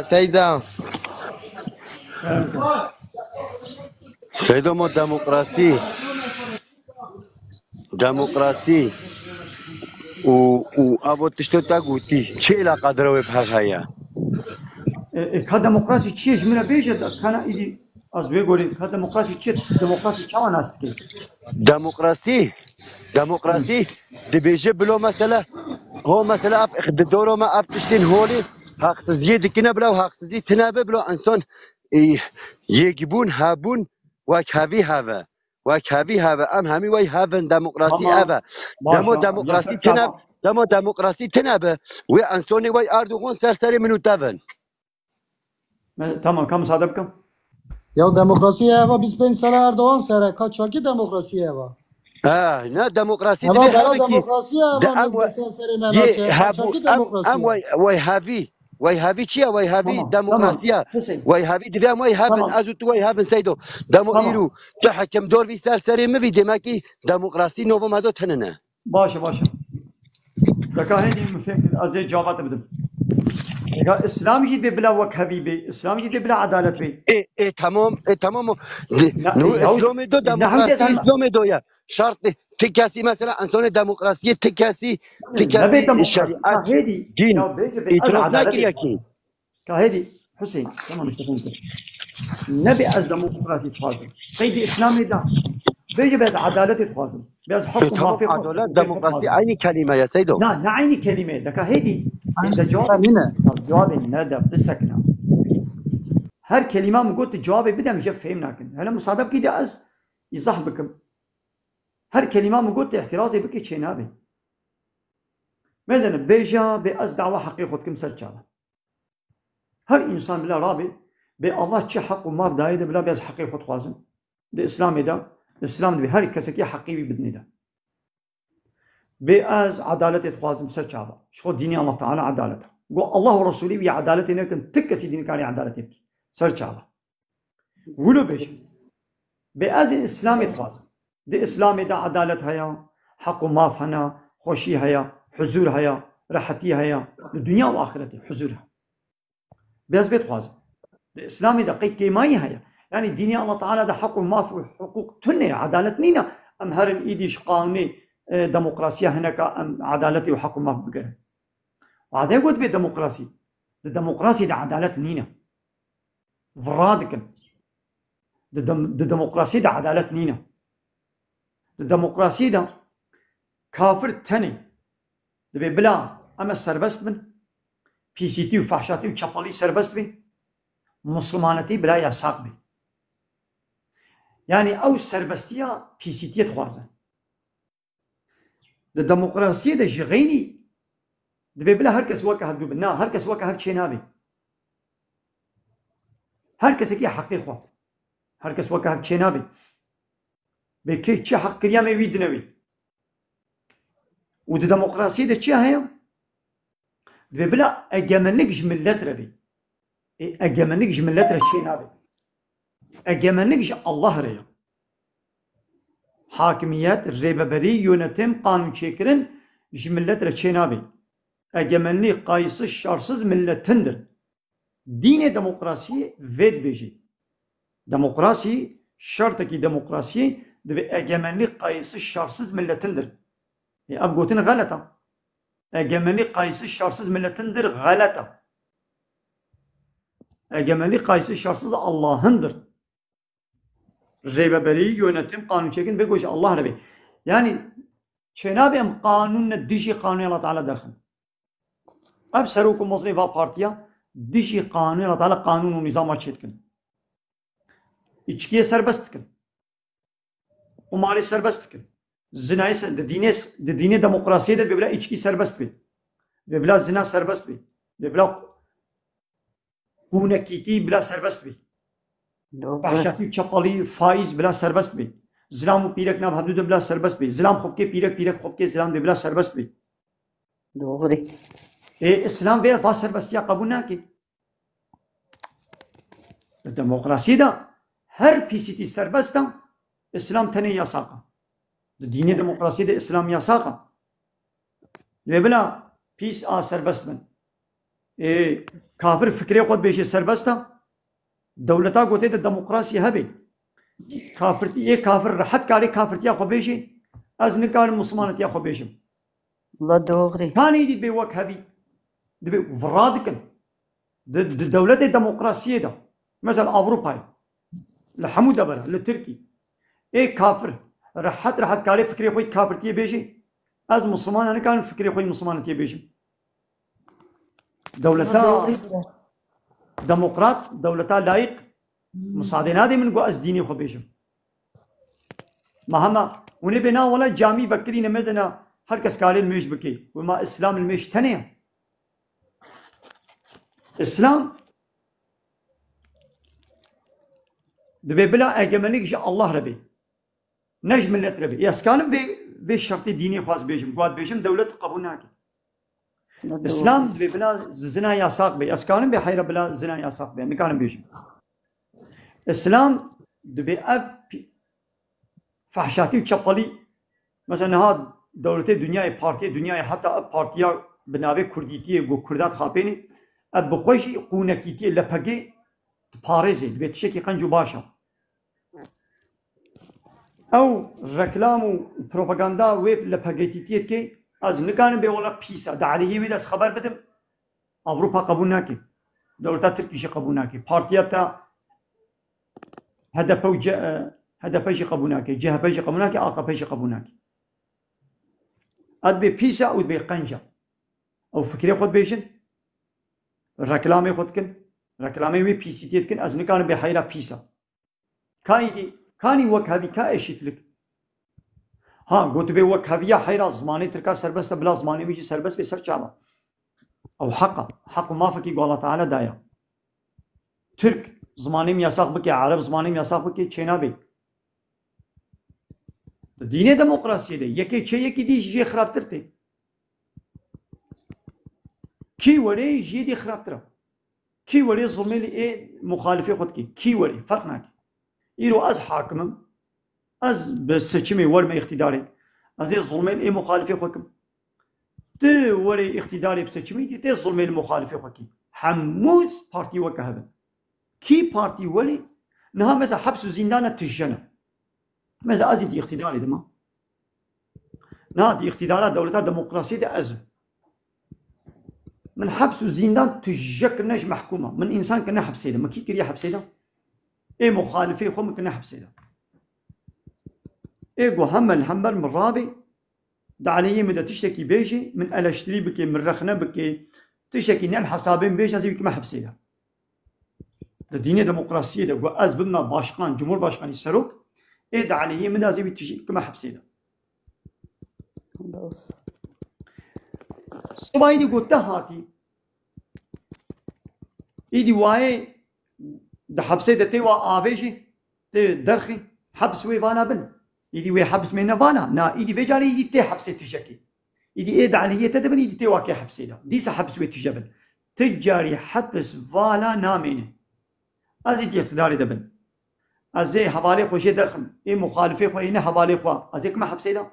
S9: سيدا
S5: سيدو مو ديمقراطي و ابو تشتو تاغوتي شي لا قدروا بحاجه
S1: كديمقراطي تشيش من بيجد كان يجي أزوي قولي كديمقراطي تشيش ديمقراطي كمان أستكي
S5: ديمقراطي دبيجي بلو مثلا هو مثلا اخد دوره ما ابتشتين هولي هاخذ زيد كنا بلا وهاخذ زيد تنابه بلا انسان يجيبون هابون وكهبي هذا ام همي وي هافن ديمقراطي ابا دمو ديمقراطي تنابه وانسوني وي اردوغان سرسري منو تافن
S1: تمام كم صادقكم
S10: يا ديمقراطية هوا 25 سنة أردوغان سره كاتشاكي ديمقراطية هوا
S5: نه ديمقراطي
S10: هوا برا ديمقراطية هوا 25 سنة مناشه كاتشاكي ديمقراطية
S5: وي هافي چيا وي هافي ديمقراطية وي هافي دبيام وي هافن ازوت وي هافن سيدو دمو ايرو تحكم دور في سرسري مفي دماكي ديمقراطي نوفو مازو تننه
S1: باشا دكا هندي مفهوم ازي جوابات بدم اسلام جدي بلا وكهبي بي اسلام جدي بلا عدالة بي
S5: تمام نو اسلامي دو ديمقراطي اسلامي دو يا شرط تكاسي مثلا انسان ديمقراطيه تكاسي
S1: نبي ديمقراطي
S5: شريعه
S1: هيدي
S5: دين
S1: يا بيجي بأز
S5: اعتراف
S1: عدالة
S5: ناكر ياكي
S1: كهيدي حسين تمام مستفهم نبي أز ديمقراطي تفاصل قيد إسلامي ده بيجي بأز عدالة تفاصل بأز حكم ما في
S5: عدالة ديمقراطي عيني كلمه يا سيدو
S1: لا نعيني كلمة ده كهيدي إذا جواب الندى بالسكنة هر كلمة مقولت جوابي بدأ مش فهمنا كن هلا مصادف كده أز يصح بكم هر كلمة مقولت احترازي بكي شينابي مثلا بيجا بأز دعوة حقيقة كم سرچاله هر إنسان بلا رابي بالله چه حق وما بدايده بلا بأز حقيقة خوازن ده إسلام ده إسلام ده هر كسكي حقيقي بدني ده بأز عدالة خوازن سرچاله شو ديني الله تعالى عدالته قو الله ورسوله بي عدالته نكن تكسي دين كاري عدالته بكي سرچاله ولو بيش بأز إسلام خوازن ده إسلام ده عدالة هيا حق وما فهنا خوشي هيا حضور هيا راحتي هيا الدنيا وآخرته حضورها بيز بيت خوازن ده إسلامي ده قيد كيماي هيا يعني ديني الله تعالى ده حق وما في حقوق تنة عدالة نينا أم هرن إيديش قانوني ديمقراطية هناك أم عدالتي وحق وما في بقره وهذا يقول بالديمقراطي الديمقراطي ده عدالة نينا فرادكن الديمقراطي ده عدالة نينا الديمقراطي ده كافر تاني ده بلا أما سربست من بي سي تي وفحشاتي وشابالي سربست بي مسلمانتي بلا يساق بي يعني أو سربستيا بي سي تي تخوازن الديمقراطي ده جغيني ده بلا هركس وكا هدو بنا هركس وكا هب شينابي هركس كي حقيقة هركس وكا هب شينابي بكي تشي حق كريا ما ويدنوي وده ديمقراطية ده تشي هيا ده بلا أجمنك جملات ربي أجمنك جملات رشينابي أجمنك الله ريا حاكميات الربابري يونتم قانون شكرن جملات رشينابي أجمنك قايس الشارسز ملتندر دين ديمقراطية فيد بيجي ديمقراطي شرطك ديمقراطية ده أجمنك قايس الشارسز ملتندر أبقوتين غلطة أجمني قايس الشارسز ملتندر غلطة أجمني قايس الشارسز الله هندر ريبابري يونتم قانون شكل بيقولش الله نبي يعني شنابي أم قانون ديشي قانون الله تعالى درخن أبصروكم مصرفة بارتيا ديشي قانون الله تعالى قانون ونظام أشيتكن إچكيه سربستكن ومالي سربستكن زنایس دینه دموکراسی ده ببلا ایچکی سربست بی ببلا زنا سربست بی ببلا قونکیتی بلا سربست بی فحشاتی چپالی فایز بلا سربست بی زلام و پیرک ناب حدود بلا سربست بی زلام خوب که پیرک خوب که زلام بلا سربست بی
S14: دوغری
S1: اسلام به با سربستیا قبول نکی دموکراسی ده هر پیسیتی سربستا اسلام تنه یاساقه دینی دموکراسی ده اسلام یاساقه لبلا پیس سربست من کافر فکری خود بیشه سربستا دولتا گوته ده دموکراسی هبی کافرتی یک کافر راحت کاری کافرتیا خو بیشه از نکار مسلمانتیا خو بیشم
S14: الله دوغري
S1: كاني دي بوك هذي دي فرادكن الدولة الديمقراطية ده مثلا أوروبا لحمودة برا لتركي إيه كافر راحت كاري فكري خوي كافر تيه بيجي از مسلمان أنا كان فكري خوي مسلمان تيه بيجي دولتا ديمقراط دولتا لايق مصادنا دي من جو از ديني خو بيجي مهما وني بنا ولا جامي فكري نمزنا هركس قال الميش بكي وما اسلام الميش تنيا اسلام دبي بلا اجمنك جاء الله ربي نجم ملت ربي يسكالم في الشرط الديني خاص بيجم قواد بيجم دولة قبولناك اسلام دبي بلا زنا ياساق بي اسكالم بحيرة بلا زنا ياساق بي مكان بيجم اسلام دبي اب فحشاتي وشبالي مثلا هاد دولت دنیای پارتی دنیای حتی پارتیا بنابه کردیتی و کردات خاپینی اب بخوشی قونکیتی لپگی پارزی دبیت شکی قنجو باشا او رکلام و پروپاگاندا ويب لباگيتيتيت كي از نكان بيولا بيسا دا عليه ميداس خبر بدم اوروبا قبول ناكي دولتا تركيش قبول ناكي بارتياتا هدفيش قبول ناكي جهبيش قبول ناكي عقبيش قبول ناكي اد بي بيسا او بي قنجة او فكري خود بيشن ركلامي خود كن ركلامي وي بيسيتيت كن از نكان بحيرا بيسا كايدي كاني وكهبي كايشيت لك ها قلت بي وكهبية حيرا زماني تركا سربست بلا زماني ميجي سربست بي سر شعبا او حق ما فكي قول الله تعالى دايا ترك زماني مياساق بكي عرب زماني مياساق بكي چينا بي ديني ديمقراطية دي يكي چه يكي دي جي خراب ترتي كي ولي جي دي خراب ترى كي ولي ظلمي لي ايه مخالفي خود كي ولي فرق ناكي إيرو از حاكمم از بسچمي ورمي اقتداري از ظلمي ايه مخالفي خودكم تي ولي اقتداري بسچمي دي تي ظلمي المخالفي خودكي حموز بارتي وكهبن كي بارتي ولي نها مثلا حبس زندان تجنة مثلا ازي دي اقتداري دما نا دي اقتدارات دولتها ديمقراطية دي ازم من حبس وزندان تجكناش محكومة من انسان كنا حبسيدا ما كي كريا حبسيدا ايه مخالفي خو ممكن حبسيدا ايه جو همبر من رابي دا عليه مدى تشتكي بيجي من الاشتري بكي من رخنة بكي تشتكي نال حسابين بيجي ازي بكي ما حبسيدا دا دينية ديمقراطية دا جو از بدنا باشقان جمهور باشقان يسروك ايه دا عليه مدى ازي بكي ما حبسيدا صباي دي قلت هاتي ايدي واي ده حبسي ده تي آويجي تي درخي حبس وي فانا بن ايدي وي حبس مينا فانا نا ايدي فيجالي ايدي تي حبسي تجاكي ايدي ايد على هي تدبن ايدي تي واكي حبسي ده ديسا حبس وي تجابن تجاري حبس فالا نامينه ازي دي اقتداري دبن ازي حوالي خوشي درخم اي مخالفي خو اي حوالي خو ازيك ما حبسي ده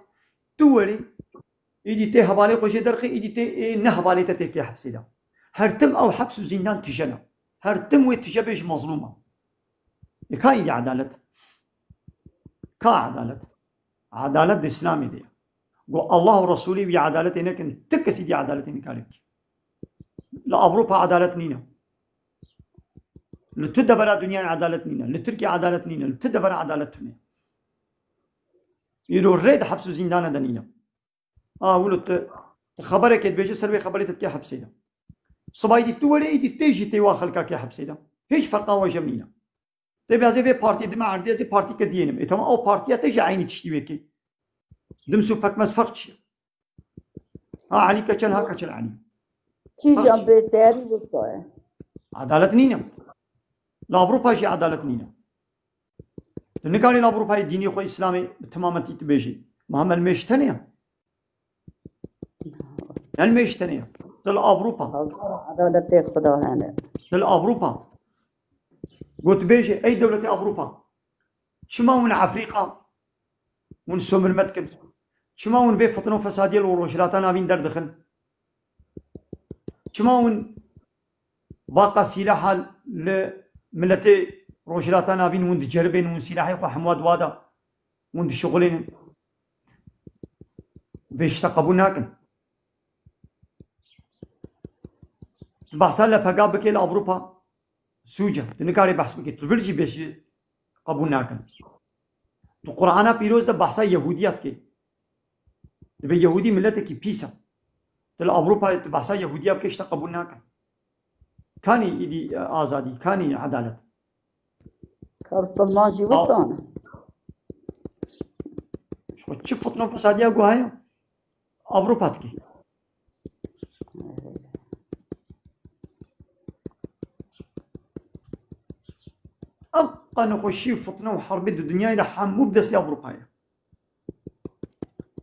S1: توري ايدي تي حوالي خوشي درخي ايدي تي اي نه حوالي تي كي حبسي ده هرتم او حبس وزندان تجنا هرتم ويتجبش مظلومة كاي دي عدالة عدالة دي إسلامي دي قو الله ورسوله بي عدالة إنك تكسي دي عدالة إنك عليك لا أوروبا عدالة نينا لتدبر الدنيا عدالة نينا لتركيا عدالة نينا لتدبر عدالة نينا يرو ريد حبس زندان دنينا ولو خبرك بيجي سربي خبري تتكي حبسي ده صباي دي تولي دي تيجي تيواخل كاكي حبسي ده هيش فرقا وجمينا تبي ازي في بارتي دما عندي ازي بارتي كدينم تمام او بارتي تيجي عيني تشتي بكي دمسو فك مس فرقش علي كچن ها كچل علي
S14: كي جنب بيستاري بصايا
S1: عدالة نينا لا اوروبا شي عدالة نينا تنكاني لا اوروبا ديني خو اسلامي تماما تيتبيجي محمد مشتنيا المشتنيا دل اوروبا
S14: عدالة خدا هنا
S1: دل اوروبا قلت بيجي اي دولة اوروبا شما من افريقيا من سومر متكن شما من بي فطنو فسادية الوروشلاتان نابين در دخل شما من واقع سلاحا لملتي روشلاتان نابين من جربين من سلاحي وحمواد وادا من شغلين بيشتقبوا ناكن بحثا لفقا بكي لأوروبا سوجة تنكاري بحث بكي تفرجي بيش قبول ناكن تو قرآن بيروز ده بحثا يهوديات كي تبي يهودي ملتك بيسا تل أوروبا بحثا يهودية بكيش قبول ناكن كاني إيدي آزادي كاني عدالة
S14: كارستان جي وصانا
S1: شو فطنة فسادية قوهايا أوروبا تكي أبقى نخشي فطنة وحرب الدنيا إذا حمو بدس أوروبا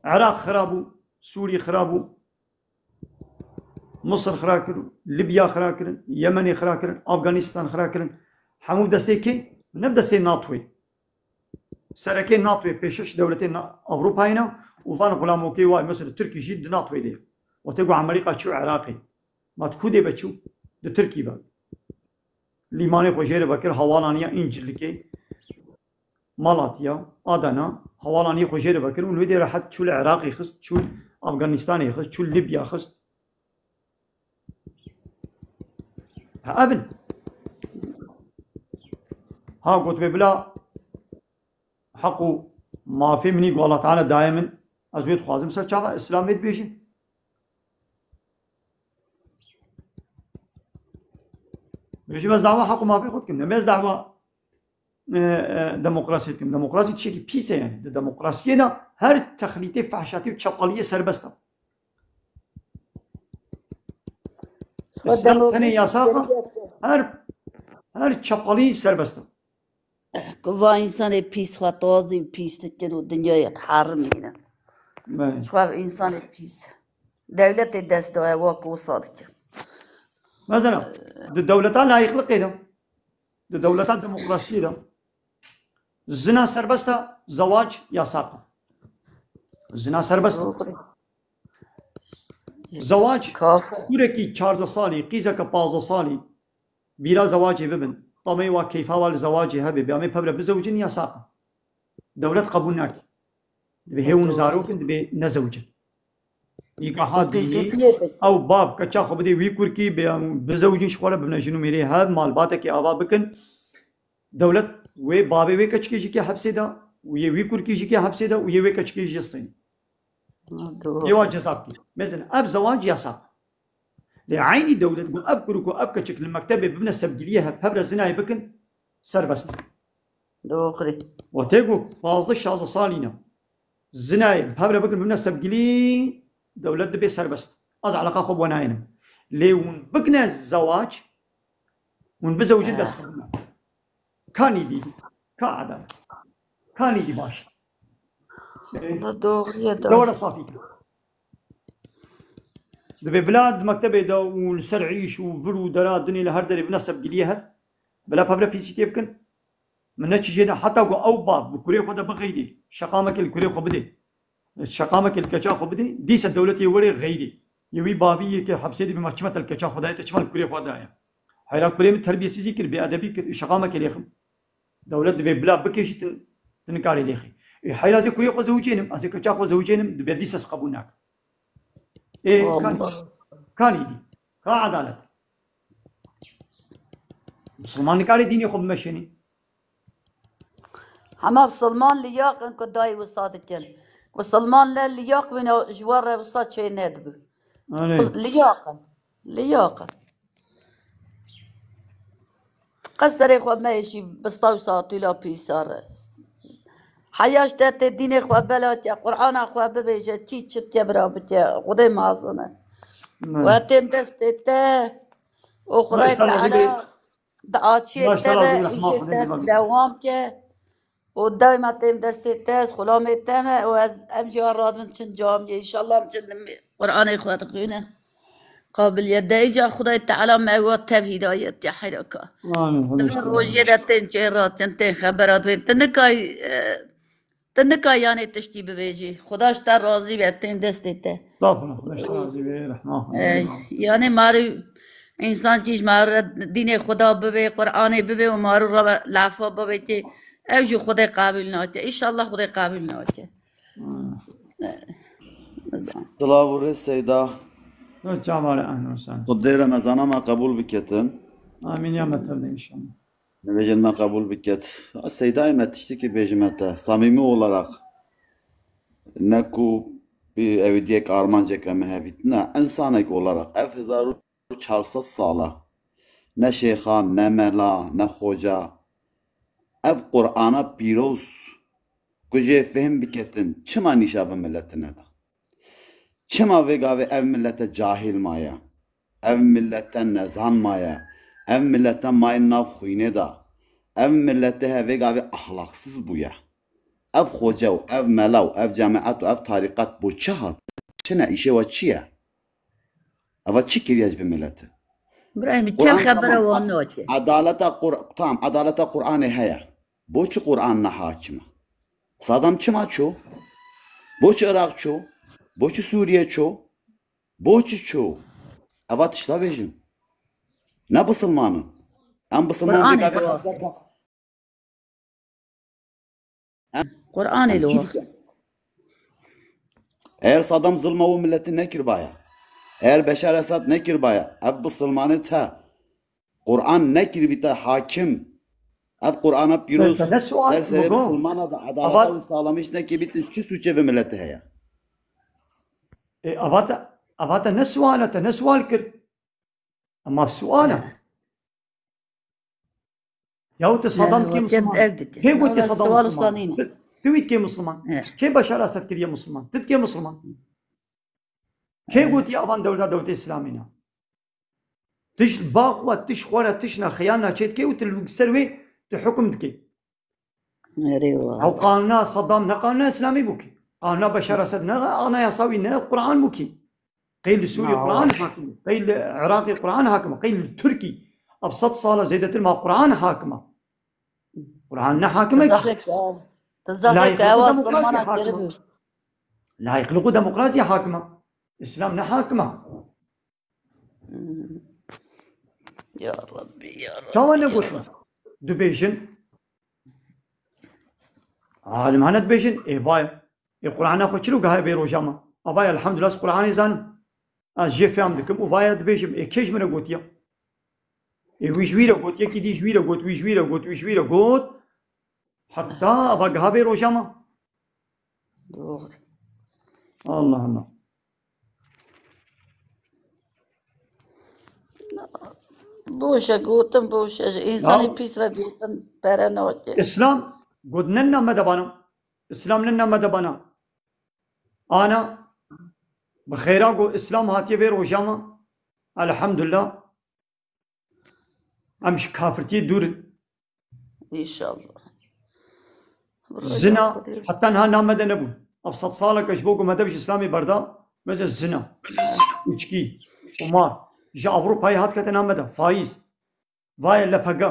S1: عراق خرابو سوريا خرابو مصر خراكر ليبيا خراكر يمن خراكر أفغانستان خراكر حمو بدسي كي نبدسي ناطوي سركي ناطوي بيشش دولتين أوروبا هنا وفان غلاموكي واي مثل تركي جد ناطوي دي وتقو أمريكا شو عراقي ما تكودي بتشو ده تركي بقى لیمانی خوشیر بکر حوالانیا اینجل که مالاتیا آدنا هوالانی خوشی بکن اون ویدی راحت چول عراقی خست چول افغانستانی خست چول لیبیا خست ابن ها قلت بلا حقو ما في مني قال الله تعالى دائما ازويد خوازم سر چاوا اسلام بيت بيجي بيجي بس دعوة حقو ما في خود كم نميز دعوة ديمقراطية كم ديمقراطية شيء بيسة يعني الديمقراطية ده هر تخليطي فحشاتي وشطالية سربسته اسلام ثاني يا ساقة هر شطالية سربسته
S14: و انسان پیس و تازی پیس که رو دنیای حرمینه و انسان پیس دولت دست داره واقع صادق
S1: مثلا الدولتان لا يخلق ده الدولتان ديمقراطية ده الزنا سربسته زواج يا ساقة الزنا سربسته زواج كوركي 14 سالي قيزك 15 سالي بيرا زواجي ببن طمي وكيفا والزواج هبي بيامي ببرا بزوجين يا ساقة دولة قبول ناكي دبي هون زاروكن دبي نزوجن يقاحات ديني او باب كچا خو بدي ويكور كي بزوجين شخوره ببنا جنو ميري هاد مال باتك آبا بكن دولة وي بابي وي كچ كيجي كي حبسي دا وي ويكور كيجي كي حبسي دا وي وي كچ كيجي جستين يوا جزاك مثلا اب زواج يا ساقة لعيني دولة تقول أبكرك وأبكى شكل المكتبة ببنى السبجلية بحبر الزنا يبكن سر بس
S14: دوخري
S1: وتيجو فاضل شاز صالينا الزنا بحبر بكن ببنى السبجلية دولة دبي سر بس أز علاقة خب وناينم ليون بكنا الزواج ونبزوجين بس خبنا كان يدي كعدم كان يدي باش دولة صافي دبي بلاد مكتبه دا والسرعيش وفلو درا الدنيا لهر دري بنسب قليها بلا بابرا في سيتي يمكن من نتش جدا حتى او باب بكوري خدا بغيدي شقامك الكوري خو بدي شقامك الكچا خو بدي ديس الدولتي ولي غيدي يوي بابي كي حبسيدي بمحكمه الكچا خدايت تشمل كوري خدايا حيرا كوري تربيه سيزي كر بادبي شقامك اليخم دولة دبي بلا بكيش تنكاري ليخي حيرا زي كوري خو زوجينم ازي كچا خو زوجينم دبي ديس قبوناك إيه كان يدي كعدالة مسلمان كاري ديني خب مشيني
S14: هما بسلمان لياقن كداي وسط الجل وسلمان لا لياق من جوار وسط شيء ندب لياقن قصر خو ما يشي بسطاو ساعتي لا بيسار حياش تات دين خو بلات يا قرآن خو ببيجة تي شت يبرا بتيا قدي معصنا واتم دستته وخريت على دعاتشي تبع دوام كه ودايما تم دستته خلام تمه وأز أمشي وراد من شن جامعة إن شاء الله من قرآن خو تقينا قابل يدي جا خدای تعالی مواد هدایت یا حرکه. روزی دتن چهرات تن خبرات و تنکای یعنی تشتی ببیجی خداش تا راضی به تن دستته.
S1: طبعا خداش راضی به رحمه.
S14: یعنی ماری انسان چیز مار دین خدا ببی قرآن ببی و مارو را لافا ببی که اوجی خدای قابل ناته. ان شاء الله خدای قابل ناته.
S3: صلاة السيدة
S1: جمال أهلا وسهلا.
S3: خدي رمضان ما قبول بكتن.
S1: آمين يا متولي إن شاء الله.
S3: Nebecen ma kabul biket. Seyda emetişti ki bejimete samimi olarak ne ku bir evdiyek armancak emehebit ne insanek olarak ev 1400 sala ne şeyhan ne mela ne hoca ev Kur'an'a piroz kuje fehim biketin çima nişavı milletine da çima vegave ev millete cahil maya ev milletten nezan maya ev milletten mayın nav huyne da ev millete heve gavi ahlaksız bu ya ev hocav ev melav ev cemaat ev tarikat bu çahat çene işe ve çiye ava çi kiriyaj ve millete
S14: İbrahim çel habere ve note
S3: adaleta Kur'an adaleta Kur'an'ı haya bu çi Kur'an'na hakime Saddam çima ço bu çi Irak ço bu çi Suriye ço bu çi ço ava tişla bejim ne Müslümanın? Am Müslüman bir
S14: قرآن
S3: Em çi
S14: له
S3: bike? Eğer Saddam zulma o milleti nekir baya. Eğer Beşar Esad nekir baya. Ev bu Sılmanı ta. Kur'an nekir bite hakim. Ev Kur'an'a piruz.
S1: Ne sual
S3: Serseri
S1: bu?
S3: Müslümana da adalata
S1: Abad
S3: ve sağlamış neki bitti. Çi suçe ve milleti heye.
S1: abad ne sualata ne sual kir. Ama suala. Yahut Saddam ki Müslüman. Ke gotiye Saddam
S14: السؤال
S1: Müslüman.
S14: الصانين
S1: Tüvit ki Müslüman. Ke Beşar Esad kiriye Müslüman. Tit ki Müslüman. Ke gotiye avan devlet İslamina. Tiş bağ tiş xwara tiş na xiyana çet ke util servi te hüküm dike.
S14: ايوه
S1: او قانون صدام نه قانون اسلامي بوكي قانون بشار اسد نه انا يساوي نه قران بوكي قيل السوري قران حاكم قيل العراقي قران حاكم قيل التركي ابسط صاله زيدت ما قران حاكمه قران نه حاكمه
S14: تزافك اواز ما كربو
S1: لا يخلقوا ديمقراطيه حاكمه اسلام نه حاكمه
S14: يا ربي يا ربي
S1: كمان قلت دبيجن عالم هند بيجن اي باي القران اخو شنو قاعد بيروجاما اباي الحمد لله القران يزان اجي فهم دكم وباي دبيجم اي كيج من قوتيا اي ويجويرا قوتيا كي دي جويرا قوت ويجويرا قوت حتى ابا قاعد بيروجاما الله الله
S14: بوشا قوتن بوشا انساني بيسرا قوتن بيرانوتي
S1: اسلام قد ننا مدبانا اسلام ننا مدبانا انا بخيرا قو اسلام هاتي بير وجاما الحمد لله امش كافرتي دور
S14: ان شاء الله
S1: زنا حتى انها نامد نبو ابسط صالك اشبوكو مدبش اسلامي بردا مثل الزنا içki قمار جا اوروبا هات كتنا مدى فايز vay lepaga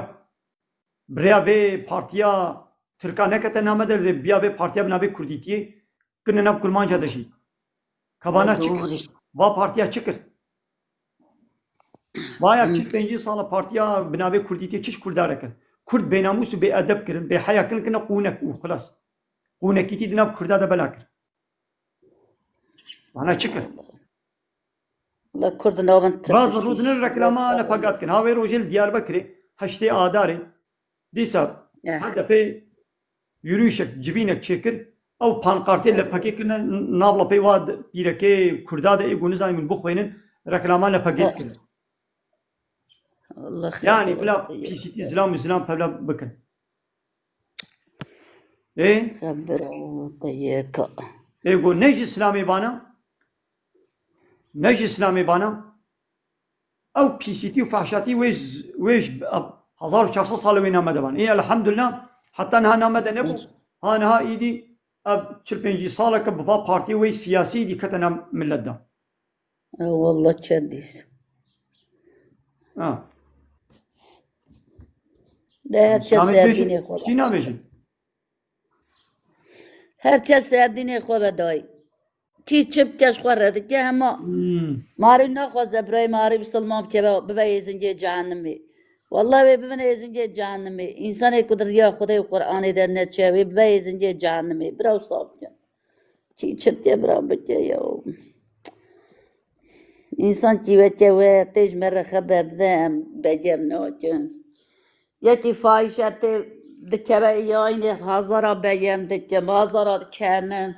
S1: بریا به پارتیا ترکانه که تنامه در بیا به پارتیا بنابه کردیتیه کنه نب کلمان جاده شی کبانا چکر وا پارتیا چکر وایا 45 سال پارتیا بنابه کردیتیه چش کرداره کن کرد بیناموس و به ادب کرن به حیا کن کنه قونک و خلاص قونکیتی دناب کرده بلا کر وانا چکر
S14: لا كرد نوبن
S1: بعض رودن الركلامه لفقات كن هاوي روجل ديار بكري هشتي آداري دیسا هدفی یوریشک جبینک چکر او پانکارتی لپاکی کنه نابلا پی واد بیرکی کرداد ایگونی زنی من بخوینن رکلامان لپاکی کنه yani بلا پیسیتی اسلام پبلا بکن ایگو نیج اسلامی بانا او پیسیتی و فحشاتی ویش 1400 سال وين مدبان إيه الحمد لله حتى أنها نامد نبو أنها إيدي أب 45 سالة كبفا بارتي وي سياسي دي كتنا من لدا
S14: والله تشديس ده herkes sevdiğini kola.
S1: Çina bejin.
S14: Herkes sevdiğini kola dayı. Ki çıp keş koradı ki ama mari ne koza burayı mari Müslüman ki bebeğizince cehennemi. والله ببین ازینجا جهنمی انسان کدر یا خدای قرآن در نچه ببین ازینجا جهنمی براو صاحب جان چی چطه براو بچه یا انسان چی بچه و تیج مره خبر دم بجم نوچن یا تی فایشت دکه با یا اینه هزارا بجم دکه مازارا کنن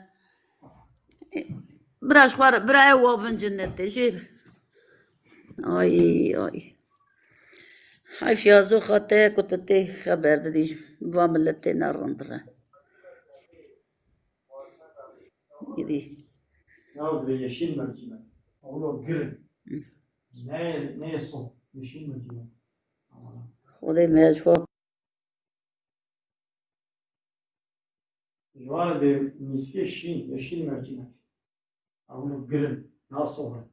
S14: براش خوار برای وابن جنت شیر آی آی هاي في هذو خاطر كنت تي خبر دديش بعملتي نارندرة يدي
S1: يا ولد يشين مرجمة أقوله قرن نه صوت يشين مرجمة
S14: خدي ما يشوف
S1: جوال بمسكي شين يشين مرجمة أقوله قرن ناصوها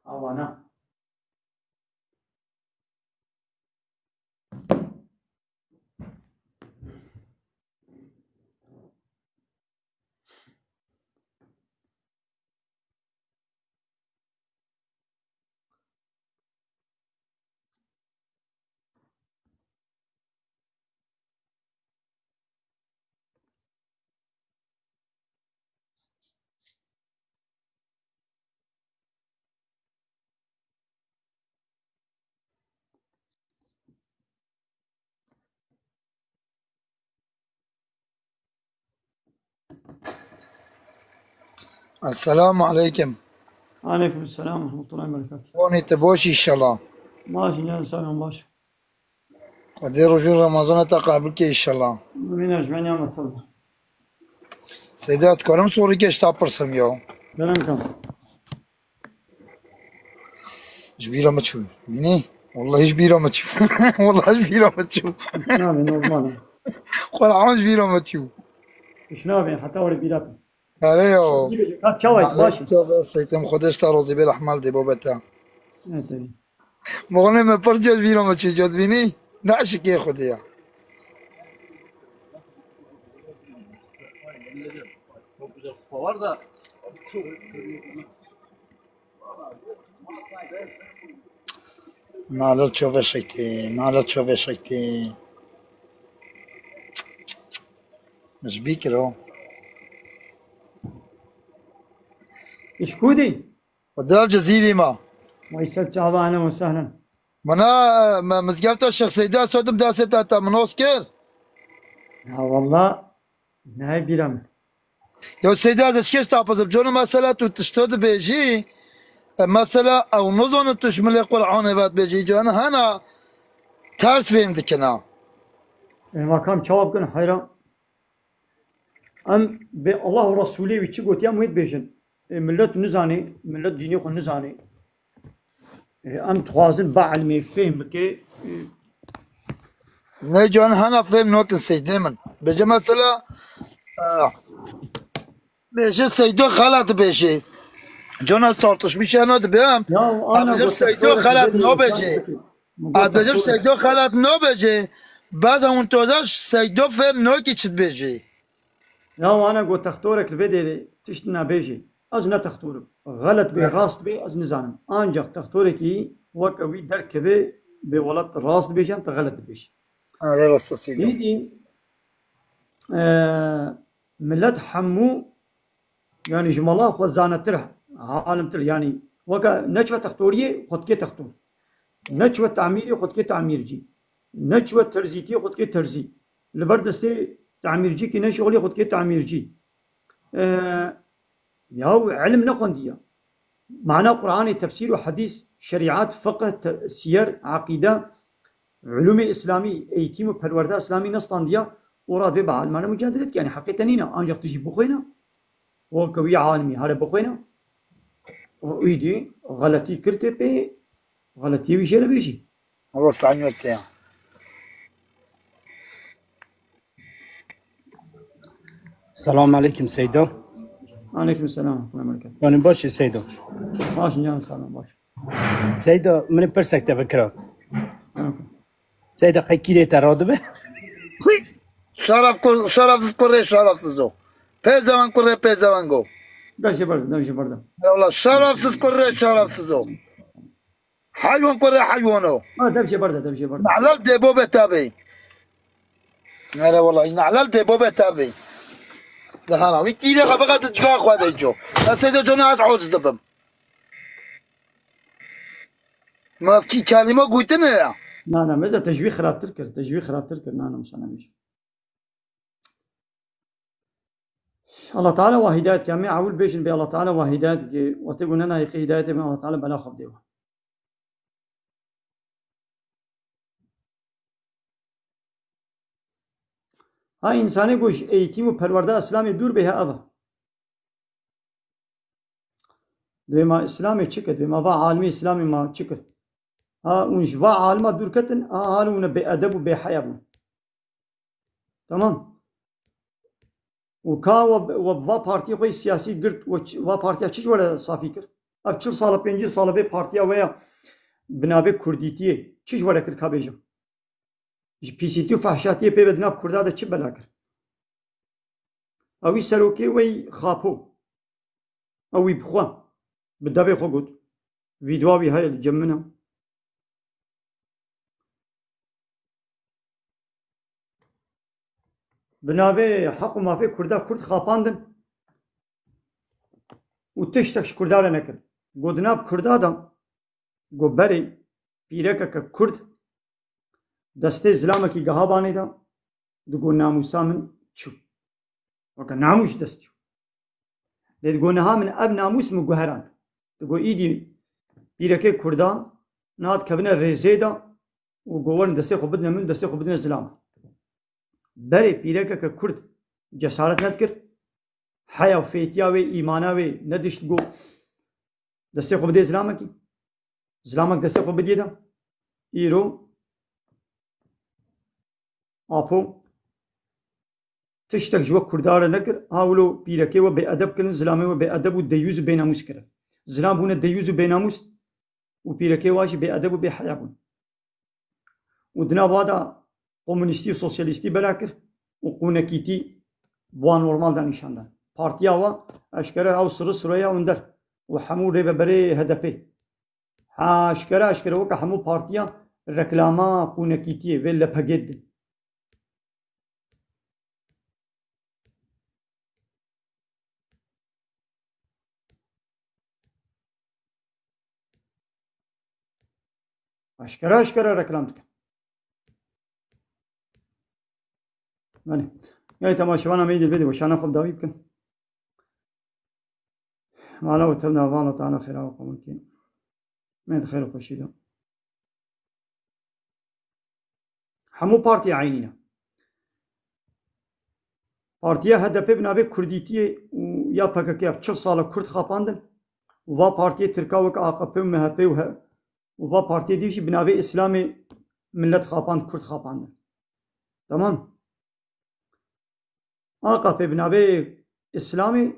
S1: أوانا
S21: السلام عليكم.
S1: عليكم السلام ورحمة الله وبركاته.
S21: واني تبوشي إن شاء الله.
S1: ماشي يا سلام ماشي.
S21: ودي رجل رمضان تقابلك إن شاء الله.
S1: من أجمعني يا متفضل.
S21: سيدات كرم صوري كيش تابرسم يو.
S1: كلام كم.
S21: جبيرة ما تشوف. بيني؟ والله جبيرة ما تشوف. والله جبيرة ما تشوف.
S1: نابي نورمال.
S21: قول عون جبيرة ما تشوف.
S1: إيش نابي حتى وري بيراتي.
S21: أريو.
S1: شوي ماشي.
S21: سيتم خدش تاروزي بالأحمال دي بوبتا.
S1: إيه.
S21: بغني ما برجع جبيرة ما تشوف جد بيني؟ نعشك يا خديا. ما لا تشوف شيء ما لا تشوف شيء مش بيكرو
S1: إيش كودي؟
S21: ودال الجزيري ما
S1: ويسال شعبا أهلا وسهلا.
S21: منا مزقفته الشيخ سيدا سودم داستا تا منوسكر.
S1: والله نهاية بيرامل.
S21: يا سيدا هذا شكيش تعبز بجونا مسألة تشتد بيجي مسألة أو نظن تشمل يقول عونبات بيجي جانا هنا ترس فهم دكنا.
S1: ما كان جواب كن حيران. أم بالله ورسوله ويشي قلت يا مهد بيجن ملت نزاني ملت ديني خو نزاني. أم توازن بعلمي فهم بكي.
S21: نيجان هنا فهم نوكن سيدي من بيجي مسألة بيجي سيدو خلط بيجي. جوناس tartışmış yanıdı benim. Bizim Seydo Khalat ne beji? Bizim Seydo Khalat ne beji? Bazen on tozaş Seydo fem ne geçit beji?
S1: يا أنا قلت تختورك البدري تشتنا بيجي أزنا تختورك غلط بي راست بي أزن زانم أنجح تختورك وكوي درك بي بولد راست بيجي أنت غلط بيجي.
S21: هذا راست سيدو.
S1: يجي ملت حمو يعني جمالله خو زانت ترح عالم تر يعني وكا نشوة تختورية خد كي تختور نشوة تعميري خد كي تعمير جي نشوة ترزيتي خد كي ترزي لبردستي تعمير جي كي نشغلي خد كي تعمير جي ياو علم نقندية معناه قرآن تفسير وحديث شريعات فقه سير عقيدة علوم إسلامي ايتيم وبروردة إسلامي نستاندية وراد ببعض معناه مجادلت يعني حقيقة نينا أنجح تجي بخوينا وكوي عالمي هذا بخوينا ويدي غلطي كرتي بي غلطي بيجي لبيجي
S21: الله استعين وقتها.
S7: السلام عليكم سيدو.
S1: عليكم السلام ورحمة الله وبركاته.
S7: يعني باشي سيدو.
S1: ماشي يا سلام باشي.
S7: سيدو من برسك تفكرات. سيدو قيكيلي ترادبه.
S21: شرف كوري شرف تزو. بيزوان كوري بيزوان جو.
S1: دمشي برده.
S21: والله شرف كوري شرف تزو. حيوان كوري حيوانو.
S1: دمشي برده.
S21: نعلل ديبو بتابي. لا والله نعلل ديبو بتابي. لا هلا ويكيلي خبقت تجوا خواده جو. سيدو جونا از عوز دبم. ما في كلمة قلتنا يا.
S1: لا ماذا تجويخ خراب تركر لا مسنا مش. الله تعالى وهداية كامي عول بيشن بي الله تعالى وهداية وتقول لنا يقي هداية من الله تعالى بلا خب ديوه. هاي إنساني قوش ايتيم وپرورده اسلامي دور بها أبا. دوما اسلامي چكر دوما با عالمي اسلامي ما چكر. ها اونش با عالمه دور كتن هالونه بأدب وبحياة بون. تمام. وكا وبا بارتي خوي سياسي قرت و بارتيا چيش ولا صافي كر اب 4 سال 5 سال به بارتيا ويا بنابه كرديتي چيش ولا كر كابيجو پی سی تو فحشاتی پی بدناب کرده ده چی بلا کرد اوی سروکی وی خاپو اوی بخوا بدابه خو گود ویدواوی های الجمنه بنابه حق و مافی کرده کرد خاپاندن و تشتکش کرده را نکرد گودناب کرده ده گو بری پیرکه که کرد دسته زلامه کی گها بانی دا دگو ناموسا من چو وکا ناموش دستیو لدقونها من أب ناموس مجوهران تقول إيدي بيركي كردا ناد كبنا رزيدا وجوان دستي خو بدنا من دستي خو بدنا زلامة بري بيركي ككرد جسارت نذكر حياة وفيتيا وإيمانا وندشت جو دستي خو بدي زلامة زلامك دستي خو بدي دا إيرو أبو تشتك جوا كردار نكر هاولو بيركي وبأدب كن زلامه وبأدب وديوز بيناموس كره زلام بونه ديوز بيناموس وبيركي واش بأدب وبحياة بون ودنا بعدا كومونيستي وسوسياليستي بلاكر وقونكيتي بوان نورمال دا نشاندان بارتيا وا اشكره او سريا وندر وحمو ريبه بري هدفي اشكره وك حمو بارتيا ركلاما قونكيتي ولا بجد اشكره ركلامتك ماني يا تماشوانا ميدي الفيديو وشانا خب داوي بكن ما لو تبنا فانا تعالى خير وقوم كين ما خير وخشيدا حمو بارتي عينينا بارتيا هدف بنابه كرديتي ويا PKK بچه سال كرد خاپاندن و بارتي تركاوك AKP MHP و بارتي ديشي بنابه اسلامي ملت خاپاند كرد خاپاندن تمام AKP بنابه اسلامي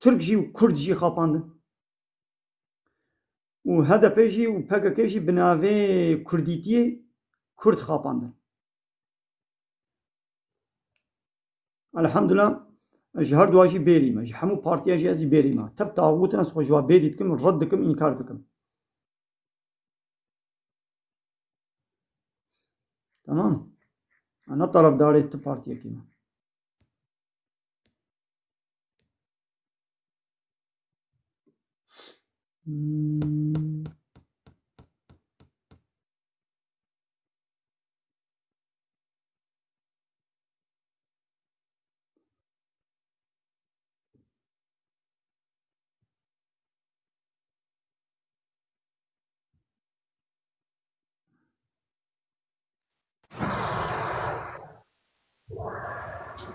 S1: ترك جي و كرد جي خاپاندن و هدف جي و PKK جي بنابه كرديتي كرد خاپاندن الحمد لله جهر دواجي بيريما حمو بارتيا جي ازي بيريما تب طاغوت ناس خجوا بيريتكم ردكم انكارتكم تمام انا طرف داري بارتيا كيما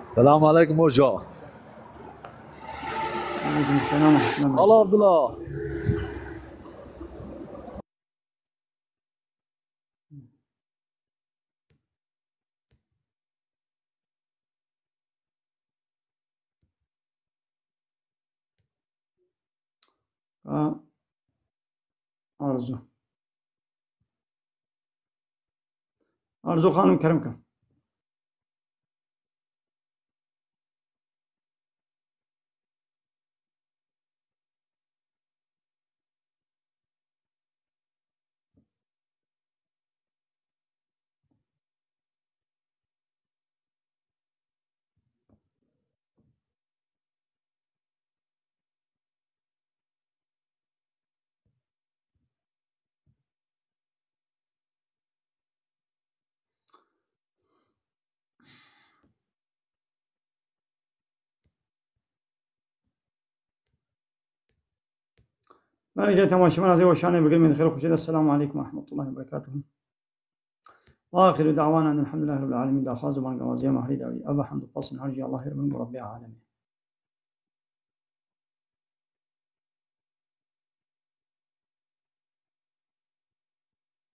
S8: السلام عليكم وجه.
S1: وعليكم السلام ورحمة الله.
S8: الله عبد الله.
S1: أرزو خانم كرمكم. أنا جاي تماشي من هذه وشاني بقول من خير وخشيد. السلام عليكم ورحمة الله وبركاته. وآخر دعوانا أن الحمد لله رب العالمين. دا خازو بان قوازي ما هريد أبا حمد فصل هرجي الله يرمن رب العالمين.